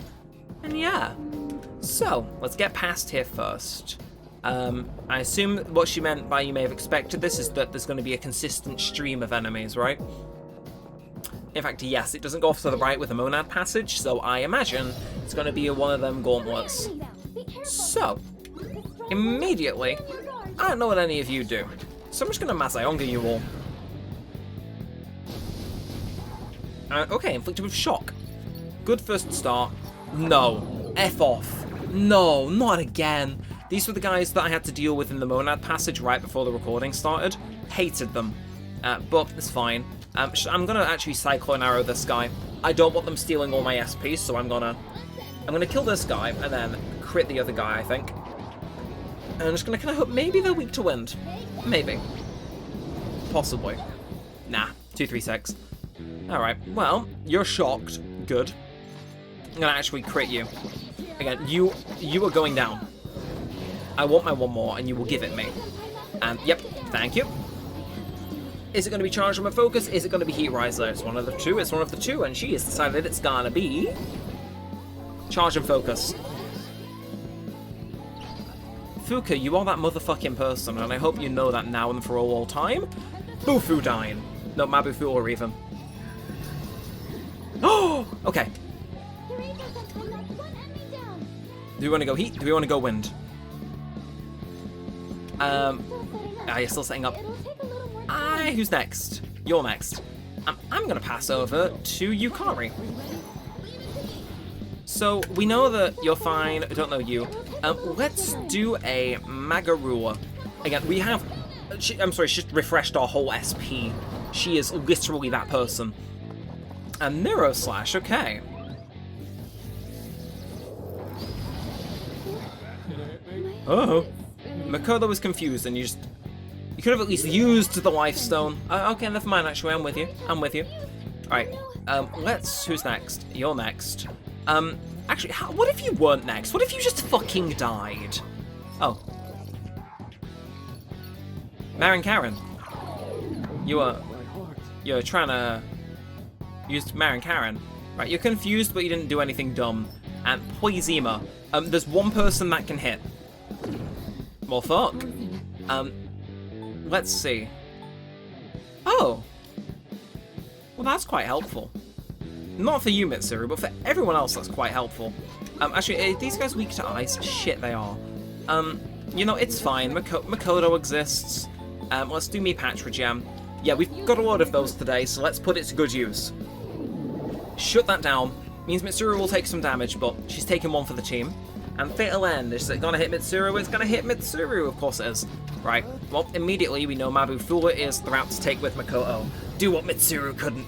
and yeah. So, let's get past here first. I assume what she meant by you may have expected this is that there's going to be a consistent stream of enemies, right? In fact, yes, it doesn't go off to the right with the Monad passage, so I imagine it's going to be one of them gauntlets. So, immediately, I don't know what any of you do, so I'm just going to Mazayonga you all. Okay, inflicted with shock. Good first start. No. F off. No, not again. These were the guys that I had to deal with in the Monad passage right before the recording started. Hated them. But it's fine. I'm gonna actually Cyclone Arrow this guy. I don't want them stealing all my SP, so I'm gonna kill this guy and then crit the other guy, I think. And I'm just gonna kind of hope maybe they're weak to wind. Maybe. Possibly. Nah. 236. Alright, well, you're shocked. Good. I'm gonna actually crit you. Again, you are going down. I want my one more, and you will give it me. And, yep, thank you. Is it going to be Charge on my focus? Is it going to be Heat Riser? It's one of the two. It's one of the two, and she has decided it's gonna be Charge and Focus. Fuka, you are that motherfucking person, and I hope you know that now and for all time. Bufu dying. No, Mabufu or even. Oh, okay. Do we want to go heat? Do we want to go wind? You're still setting up. Who's next? You're next. I'm gonna pass over to Yukari. So, we know that you're fine. I don't know you. Let's do a Magarua. Again, we have... I'm sorry, she just refreshed our whole SP. She is literally that person. And Neuro Slash, okay. Oh. Makoto was confused and you could have at least used the Life Stone. Okay, never mind, actually, I'm with you. Alright, who's next? You're next. Actually, what if you weren't next? What if you just fucking died? Oh. Marin Karen. You're trying to use Marin Karen. Right, you're confused, but you didn't do anything dumb. And Poizima. There's one person that can hit. Well, fuck. Let's see. Oh. Well, that's quite helpful. Not for you, Mitsuru, but for everyone else, that's quite helpful. Actually, are these guys weak to ice? Shit, they are. You know, it's fine. Makoto exists. Let's do me Patra Gem. Yeah, we've got a lot of those today, so let's put it to good use. Shut that down. Means Mitsuru will take some damage, but she's taking one for the team. And Fatal End, is it gonna hit Mitsuru? It's gonna hit Mitsuru, of course it is. Right, well, immediately we know Mabufula is the route to take with Makoto. Do what Mitsuru couldn't.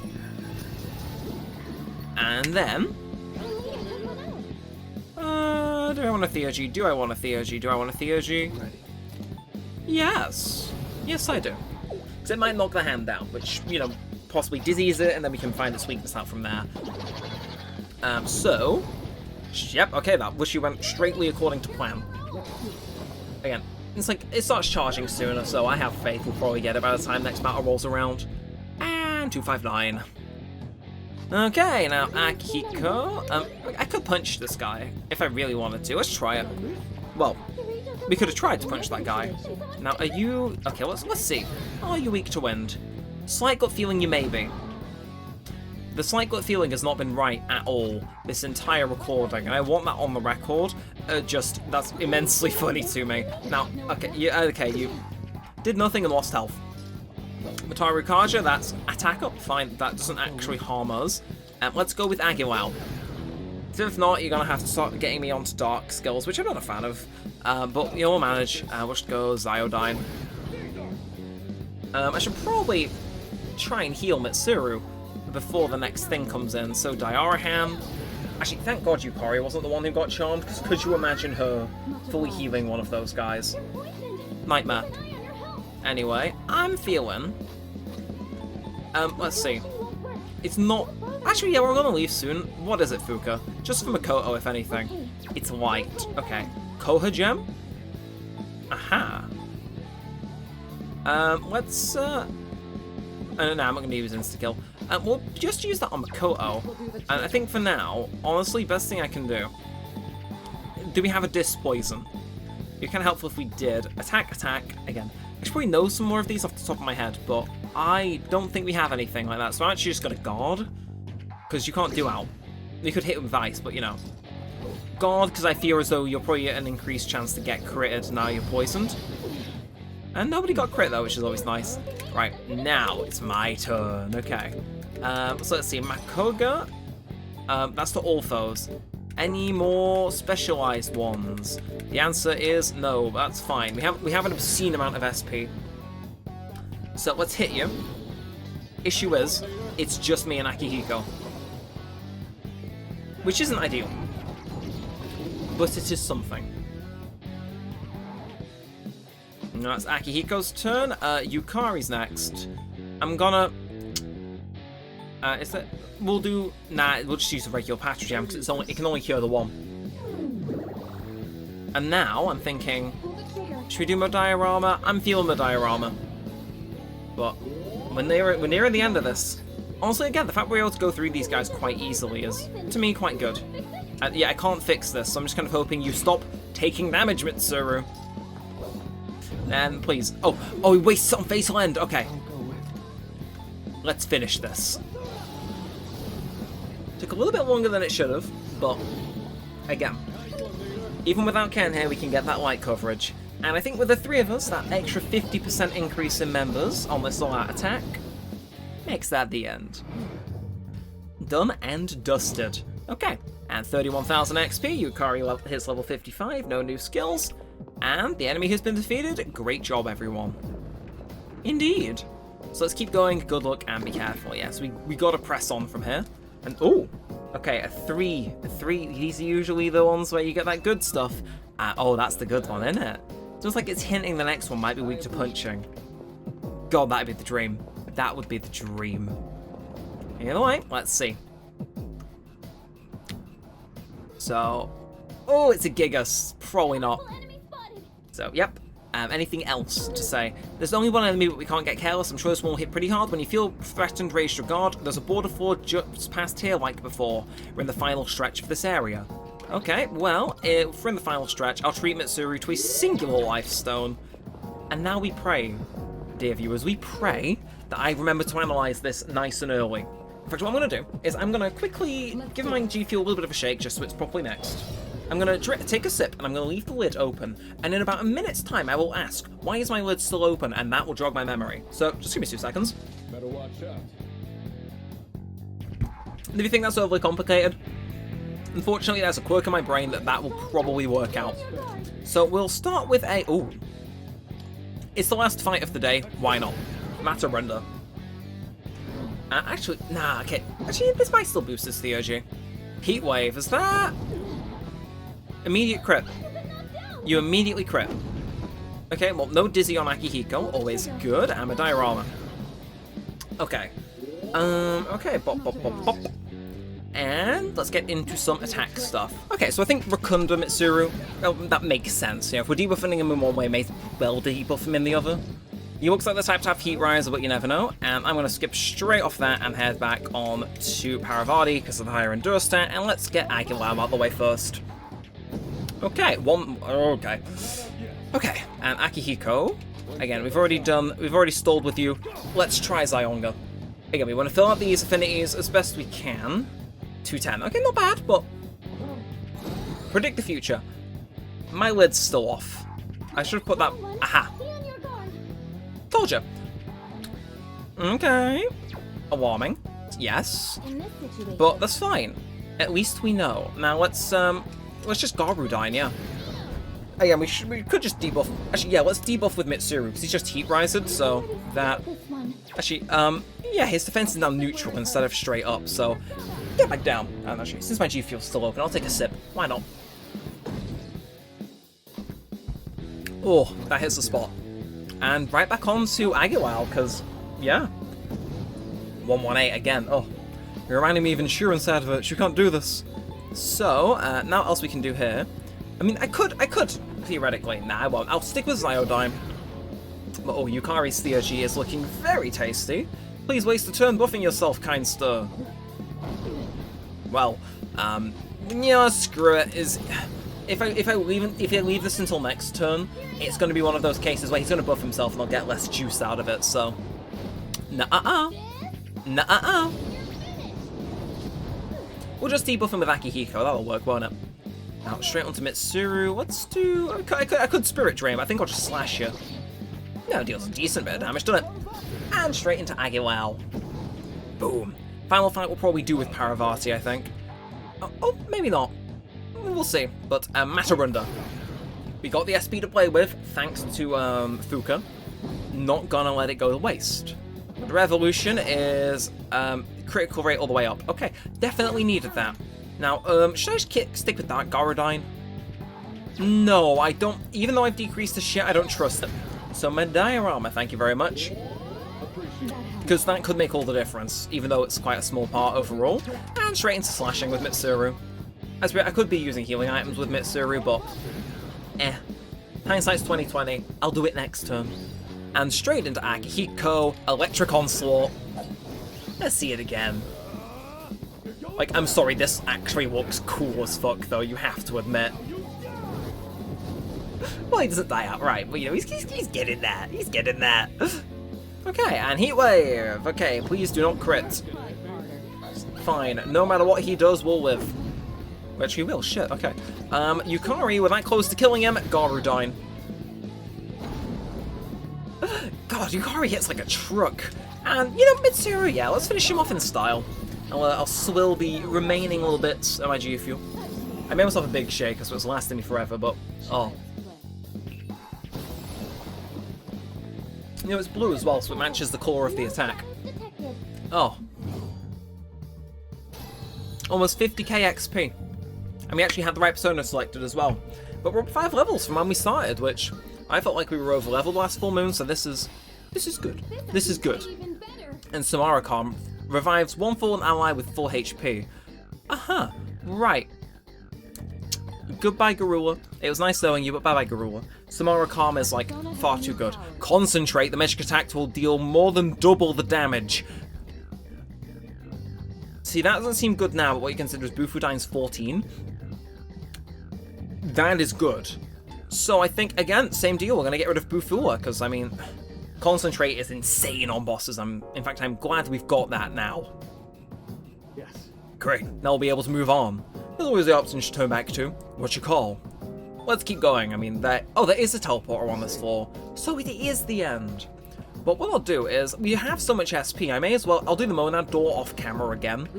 And then... do I want a Theurgy? Do I want a Theurgy? Do I want a Theurgy? Yes. Yes, I do. Because it might knock the hand down, which, you know, possibly dizzies it, and then we can find its weakness out from there. So... Yep, okay, that wishy went straightly according to plan. Again, it's like, it starts charging sooner, so I have faith we'll probably get it by the time next battle rolls around. And 259. Okay, now Akihiko. I could punch this guy if I really wanted to. Let's try it. Well, we could have tried to punch that guy. Now, are you... Okay, let's see. Are you weak to wind? Slight gut feeling you may be. The slight gut feeling has not been right at all this entire recording, and I want that on the record. That's immensely funny to me. Now, okay, you did nothing and lost health. Mataru Kaja, that's attack up, fine, that doesn't actually harm us. Let's go with Aguilau. If not, you're gonna have to start getting me onto dark skills, which I'm not a fan of, but you'll manage. We'll just go Zyodyne. I should probably try and heal Mitsuru before the next thing comes in. So Diaraham. Actually, thank God Yukari wasn't the one who got charmed, because could you imagine her fully healing one of those guys? Nightmare. Anyway, I'm feeling... let's see. It's not... Actually, yeah, we're gonna leave soon. What is it, Fuka? Just for Makoto, if anything. It's light. Okay. Koha Gem? Aha. Let's, no, I'm not gonna use Insta-Kill. We'll just use that on Makoto. And I think for now, honestly, best thing I can do... Do we have a Disc Poison? It'd be kind of helpful if we did. Attack, attack, again. I should probably know some more of these off the top of my head, but I don't think we have anything like that, so I'm actually just gonna guard. Because you can't do out. You could hit with ice, but you know. Guard, because I feel as though you're probably at an increased chance to get critted now you're poisoned. And nobody got crit though, which is always nice. Right, now it's my turn. Okay. So let's see, Makoga. That's to all foes. Any more specialized ones? The answer is no, but that's fine. We have an obscene amount of SP. So let's hit you. Issue is, it's just me and Akihiko. Which isn't ideal. But it is something. Now that's Akihiko's turn. Yukari's next. I'm gonna... We'll do... Nah, we'll just use the regular Patch Gem, because it can only cure the one. And now, I'm thinking... Should we do more diorama? I'm feeling the diorama. But, we're near the end of this. Honestly, again, the fact we're able to go through these guys quite easily is, to me, quite good. Yeah, I can't fix this, so I'm just kind of hoping you stop taking damage, Mitsuru. And please... Oh, he wastes it on Fatal End. Okay. Let's finish this. Took a little bit longer than it should have, but again, even without Ken here, we can get that light coverage. And I think with the three of us, that extra 50% increase in members on this all-out attack makes that the end. Done and dusted. Okay, and 31,000 XP, Yukari hits level 55, no new skills, and the enemy has been defeated. Great job, everyone. Indeed. So let's keep going, good luck, and be careful. Yes, we gotta press on from here. And, oh, okay, a three, these are usually the ones where you get that good stuff. Oh, that's the good one, isn't it? Feels like it's hinting the next one might be weak to punching. God, that'd be the dream. That would be the dream. Either way, let's see. So, oh, it's a Gigas. Probably not. So, yep. Anything else to say? There's only one enemy, but we can't get careless. I'm sure this one will hit pretty hard. When you feel threatened, raise your guard. There's a border ford just past here like before. We're in the final stretch of this area. Okay, well, if we're in the final stretch, I'll treat Mitsuru to a singular life stone. And now we pray, dear viewers, we pray that I remember to analyze this nice and early. In fact, what I'm going to do is I'm going to quickly give my G Fuel a little bit of a shake just so it's properly mixed. I'm going to take a sip, and I'm going to leave the lid open, and in about a minute's time I will ask, why is my lid still open, and that will jog my memory. So, just give me 2 seconds. Better watch out. Do you think that's overly complicated? Unfortunately, there's a quirk in my brain that will probably work out. So we'll start with a... Ooh. It's the last fight of the day. Why not? Matter render. Actually, nah, okay. Actually, this might still boost his theurgy. Heat wave, is that? Immediate crit. You immediately crit. Okay, well, no dizzy on Akihiko. Always good. And a diorama. Okay. Okay, bop, bop, bop, bop. And let's get into some attack stuff. Okay, so I think Rakunda Mitsuru, that makes sense. You know, if we're debuffing him in one way, may as well debuff him in the other. He looks like the type to have Heat Riser, but you never know. And I'm going to skip straight off that and head back on to Paravati because of the higher Endure stat. And let's get Aguilam out of the way first. Okay, okay. Okay, and Akihiko. Again, we've already stalled with you. Let's try Zionga. Again, we want to fill out these affinities as best we can. 210. Okay, not bad, but... Predict the future. My lid's still off. I should have put that... Aha! Told you. Okay. Alarming. Yes. But that's fine. At least we know. Now let's just Garudine, yeah. Again, we could just debuff. Actually, yeah, let's debuff with Mitsuru, because he's just Heat Rised, so that... Actually, yeah, his defense is now neutral instead of straight up, so... Get back down. And actually, since my G Fuel's still open, I'll take a sip. Why not? Oh, that hits the spot. And right back on to Aguilar, because, yeah. 118 again. Oh, you're reminding me of insurance adverts. You can't do this. So, now what else we can do here? I mean, I could, theoretically. Nah, I won't. I'll stick with Zyodime. But, oh, Yukari's Theurgy is looking very tasty. Please waste a turn buffing yourself, kind sir. Well, yeah, screw it. If I leave this until next turn, it's going to be one of those cases where he's going to buff himself and I'll get less juice out of it, so... Nuh-uh-uh. Nuh-uh-uh. We'll just debuff him with Akihiko, that'll work, won't it? Now, straight onto Mitsuru, let's do... I could Spirit Drain, but I think I'll just slash you. No, deals a decent bit of damage, doesn't it? And straight into Aguilar. Boom. Final fight we'll probably do with Paravati, I think. Oh, maybe not. We'll see. But, Matarunda. We got the SP to play with, thanks to, Fuka. Not gonna let it go to waste. The Revolution is, critical rate all the way up. Okay, definitely needed that. Now, should I just stick with that Garudine? No, I don't. Even though I've decreased the shit, I don't trust it. So, my diorama, thank you very much. Because that could make all the difference, even though it's quite a small part overall. And straight into slashing with Mitsuru. I could be using healing items with Mitsuru, but... Hindsight's 2020. I'll do it next turn. And straight into Akihiko, Electric Onslaught. Let's see it again. Like, I'm sorry, this actually looks cool as fuck, though, you have to admit. Well, he doesn't die outright, but, you know, he's getting that. He's getting that. Okay, and Heat Wave. Okay, please do not crit. Fine. No matter what he does, we'll live. Which he will. Shit, okay. Yukari, we're that close to killing him. Garudine. God, Yukari hits like a truck. And, you know, Mitsuru, yeah, let's finish him off in style. I'll swill the remaining little bits of my G Fuel. I made myself a big shake, so it's lasting me forever, but... Oh. You know, it's blue as well, so it matches the colour of the attack. Oh. Almost 50k XP. And we actually had the right persona selected as well. But we're up 5 levels from when we started, which I felt like we were over leveled last full moon, so this is good. This is good. And Samara Calm revives one fallen ally with full HP. Aha, right. Goodbye, Garula. It was nice knowing you, but bye-bye, Garula. Samara Calm is, like, far too good. Concentrate, the magic attack will deal more than double the damage. See, that doesn't seem good now, but what you consider is Bufudine's 14. That is good. So I think, again, same deal, we're going to get rid of Bufua, because, I mean, Concentrate is insane on bosses. In fact, I'm glad we've got that now. Yes. Great, now we'll be able to move on. There's always the option to turn back to. What you call? Let's keep going. I mean, there is a teleporter on this floor, so it is the end. But what I'll do is, we have so much SP, I'll do the Monad door off camera again.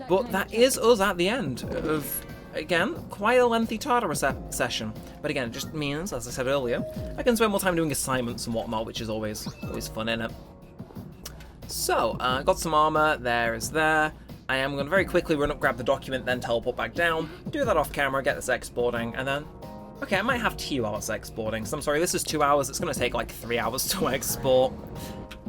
But that is us at the end of again, quite a lengthy Tartarus session. But again, it just means, as I said earlier, I can spend more time doing assignments and whatnot, which is always fun, innit? So, got some armor, there is there. I am going to very quickly run up, grab the document, then teleport back down, do that off camera, get this exporting, and then... Okay, I might have 2 hours exporting, so I'm sorry, this is 2 hours, it's going to take like 3 hours to export.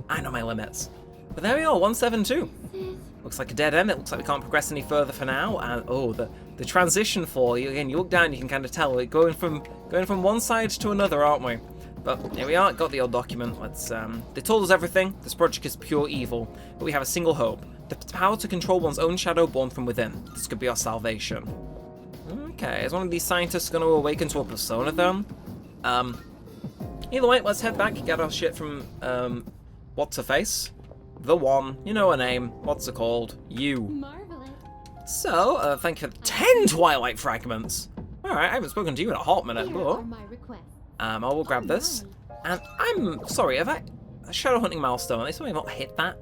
I know my limits. But there we are, 172. Looks like a dead end, it looks like we can't progress any further for now, and oh, the transition fall, again, you look down, you can kind of tell, we're going from one side to another, aren't we? But here we are, got the old document. Let's they told us everything. This project is pure evil, but we have a single hope. The power to control one's own shadow born from within. This could be our salvation. Okay, is one of these scientists going to awaken to a persona then? Either way, let's head back and get our shit from, what's her face? The one, you know her name, what's it called? You. Marvelous. So, thank you for the 10 Twilight Fragments! Alright, I haven't spoken to you in a hot minute, Here but... are my requests. I will grab this. And I'm sorry, have I... A shadow hunting milestone, I still not hit that?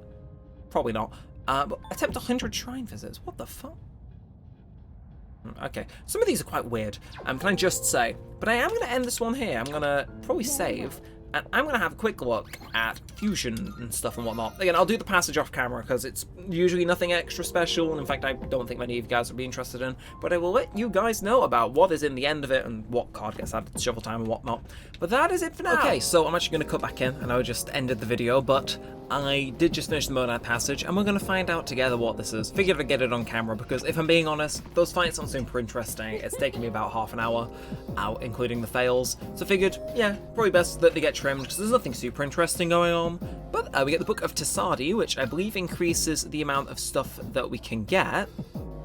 Probably not. But attempt 100 shrine visits, what the fuck? Okay, some of these are quite weird, can I just say. But I am going to end this one here, I'm going to probably save, and I'm going to have a quick look at fusion and stuff and whatnot. Again, I'll do the passage off camera, because it's usually nothing extra special, and in fact I don't think many of you guys would be interested in, but I will let you guys know about what is in the end of it, and what card gets added to Shovel Time and whatnot. But that is it for now. Okay, so I'm actually going to cut back in, I know I just ended the video, but I did just finish the Monad passage, and we're going to find out together what this is. Figured I'd get it on camera, because if I'm being honest, those fights aren't super interesting. It's taken me about half an hour out, including the fails. So figured, yeah, probably best that they get trimmed, because there's nothing super interesting going on. But we get the Book of Tziah, which I believe increases the amount of stuff that we can get.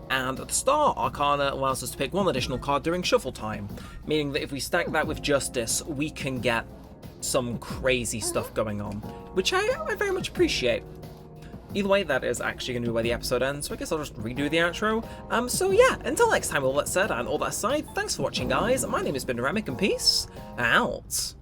And the Star Arcana allows us to pick one additional card during Shuffle Time, meaning that if we stack that with Justice, we can get some crazy stuff going on, which I very much appreciate. Either way, that is actually going to be where the episode ends, so I guess I'll just redo the outro. So yeah, until next time, all that said and all that aside, thanks for watching, guys. My name has been Neremik, and peace out.